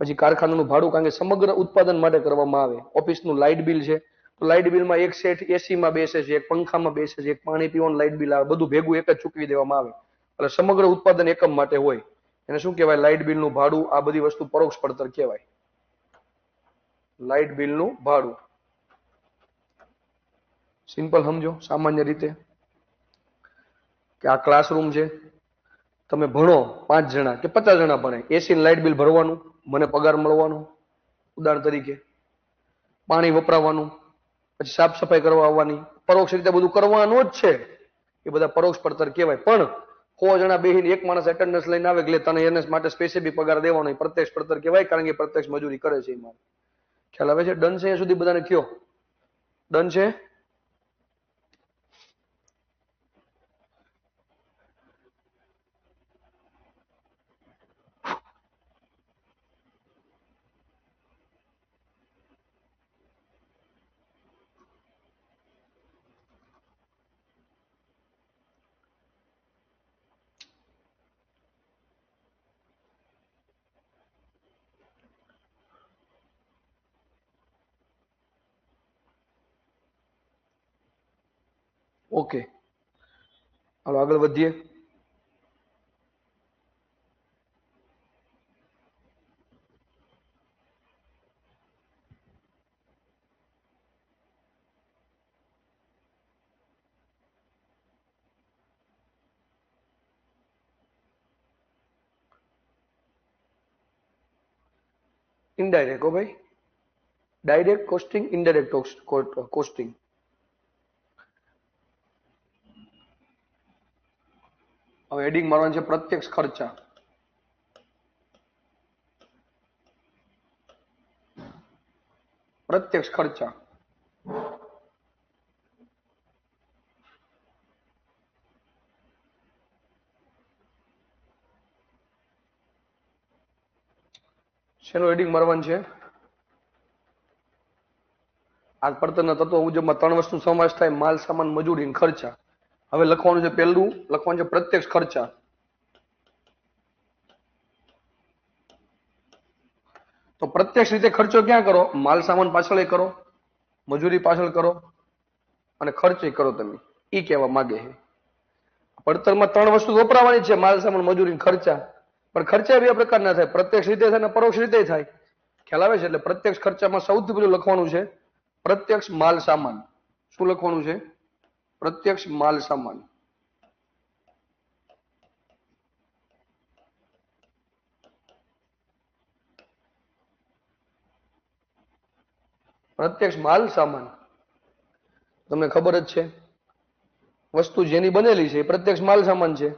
S1: પછી કારખાનાનું ભાડું, કારણ કે સમગ્ર ઉત્પાદન માટે કરવામાં આવે. ઓફિસનું લાઇટ બિલ છે તો લાઇટ બિલમાં એક સેટ એસીમાં બેસે છે, એક પંખામાં બેસે છે, એક પાણી પીવાનું લાઇટ બિલ આવે, બધું ભેગું એક જ ચૂકવી દેવામાં આવે. એટલે સમગ્ર ઉત્પાદન એકમ માટે હોય, એને શું કહેવાય? લાઇટ બિલનું ભાડું. આ બધી વસ્તુ પરોક્ષ પડતર કહેવાય. લાઇટ બિલનું ભાડું. સિમ્પલ સમજો સામાન્ય રીતે કે આ ક્લાસરૂમ છે, તમે ભણો 5 જણા કે 50 જણા ભણે, એસી લાઇટ બિલ ભરવાનું, મને પગાર મળવાનો ઉદાહરણ તરીકે, પાણી વપરાવાનું, પછી સાફ સફાઈ કરવા આવવાની, પરોક્ષ રીતે બધું કરવાનું જ છે, એ બધા પરોક્ષ પડતર કહેવાય. પણ 100 જણા બેહીને એક માણસ એટેન્ડન્સ લઈને આવે એટલે તને એને માટે સ્પેસિફિક પગાર દેવાનો, એ પ્રત્યક્ષ પડતર કહેવાય, કારણ કે પ્રત્યક્ષ મજૂરી કરે છે એમાં. ખ્યાલ આવે છે? ડન છે અહીંયા સુધી બધાને? કયો ડન છે? ઓકે, હાલો આગળ વધીએ. ઇનડાયરેક્ટ, હો ભાઈ, ડાયરેક્ટ કોસ્ટિંગ, ઇનડાયરેક્ટ કોસ્ટિંગ. હવે હેડિંગ મારવાનું છે પ્રત્યક્ષ ખર્ચા. પ્રત્યક્ષ ખર્ચા. શેનું હેડિંગ મારવાનું છે? આ પડતરના તત્વો મુજબમાં 3 વસ્તુ સમાવેશ થાય: માલ, સામાન, મજૂરી અને ખર્ચા. હવે લખવાનું છે, પહેલું લખવાનું છે પ્રત્યક્ષ ખર્ચા. તો પ્રત્યક્ષ રીતે ખર્ચો ક્યાં કરો? માલ સામાન પાછળ કરો, મજૂરી પાછળ કરો અને ખર્ચ કરો તમે. ઈ કહેવા માંગે છે. પડતરમાં 3 વસ્તુ વપરાવાની છે: માલ સામાન, મજૂરી, ખર્ચા. પણ ખર્ચા બે પ્રકારના થાય, પ્રત્યક્ષ રીતે થાય અને પરોક્ષ રીતે થાય. ખ્યાલ આવે છે? એટલે પ્રત્યક્ષ ખર્ચામાં સૌથી પહેલું લખવાનું છે પ્રત્યક્ષ માલ સામાન. શું લખવાનું છે? પ્રત્યક્ષ માલ સામાન. પ્રત્યક્ષ માલ સામાન તમને ખબર જ છે, વસ્તુ જેની બનેલી છે એ પ્રત્યક્ષ માલ સામાન છે.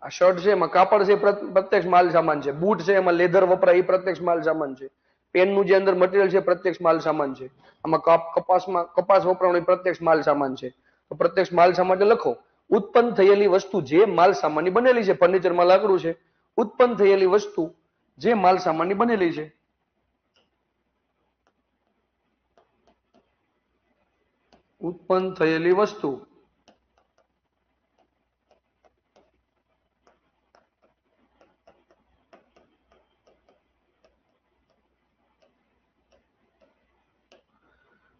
S1: આ શર્ટ છે એમાં કાપડ છે, પ્રત્યક્ષ માલ સામાન છે. બૂટ છે એમાં લેધર વપરાય, એ પ્રત્યક્ષ માલ સામાન છે. પેનનું જે અંદર મટીરિયલ છે પ્રત્યક્ષ માલ સામાન છે. આમાં કપાસ વપરાવાનો એ પ્રત્યક્ષ માલ સામાન છે. તો પ્રત્યક્ષ માલ સામાન એટલે લખો ઉત્પન્ન થયેલી વસ્તુ જે માલ સામાનની બનેલી છે. ફર્નિચરમાં લાકડું છે, ઉત્પન્ન થયેલી વસ્તુ જે માલ સામાનની બનેલી છે. ઉત્પન્ન થયેલી વસ્તુ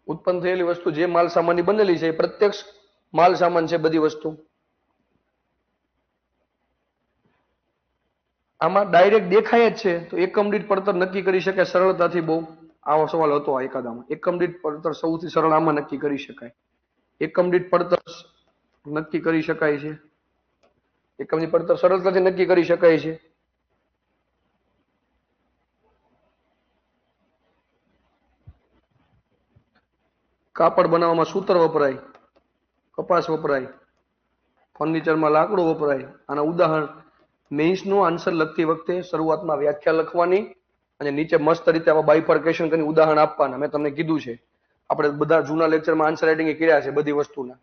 S1: ઉત્પન્ન થયેલી વસ્તુ જે માલ સામાનની બનેલી છે એ પ્રત્યક્ષ માલ સામાન છે. બધી વસ્તુ આમાં ડાયરેક્ટ દેખાય જ છે. તો એકમ દીઠ પડતર નક્કી કરી શકાય સરળતાથી. બહુ આવો સવાલ હતો આ એકાદામાં. એકમ દીઠ પડતર સૌથી સરળ આમાં નક્કી કરી શકાય. એકમ દીઠ પડતર નક્કી કરી શકાય છે. એકમ દીઠ પડતર સરળતાથી નક્કી કરી શકાય છે. કાપડ બનાવવામાં સૂતર વપરાય, કપાસ વપરાય, ફર્નિચરમાં લાકડું વપરાય. આના ઉદાહરણ મેઇન્સનો આન્સર લખતી વખતે શરૂઆતમાં વ્યાખ્યા લખવાની અને નીચે મસ્ત રીતે આવા બાયફર્કેશન કરીને ઉદાહરણ આપવાના. મેં તમને કીધું છે, આપણે બધા જૂના લેક્ચરમાં આન્સર રાઇટિંગ કર્યા છે બધી વસ્તુના,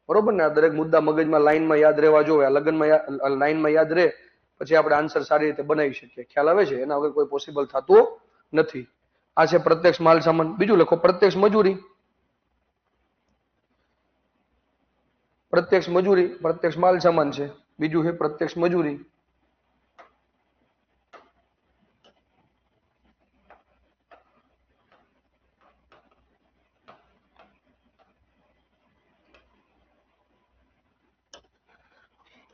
S1: બરોબર ને? આ દરેક મુદ્દા મગજમાં લાઈનમાં યાદ રહેવા જોઈએ. આ લગનમાં લાઈનમાં યાદ રહે પછી આપણે આન્સર સારી રીતે બનાવી શકીએ. ખ્યાલ આવે છે? એના વગર કોઈ પોસિબલ થતું નથી. આ છે પ્રત્યક્ષ માલ સામાન. બીજું લખો પ્રત્યક્ષ મજૂરી. પ્રત્યક્ષ મજૂરી પ્રત્યક્ષ માલ સામાન છે. બીજું છે પ્રત્યક્ષ મજૂરી.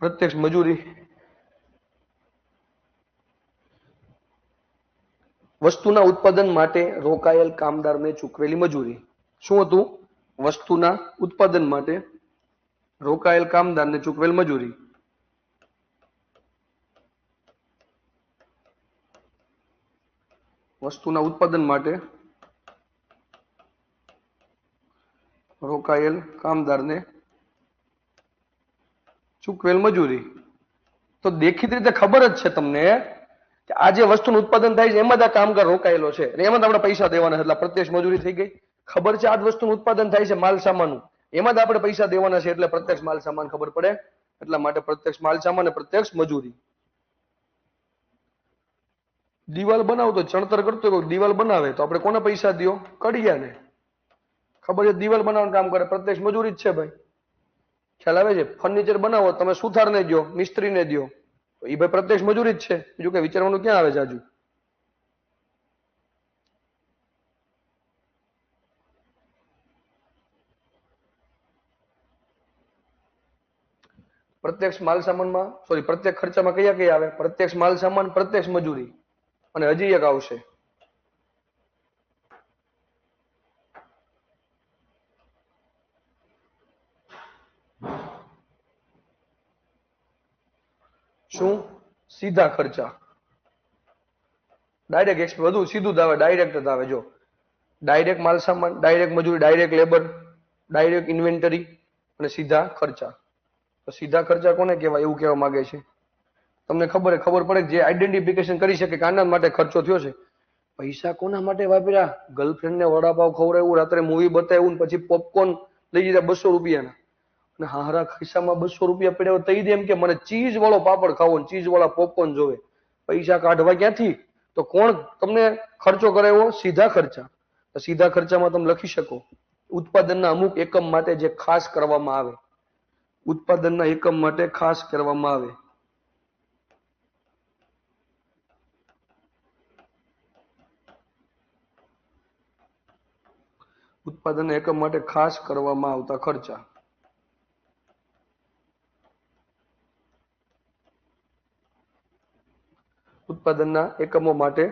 S1: પ્રત્યક્ષ મજૂરી વસ્તુના ઉત્પાદન માટે રોકાયેલ કામદારને ચૂકવેલી મજૂરી. શું હતું? વસ્તુના ઉત્પાદન માટે રોકાયેલ કામદારને ચૂકવેલ મજૂરી. વસ્તુના ઉત્પાદન માટે રોકાયેલ કામદારને ચૂકવેલ મજૂરી. તો દેખીતી રીતે ખબર જ છે તમને કે આ જે વસ્તુનું ઉત્પાદન થાય છે એમાં જ આ કામગાર રોકાયેલો છે અને એમાં જ આપણે પૈસા દેવાના છે, એટલે પ્રત્યક્ષ મજૂરી થઈ ગઈ. ખબર છે આ જ વસ્તુનું ઉત્પાદન થાય છે માલ સામાનનું, એમાં જ આપણે પૈસા દેવાના છે એટલે પ્રત્યક્ષ માલ સામાન ખબર પડે, એટલા માટે પ્રત્યક્ષ માલ સામાન અને પ્રત્યક્ષ મજૂરી. દિવાલ બનાવતો ચણતર કરતો હોય, દિવાલ બનાવે તો આપણે કોને પૈસા દો? કડિયાને. ખબર છે દિવાલ બનાવવાનું કામ કરે, પ્રત્યક્ષ મજૂરી જ છે ભાઈ. ખ્યાલ આવે છે? ફર્નિચર બનાવો તમે સુથારને દો, મિસ્ત્રીને દો, એ ભાઈ પ્રત્યક્ષ મજૂરી જ છે. બીજું કઈ વિચારવાનું ક્યાં આવે છે? આજુ પ્રત્યક્ષ માલ સામાનમાં સોરી પ્રત્યક્ષ ખર્ચામાં કયા કયા આવે? પ્રત્યક્ષ માલ સામાન, પ્રત્યક્ષ મજૂરી અને હજી એક આવશે શું? સીધા ખર્ચા. ડાયરેક્ટ વધુ સીધું જ આવે, ડાયરેક્ટ જ આવે. જો ડાયરેક્ટ માલ સામાન, ડાયરેક્ટ મજૂરી, ડાયરેક્ટ લેબર, ડાયરેક્ટ ઇન્વેન્ટરી અને સીધા ખર્ચા. તો સીધા ખર્ચા કોને કહેવાય એવું કહેવા માંગે છે? તમને ખબર પડે જે આઈડેન્ટિફિકેશન કરી શકે કે આના માટે ખર્ચો થયો છે. પૈસા કોના માટે વાપર્યા? ગર્લફ્રેન્ડને વડાપાવ ખવડાવ્યું, રાત્રે મૂવી બતાવ્યું, પછી પોપકોર્ન લઈ લીધા 200 રૂપિયાના, અને હારા ખિસ્સામાં 200 રૂપિયા પડ્યા તઈ દે એમ કે મને ચીઝ વાળો પાપડ ખાવો, ચીઝ વાળા પોપકોર્ન જોવે. પૈસા કાઢવા ક્યાંથી? તો કોણ તમને ખર્ચો કરાવ્યો? સીધા ખર્ચા. તો સીધા ખર્ચામાં તમે લખી શકો ઉત્પાદનના અમુક એકમ માટે જે ખાસ કરવામાં આવે, ઉત્પાદનના એકમ માટે ખાસ કરવામાં આવે. ઉત્પાદનના એકમ માટે ખાસ કરવામાં આવતા ખર્ચા. ઉત્પાદનના એકમો માટે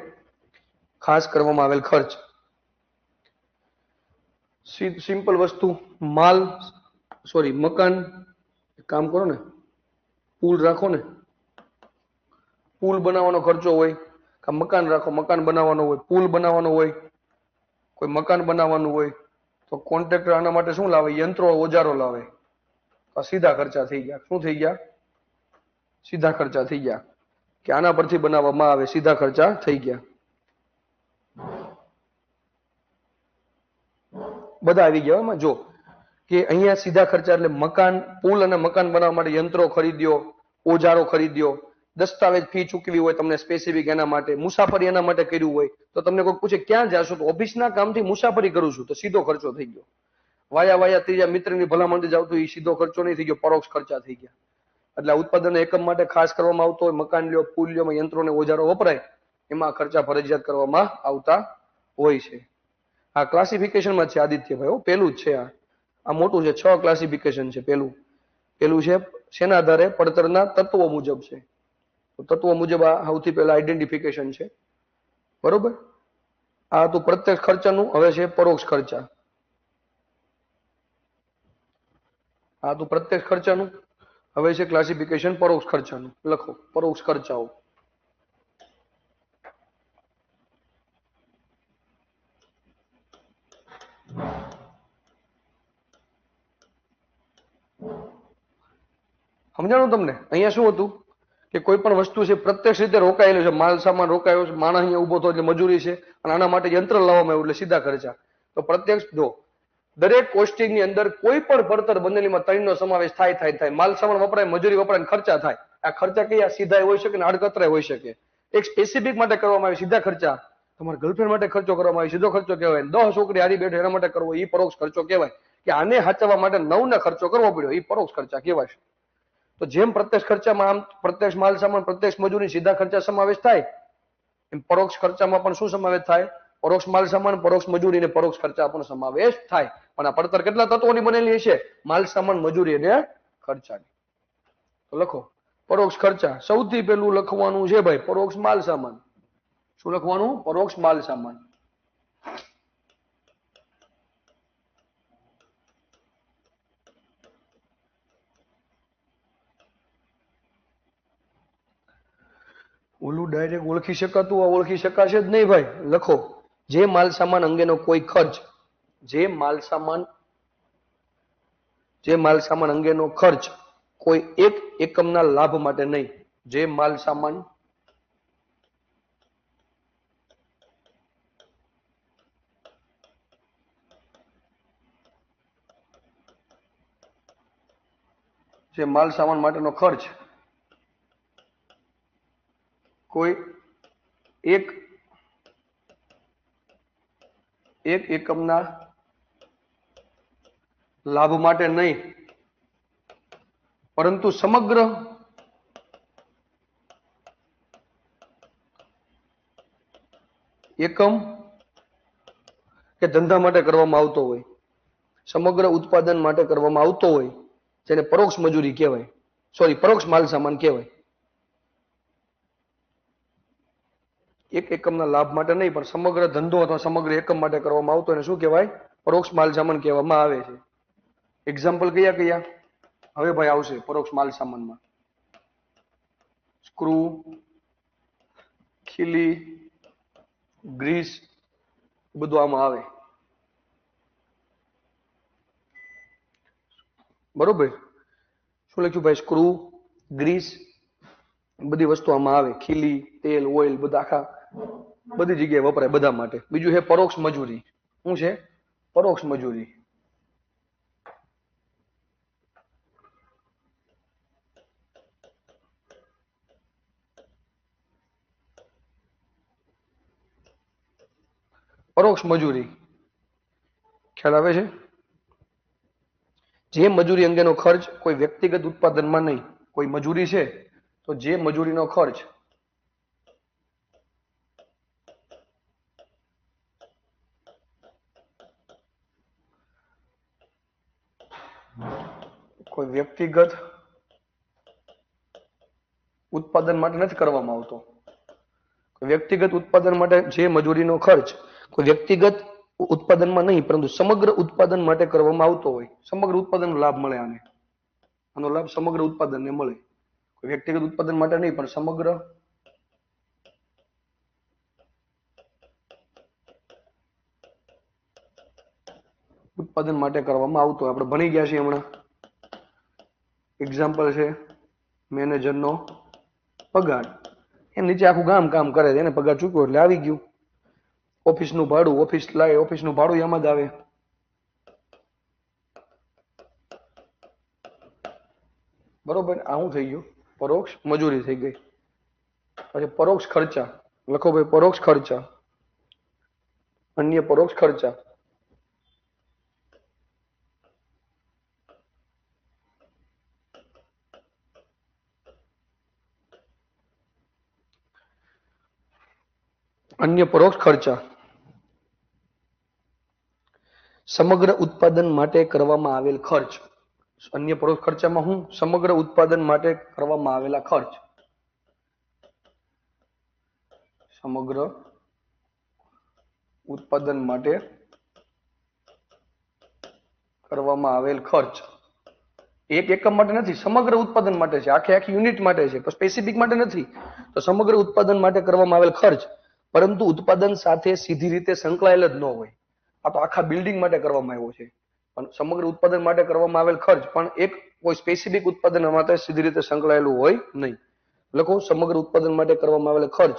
S1: ખાસ કરવામાં આવેલ ખર્ચ. સિમ્પલ વસ્તુ, માલ સોરી મકાન, કામ કરો ને પુલ રાખો ને, પુલ બનાવવાનો ખર્ચો હોય, કે મકાન રાખો, મકાન બનાવવાનો હોય, પુલ બનાવવાનો હોય, કોઈ મકાન બનાવવાનું હોય, તો કોન્ટ્રાક્ટર આના માટે શું લાવે? યંત્રો ઓજારો લાવે. આ સીધા ખર્ચા થઈ ગયા. શું થઈ ગયા? સીધા ખર્ચા થઈ ગયા, કે આના પરથી બનાવવામાં આવે, સીધા ખર્ચા થઈ ગયા. બધા આવી ગયા એમાં. જો કે અહીંયા સીધા ખર્ચા એટલે મકાન, પુલ અને મકાન બનાવવા માટે યંત્રો ખરીદ્યો, ઓજારો ખરીદ્યો, દસ્તાવેજ ફી ચૂકવી હોય તમને સ્પેસિફિક એના માટે, મુસાફરી એના માટે કર્યું હોય, તો તમને કોઈ પૂછે ક્યાં જાશો? તો ઓફિસના કામથી મુસાફરી કરું છું, તો સીધો ખર્ચો થઈ ગયો. વાયા ત્રીજા મિત્રની ભલામણથી જાવ તો એ સીધો ખર્ચો નહીં થઈ ગયો, પરોક્ષ ખર્ચા થઈ ગયા. એટલે ઉત્પાદન એકમ માટે ખાસ કરવામાં આવતો હોય, મકાન લ્યો, પુલ લ્યો, યંત્રો ને ઓજારો વપરાય, એમાં ખર્ચા ફરજિયાત કરવામાં આવતા હોય છે. આ ક્લાસિફિકેશનમાં છે આદિત્યભાઈ, પેલું જ છે આ મોટું છે. 6 ક્લાસિફિકેશન છે. પેલું છે શેના આધારે? પડતરના તત્વો મુજબ છે. તો તત્વો મુજબ આ સૌથી પહેલા આઈડેન્ટિફિકેશન છે, બરોબર. આ તો પ્રત્યક્ષ ખર્ચાનું. હવે છે પરોક્ષ ખર્ચા. આ તો પ્રત્યક્ષ ખર્ચાનું. હવે છે ક્લાસિફિકેશન પરોક્ષ ખર્ચાનું. લખો પરોક્ષ ખર્ચાઓ. સમજાણું તમને? અહીંયા શું હતું કે કોઈ પણ વસ્તુ છે પ્રત્યક્ષ રીતે રોકાયેલું છે, માલ સામાન રોકાયો છે, માણસ અહીંયા ઉભો થયો એટલે મજૂરી છે, અને આના માટે યંત્ર લાવવામાં આવ્યું એટલે સીધા ખર્ચા. તો પ્રત્યક્ષ જો દરેક કોસ્ટિંગ ની અંદર કોઈ પણ પડતર બંનેલીમાં 3 નો સમાવેશ થાય. માલ સામાન વપરાય, મજૂરી વપરાય, ખર્ચા થાય. આ ખર્ચા કયા? સીધા હોઈ શકે ને આડકતરા હોઈ શકે. એક સ્પેસિફિક માટે કરવામાં આવે સીધા ખર્ચા. તમારા ગર્લફ્રેન્ડ માટે ખર્ચો કરવામાં આવે સીધો ખર્ચો કહેવાય. 10 છોકરી હારી બેઠો એના માટે કરવો એ પરોક્ષ ખર્ચો કહેવાય. કે આને સાચવવા માટે 9 ને ખર્ચો કરવો પડ્યો એ પરોક્ષ ખર્ચા કહેવાય. તો જેમ પ્રત્યક્ષ ખર્ચામાં આમ પ્રત્યક્ષ માલ સામાન, પ્રત્યક્ષ મજૂરી, સીધા ખર્ચા સમાવેશ થાય, એમ પરોક્ષ ખર્ચામાં પણ શું સમાવેશ થાય? પરોક્ષ માલ સામાન, પરોક્ષ મજૂરી અને પરોક્ષ ખર્ચા પણ સમાવેશ થાય. પણ આ પડતર કેટલા તત્વોની બનેલી હશે? માલ સામાન, મજૂરી અને ખર્ચાની. તો લખો પરોક્ષ ખર્ચા. સૌથી પહેલું લખવાનું છે ભાઈ પરોક્ષ માલ સામાન. શું લખવાનું? પરોક્ષ માલ સામાન. ઓલું ડાયરેક્ટ ઓળખી શકાતું આ ઓળખી શકાશે જ નહીં ભાઈ. લખો જે માલ સામાન અંગેનો કોઈ ખર્ચ, જે માલ સામાન અંગેનો ખર્ચ કોઈ એક એકમના લાભ માટે નહીં. જે માલ સામાન માટેનો ખર્ચ કોઈ એક એકમના લાભ માટે નહીં, પરંતુ સમગ્ર એકમ કે ધંધા માટે કરવામાં આવતો હોય, સમગ્ર ઉત્પાદન માટે કરવામાં આવતો હોય, જેને પરોક્ષ મજૂરી કહેવાય, પરોક્ષ માલ સામાન કહેવાય. એક એકમના લાભ માટે નહીં પણ સમગ્ર ધંધો અથવા સમગ્ર એકમ માટે કરવામાં આવતો એને શું કહેવાય? પરોક્ષ માલ સામાન કહેવામાં આવે છે. એક્ઝામ્પલ કયા કયા હવે ભાઈ આવશે પરોક્ષ માલ સામાનમાં? સ્ક્રૂ, ખીલી, ગ્રીસ, બધું આમાં આવે. બરોબર. શું લખ્યું ભાઈ? સ્ક્રૂ, ગ્રીસ, બધી વસ્તુ આમાં આવે. ખીલી, તેલ, ઓઇલ બધા આખા બધી જગ્યાએ વપરાય બધા માટે. બીજું છે પરોક્ષ મજૂરી. શું છે? પરોક્ષ મજૂરી. પરોક્ષ મજૂરી ખ્યાલ આવે છે? જે મજૂરી અંગેનો ખર્ચ કોઈ વ્યક્તિગત ઉત્પાદનમાં નહીં. કોઈ મજૂરી છે તો જે મજૂરીનો ખર્ચ કોઈ વ્યક્તિગત ઉત્પાદન માટે નથી કરવામાં આવતો. વ્યક્તિગત ઉત્પાદન માટે જે મજૂરીનો ખર્ચ કોઈ વ્યક્તિગત ઉત્પાદનમાં નહીં પરંતુ સમગ્ર ઉત્પાદન માટે કરવામાં આવતો હોય. સમગ્ર ઉત્પાદનનો લાભ મળે આને. આનો લાભ સમગ્ર ઉત્પાદનને મળે. કોઈ વ્યક્તિગત ઉત્પાદન માટે નહીં પણ સમગ્ર ઉત્પાદન માટે કરવામાં આવતો હોય. આપણે ભણી ગયા છીએ હમણાં. એક્ઝામ્પલ છે મેનેજરનો પગાર. એ નીચે આખું ગામ કામ કરે છે, એને પગાર ચૂક્યો એટલે આવી ગયું. ઓફિસનું ભાડું, ઓફિસનું ભાડું એમાં જ આવે. બરોબર. આ શું થઈ ગયું? પરોક્ષ મજૂરી થઈ ગઈ. પછી પરોક્ષ ખર્ચા લખો ભાઈ. પરોક્ષ ખર્ચા, અન્ય પરોક્ષ ખર્ચા. અન્ય પરોક્ષ ખર્ચા સમગ્ર ઉત્પાદન માટે કરવામાં આવેલ ખર્ચ. અન્ય પરોક્ષ ખર્ચામાં હું? સમગ્ર ઉત્પાદન માટે કરવામાં આવેલા ખર્ચ. સમગ્ર ઉત્પાદન માટે કરવામાં આવેલ ખર્ચ. એક એકમ માટે નથી, સમગ્ર ઉત્પાદન માટે છે. આખી યુનિટ માટે છે, સ્પેસિફિક માટે નથી. તો સમગ્ર ઉત્પાદન માટે કરવામાં આવેલ ખર્ચ, પરંતુ ઉત્પાદન સાથે સીધી રીતે સંકળાયેલ જ ન હોય. આ તો આખા બિલ્ડિંગ માટે કરવામાં આવ્યો છે. પણ સમગ્ર ઉત્પાદન માટે કરવામાં આવેલ ખર્ચ પણ એક કોઈ સ્પેસિફિક ઉત્પાદન માટે સીધી રીતે સંકળાયેલું હોય નહીં. લખો સમગ્ર ઉત્પાદન માટે કરવામાં આવેલ ખર્ચ,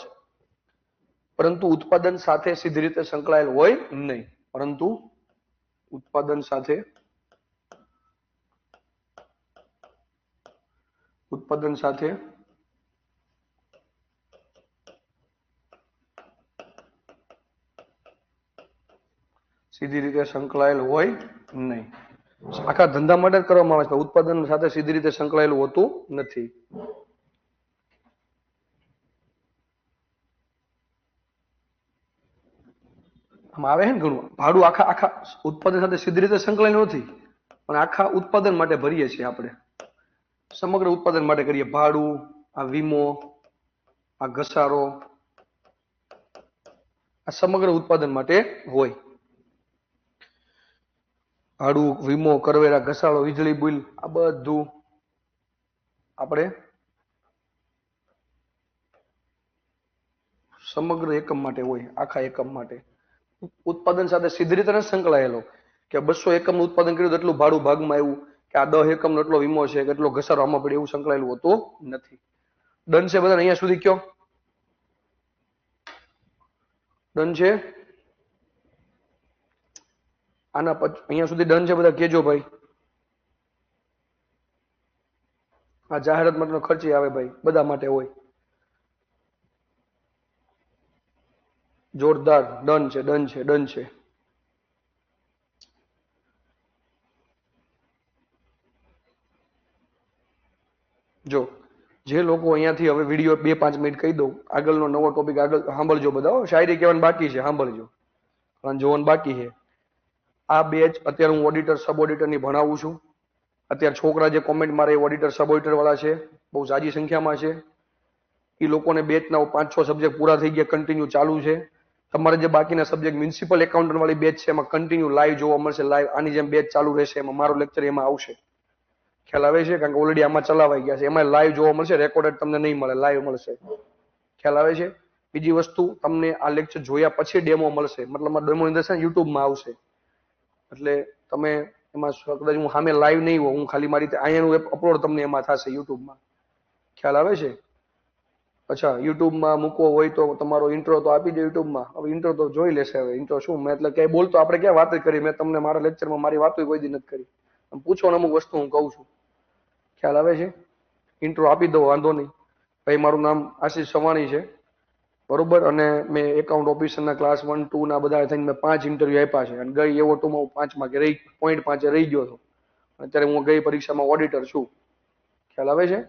S1: પરંતુ ઉત્પાદન સાથે સીધી રીતે સંકળાયેલ હોય નહીં. પરંતુ ઉત્પાદન સાથે સીધી રીતે સંકળાયેલ હોય નહીં. આખા ધંધા માટે જ કરવામાં આવે છે, ઉત્પાદન સાથે સીધી રીતે સંકળાયેલું હોતું નથી. આમાં આવે છે ને ઘણું. ભાડું આખા ઉત્પાદન સાથે સીધી રીતે સંકળાયેલું નથી, પણ આખા ઉત્પાદન માટે ભરીએ છીએ આપણે. સમગ્ર ઉત્પાદન માટે કરીએ. ભાડું, આ વીમો, આ ઘસારો, આ સમગ્ર ઉત્પાદન માટે હોય. ભાડું, વીમો, કરવેરા, ઘસાડો, વીજળી બિલ આ બધું આપણે સમગ્ર એકમ માટે હોય, આખા એકમ માટે. ઉત્પાદન સાથે સીધી રીતે નથી સંકળાયેલો કે 200 એકમનું ઉત્પાદન કર્યું તો એટલું ભાડું ભાગમાં આવ્યું કે આ 10 એકમનો એટલો વીમો છે કે એટલો ઘસારો આમાં પડે, એવું સંકળાયેલું હોતું નથી. ડન છે બધા અહીંયા સુધી? કયો ડન છે? આના અહીંયા સુધી ડન છે બધા? કેજો ભાઈ. આ જાહેરાત માટેનો ખર્ચી આવે ભાઈ, બધા માટે હોય. જોરદાર, ડન છે, ડન છે, ડન છે. જો જે લોકો અહીંયાથી હવે વિડીયો 2-5 મિનિટ કહી દઉં, આગળનો નવો ટોપિક આગળ સાંભળજો બધા. શાયરી કહેવાનું બાકી છે, સાંભળજો, કારણ જોવાનું બાકી છે. આ બેચ અત્યારે હું ઓડિટર સબ ઓડિટરની ભણાવું છું. અત્યારે છોકરા જે કોમેન્ટ મારે એ ઓડિટર સબ ઓડિટર વાળા છે, બહુ જાજી સંખ્યામાં છે. એ લોકોને બેચના 5-6 સબ્જેક્ટ પૂરા થઈ ગયા, કન્ટિન્યુ ચાલુ છે. તમારે જે બાકીના સબ્જેક્ટ મ્યુનિસિપલ એકાઉન્ટન્ટ વાળી બેચ છે એમાં કન્ટિન્યુ લાઈવ જોવા મળશે. લાઈવ આની જેમ બેચ ચાલુ રહેશે, એમાં મારો લેક્ચર એમાં આવશે. ખ્યાલ આવે છે? કારણ કે ઓલરેડી આમાં ચલાવાઈ ગયા છે. એમાં લાઈવ જોવા મળશે, રેકોર્ડેડ તમને નહીં મળે, લાઈવ મળશે. ખ્યાલ આવે છે? બીજી વસ્તુ, તમને આ લેક્ચર જોયા પછી ડેમો મળશે, મતલબ ડેમો યુટ્યુબમાં આવશે. એટલે તમે એમાં કદાચ હું સામે લાઈવ નહીં હોઉં, હું ખાલી મારી રીતે અહીંયાનું અપલોડ તમને એમાં થશે યુટ્યુબમાં. ખ્યાલ આવે છે? અચ્છા, યુટ્યુબમાં મૂકવો હોય તો તમારો ઇન્ટ્રો તો આપી દો યુટ્યુબમાં. હવે ઇન્ટ્રો તો જોઈ લેશે. હવે ઇન્ટ્રો શું, મેં એટલે ક્યાંય બોલતો આપણે ક્યાં વાત કરી? મેં તમને મારા લેક્ચરમાં મારી વાતો કોઈ દી નથી કરી. પૂછો ને અમુક વસ્તુ હું કહું છું. ખ્યાલ આવે છે? ઇન્ટ્રો આપી દો, વાંધો નહીં. ભાઈ મારું નામ આશીષ સવાણી છે, બરોબર. અને મેં એકાઉન્ટ ઓફિસરના ક્લાસ 1, 2 ના બધા થઈને મેં 5 ઇન્ટરવ્યુ આપ્યા છે. અને ગઈ એવો ટુમાં હું 5 કે 0.5 રહી ગયો હતો. અત્યારે હું ગઈ પરીક્ષામાં ઓડિટર છું. ખ્યાલ આવે છે?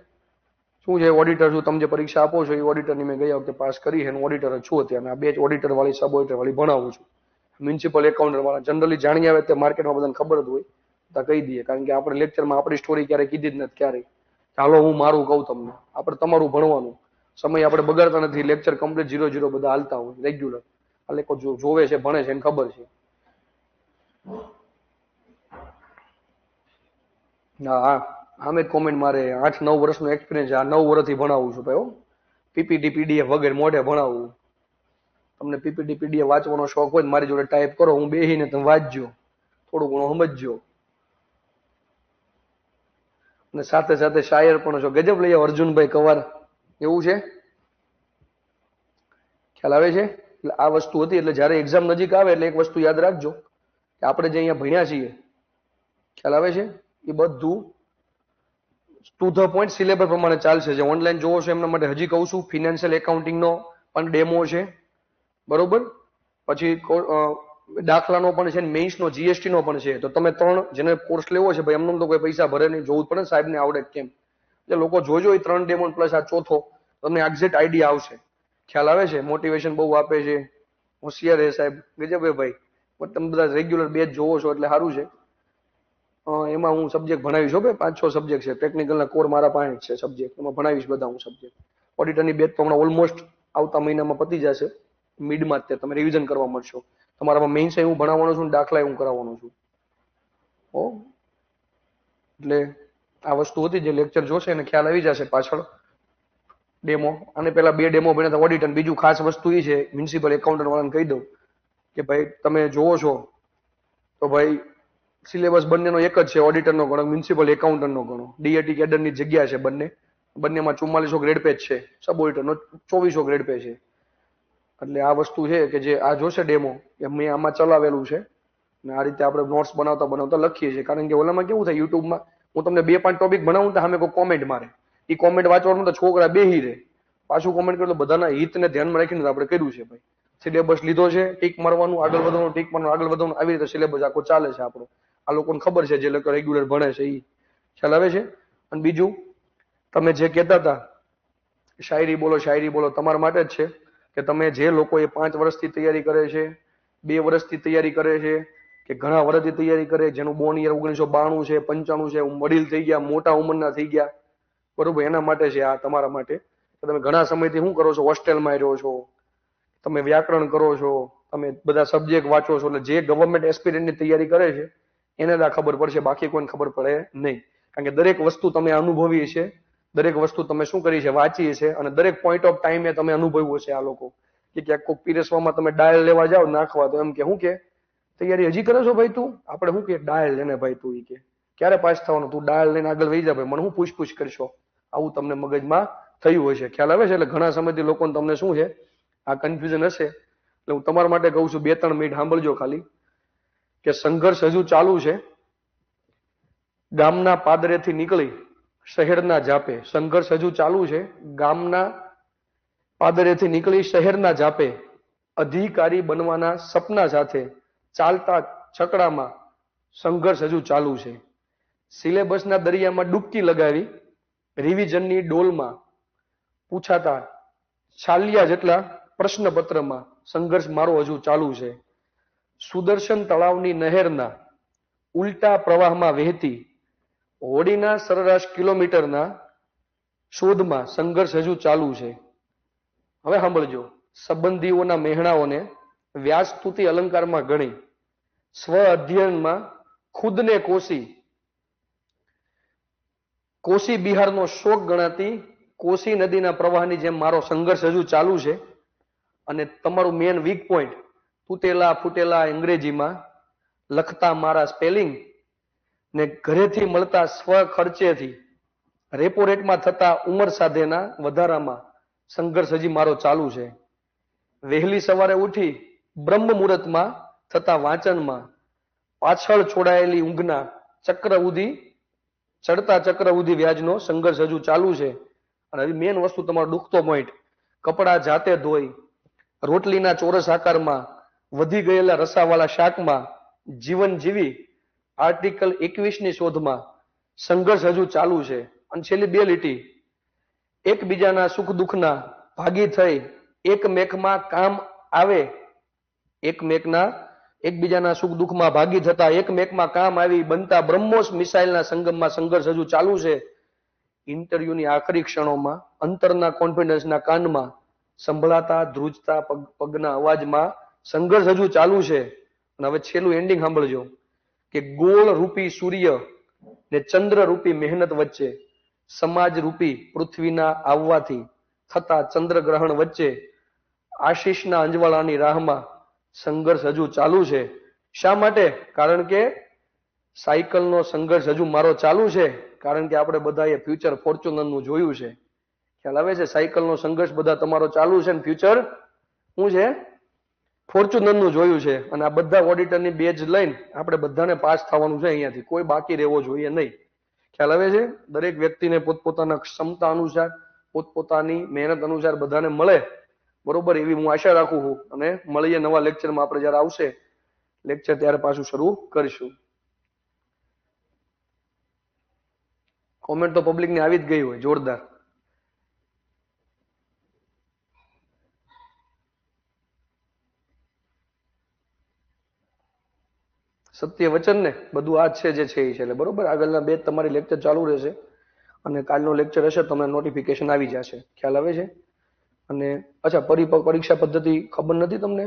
S1: શું છે ઓડિટર છું? તમે જે પરીક્ષા આપો છો એ ઓડિટરની મેં ગયા વખતે પાસ કરી છે, ઓડિટર છું અત્યારે. આ બેચ ઓડિટર વાળી સબ ઓડિટર વાળી ભણાવું છું. મ્યુનિસિપલ એકાઉન્ટન્ટ વાળા જનરલી જાણી આવે તે માર્કેટમાં બધાને ખબર જ હોય, તો કહી દઈએ. કારણ કે આપણે લેક્ચરમાં આપણી સ્ટોરી ક્યારેય કીધી જ નથી ક્યારેય. ચાલો હું મારું કહું તમને, આપણે તમારું ભણવાનું. સમય આપણે બગાડતા નથી, લેક્ચર કમ્પ્લીટ 0-0 બધા હાલતા હોય રેગ્યુલર. આ લોકો જોવે છે, ભણે છે, એને ખબર છે. હા, આમે કોમેન્ટ મારે 8-9 વર્ષનો એક્સપિરિયન્સ છે. આ 9 વર્ષથી ભણાવું છું ભાઈ. પીપીટી પીડીએફ વગેરે મોઢે ભણાવું. તમને પીપીટી પીડીએફ વાંચવાનો શોખ હોય મારી જોડે ટાઈપ કરો, હું બેહીને તમે વાંચજો, થોડું ઘણું સમજજો. અને સાથે સાથે શાયર પણ છો. ગજબ લઈ અર્જુનભાઈ કવાર, એવું છે? ખ્યાલ આવે છે? એટલે આ વસ્તુ હતી. એટલે જયારે એક્ઝામ નજીક આવે એટલે એક વસ્તુ યાદ રાખજો કે આપણે જે અહીંયા ભણ્યા છીએ, ખ્યાલ આવે છે, એ બધું ટુ ધ પોઈન્ટ સિલેબસ પ્રમાણે ચાલશે. જે ઓનલાઈન જોવો છો એમના માટે હજી કહું છું, ફિનાન્શિયલ એકાઉન્ટિંગનો પણ ડેમો છે, બરોબર. પછી દાખલાનો પણ છે, મેઇન્સનો જીએસટી નો પણ છે. તો તમે 3 જેને કોર્સ લેવો છે ભાઈ, એમને તો કોઈ પૈસા ભરે નહીં, જોવું પડે ને સાહેબને આવડે કેમ. એટલે લોકો જોજો એ 3 ડેમો પ્લસ આ ચોથો, તમને એક્ઝેક્ટ આઈડિયા આવશે. ખ્યાલ આવે છે? મોટિવેશન બહુ આપે છે, હોશિયાર હે સાહેબ, ગજબ હે ભાઈ. તમે બધા રેગ્યુલર બેચ જોવો છો એટલે સારું છે. એમાં હું સબ્જેક્ટ ભણાવીશ ભાઈ, 5-6 સબ્જેક્ટ છે. ટેકનિકલના કોર મારા પાસે જ છે સબ્જેક્ટ, એમાં ભણાવીશ બધા હું સબ્જેક્ટ. ઓડિટરની બેચ તો હમણાં ઓલમોસ્ટ આવતા મહિનામાં પતી જશે, મિડમાં જ તમે રિવિઝન કરવા મળશો. તમારામાં મેઇન્સ હું ભણાવવાનો છું, દાખલા હું કરાવવાનો છું. ઓ એટલે આ વસ્તુ હતી, જે લેક્ચર જોશે એને ખ્યાલ આવી જશે પાછળ. ડેમો અને પેલા 2 ડેમો ભણ્યા હતા ઓડિટર. બીજું ખાસ વસ્તુ એ છે, મ્યુનિસિપલ એકાઉન્ટન્ટ વાળાને કહી દઉં કે ભાઈ તમે જોવો છો તો ભાઈ સિલેબસ બંનેનો એક જ છે. ઓડિટરનો ગણો, મ્યુનિસિપલ એકાઉન્ટન્ટનો ગણો. ડીએટી કેડરની જગ્યા છે બંનેમાં 4400 ગ્રેડ પેજ છે. સબ ઓડિટરનો 2400 ગ્રેડ પેજ છે. એટલે આ વસ્તુ છે કે જે આ જોશે ડેમો એ મેં આમાં ચલાવેલું છે. અને આ રીતે આપણે નોટ્સ બનાવતા લખીએ છીએ. કારણ કે ઓલામાં કેવું થાય, યુટ્યુબમાં હું તમને 2-5 ટોપિક ભણાવું તો સામે કોઈ કોમેન્ટ મારે, એ કોમેન્ટ વાંચવાનું તો છોકરા બેહી રહે, પાછું કોમેન્ટ કરે. બધાના હિતને ધ્યાનમાં રાખીને આપણે કર્યું છે ભાઈ. સિલેબસ લીધો છે, ટીક મારવાનું, આગળ વધવાનું, ટીક મારવાનું, આગળ વધવાનું, આવી રીતે સિલેબસ આખો ચાલે છે આપણો. આ લોકોને ખબર છે, જે લોકો રેગ્યુલર ભણે છે એ. ખ્યાલ આવે છે? અને બીજું, તમે જે કહેતા હતા શાયરી બોલો, તમારા માટે જ છે કે તમે જે લોકો એ 5 વર્ષથી તૈયારી કરે છે, 2 વર્ષથી તૈયારી કરે છે, કે ઘણા વર્ષથી તૈયારી કરે, જેનું બોર્ન યર 1992 છે, 95 છે, વડીલ થઈ ગયા, મોટા ઉંમરના થઈ ગયા, બરોબર, એના માટે છે આ તમારા માટે. તમે ઘણા સમયથી શું કરો છો, હોસ્ટેલમાં રહ્યો છો, તમે વ્યાકરણ કરો છો, તમે બધા સબ્જેક્ટ વાંચો છો, એટલે જે ગવર્મેન્ટ એસ્પિરન્ટની તૈયારી કરે છે એને જ આ ખબર પડશે, બાકી કોઈને ખબર પડે નહીં. કારણ કે દરેક વસ્તુ તમે અનુભવી છે, દરેક વસ્તુ તમે શું કરી છે, વાંચી છે, અને દરેક પોઈન્ટ ઓફ ટાઈમે તમે અનુભવ્યું છે. આ લોકો કે ક્યાંક કોઈક પીરસવામાં તમે ડાયલ લેવા જાઓ નાખવા, તો એમ કે શું કે તૈયારી હજી કરે છો ભાઈ તું? આપણે શું કે ડાયલ લેને ભાઈ તું, ઈ કે ક્યારે પાસ થવાનું, તું ડાયલ લઈને આગળ વહી જા ભાઈ, મને હું પૂછ કરશો. આવું તમને મગજમાં થયું હશે, ખ્યાલ આવે છે? એટલે ઘણા સમયથી લોકોને તમને શું છે, આ કન્ફ્યુઝન હશે. એટલે હું તમારા માટે કહું છું, 2-3 મિનિટ સાંભળજો ખાલી, કે સંઘર્ષ હજુ ચાલુ છે. ગામના પાદરેથી નીકળી શહેરના જાપે, સંઘર્ષ હજુ ચાલુ છે. ગામના પાદરેથી નીકળી શહેરના જાપે, અધિકારી બનવાના સપના સાથે ચાલતા છકડામાં સંઘર્ષ હજુ ચાલુ છે. સિલેબસના દરિયામાં ડૂબકી લગાવી રિવિઝનની ડોલમાં પૂછાતા છાલિયા જેટલા પ્રશ્નપત્રમાં સંઘર્ષ મારો હજુ ચાલુ છે. સુદર્શન તળાવની નહેરના ઉલટા પ્રવાહમાં વહેતી હોડીના સરેરાશ કિલોમીટરના શોધમાં સંઘર્ષ હજુ ચાલુ છે. હવે સાંભળજો, સંબંધીઓના મહેણાઓને વ્યાસસ્તુતિ અલંકારમાં ગણી સ્વ અધ્યયનમાં ખુદને કોશી બિહારનો શોક ગણાતી કોશી નદીના પ્રવાહની જેમ મારો સંઘર્ષ હજુ ચાલુ છે. અને તમારું મેન વીક પોઈન્ટ, તૂટેલા ફૂટેલા અંગ્રેજીમાં લખતા મારા સ્પેલિંગ ને ઘરેથી મળતા સ્વ ખર્ચેથી રેપો રેટમાં થતા ઉંમર સાથેના વધારામાં સંઘર્ષ હજી મારો ચાલુ છે. વહેલી સવારે ઉઠી બ્રહ્મ મુહૂર્તમાં થતા વાંચનમાં પાછળ છોડાયેલી ઊંઘના ચક્ર ઉધી ચડતા ચક્ર ઉધી વ્યાજનો સંઘર્ષ હજુ ચાલુ છે. અને હજી મેન વસ્તુ, તમારો દુખતો પોઈન્ટ, કપડા જાતે ધોઈ રોટલીના ચોરસ આકારમાં વધી ગયેલા રસાવાળા શાકમાં જીવન જીવી આર્ટિકલ 21ની શોધમાં સંઘર્ષ હજુ ચાલુ છે. અને છેલ્લી 2 લીટી, એકબીજાના સુખ દુઃખના ભાગી થઈ એકમેકમાં કામ આવે, એકબીજાના સુખ દુઃખમાં ભાગી થતા એકમેકમાં કામ આવી બનતા બ્રહ્મોસ મિસાઇલના સંગમમાં સંઘર્ષ હજુ ચાલુ છે. ઇન્ટરવ્યુની આખરી ક્ષણોમાં અંતરના કોન્ફિડન્સના કાનમાં સંભળાતા ધ્રુજતા પગના અવાજમાં સંઘર્ષ હજુ ચાલુ છે. અને હવે છેલ્લું એન્ડિંગ સાંભળજો, કે ગોળ રૂપી સૂર્ય ને ચંદ્ર રૂપી મહેનત વચ્ચે, સમાજ રૂપી પૃથ્વીના આવવાથી થતા ચંદ્રગ્રહણ વચ્ચે આશીષના અંજવાળાની રાહમાં સંઘર્ષ હજુ ચાલુ છે. શા માટે? કારણ કે સાયકલનો સંઘર્ષ હજુ મારો ચાલુ છે. કારણ કે આપણે બધાએ ફ્યુચર ફોર્ચ્યુનરનું જોયું છે. ખ્યાલ આવે છે? સાયકલનો સંઘર્ષ બધા તમારો ચાલુ છે, ને ફ્યુચર શું છે? ફોર્ચ્યુનરનું જોયું છે. અને આ બધા ઓડિટરની બેજ લઈને આપણે બધાને પાસ થવાનું છે. અહીંયાથી કોઈ બાકી રહેવો જોઈએ નહીં. ખ્યાલ આવે છે? દરેક વ્યક્તિને પોતપોતાના ક્ષમતા અનુસાર, પોતપોતાની મહેનત અનુસાર બધાને મળે, બરોબર, એવી હું આશા રાખું છું. અને મળીએ નવા લેક્ચરમાં. આપણે જયારે આવશે લેક્ચર ત્યારે પાછું શરૂ કરીશું. કોમેન્ટ તો પબ્લિકની આવી જ ગઈ હોય જોરદાર. સત્ય વચન ને બધું આ છે જે છે એ છે. એટલે બરોબર, આગળના 2 તમારી લેક્ચર ચાલુ રહેશે અને કાલનો લેક્ચર હશે તમને નોટિફિકેશન આવી જશે. ખ્યાલ આવે છે? અને અચ્છા, પરીક્ષા પદ્ધતિ ખબર નથી તમને?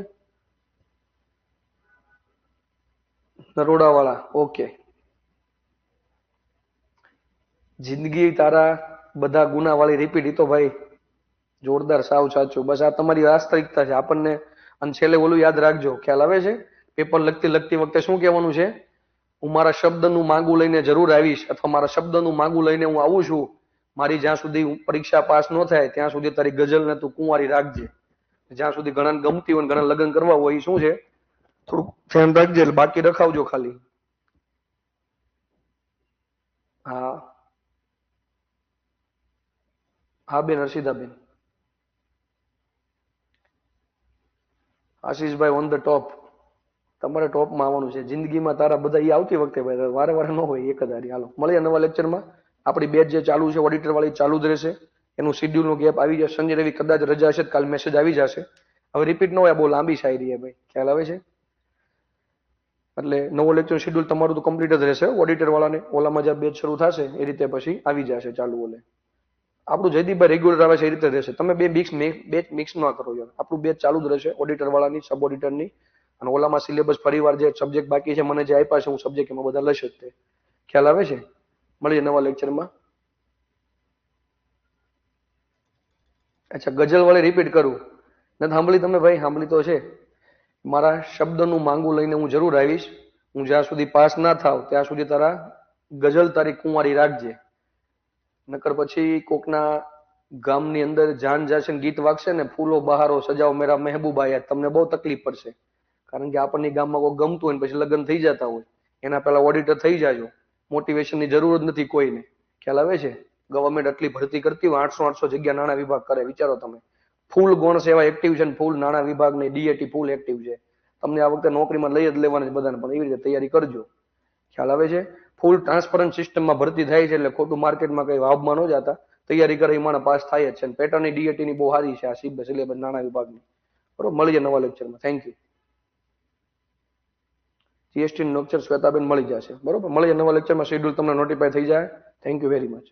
S1: નરોડા વાળા, ઓકે. જિંદગી તારા બધા ગુના વાળી રિપીટ, ઈ તો ભાઈ જોરદાર, સાવ સાચું. બસ આ તમારી વાસ્તવિકતા છે આપણને. અને છેલ્લે ઓલું યાદ રાખજો, ખ્યાલ આવે છે? પેપર લખતી વખતે શું કહેવાનું છે? હું મારા શબ્દનું માંગુ લઈને જરૂર આવીશ, અથવા મારા શબ્દનું માંગુ લઈને હું આવું છું. મારી જ્યાં સુધી પરીક્ષા પાસ ન થાય ત્યાં સુધી તારી ગઝલને તું કુંવારી રાખજે. જ્યાં સુધી ઘણા ગમતી હોય, ઘણા લગ્ન કરવા હોય, શું છે થોડુંક ધ્યાન રાખજે. બાકી રખાવજો ખાલી. હા હા બેન, હર્ષિતાબેન. આશીષભાઈ ઓન ધ ટોપ. તમારે ટોપમાં આવવાનું છે જિંદગીમાં. તારા બધા એ આવતી વખતે ભાઈ વારે વારે ન હોય, એક જ હારી. હાલો મળીએ નવા લેક્ચરમાં. આપણી બેચ જે ચાલુ છે ઓડિટર વાળી ચાલુ જ રહેશે. એનું શિડ્યુલનો ગેપ આવી જશે. શનિ રવિ કદાચ રજા હશે, કાલ મેસેજ આવી જશે. હવે રિપીટ ન હોય, બહુ લાંબી શાયરી છે ભાઈ. ખ્યાલ આવે છે? એટલે નવો લેક્ચર શિડ્યુલ તમારું તો કમ્પ્લીટ જ રહેશે. ઓડિટર વાળાને ઓલામાં જ્યાં બેચ શરૂ થશે એ રીતે પછી આવી જશે ચાલુ. ઓલે આપણું જયદીપભાઈ રેગ્યુલર આવે છે એ રીતે રહેશે. તમે બેચ મિક્સ ન કરો યાર. આપણું બેચ ચાલુ જ રહેશે ઓડિટર વાળાની, સબ ઓડિટરની. અને ઓલામાં સિલેબસ ફરીવાર જે સબ્જેક્ટ બાકી છે મને જે આપ્યા છે હું સબ્જેક્ટ એમાં બધા લઈશ જ તે. ખ્યાલ આવે છે? મળીએ નવા લેક્ચરમાં. અચ્છા, ગઝલ વાળી રિપીટ કરું. નથી સાંભળી તમે ભાઈ? સાંભળી તો છે. મારા શબ્દનું માંગુ લઈને હું જરૂર આવીશ. હું જ્યાં સુધી પાસ ના થાવ ત્યાં સુધી તારા ગઝલ તારી કુંવારી રાખજે. નકર પછી કોકના ગામની અંદર જાન જાશે ને ગીત વાગશે ને, ફૂલો બહારો સજાઓ મેરા મહેબૂબા યાર, તમને બહુ તકલીફ પડશે. કારણ કે આપણને ગામમાં કોઈ ગમતું હોય ને પછી લગ્ન થઈ જતા હોય, એના પહેલા ઓડિટર થઈ જાજો. મોટિવેશનની જરૂર જ નથી કોઈને. ખ્યાલ આવે છે? ગવર્મેન્ટ આટલી ભરતી કરતી હોય, 800 જગ્યા નાણાં વિભાગ કરે, વિચારો તમે. ફૂલ ગૌણ સેવા એક્ટિવ છે ને ફૂલ નાણાં વિભાગ ને ડીએટી ફૂલ એક્ટિવ છે. તમને આ વખતે નોકરીમાં લઈ જ લેવાની છે બધાને, પણ એવી રીતે તૈયારી કરજો. ખ્યાલ આવે છે? ફૂલ ટ્રાન્સપરન્ટ સિસ્ટમમાં ભરતી થાય છે એટલે ખોટું માર્કેટમાં કઈ વાવમાં ન જતા. તૈયારી કરે એ માણસ પાસ થાય જ છે. પેટર્ન ડીએટી ની બહુ સારી છે આ સિલેબસ નાણાં વિભાગની. બરોબર, મળીએ નવા લેક્ચરમાં. Thank you. જીએસટી નું લેક્ચર શ્વેતાબેન મળી જશે. બરોબર, મળીએ નવા લેક્ચરમાં. શેડ્યુલ તમને નોટિફાય થઈ જાય. Thank you very much.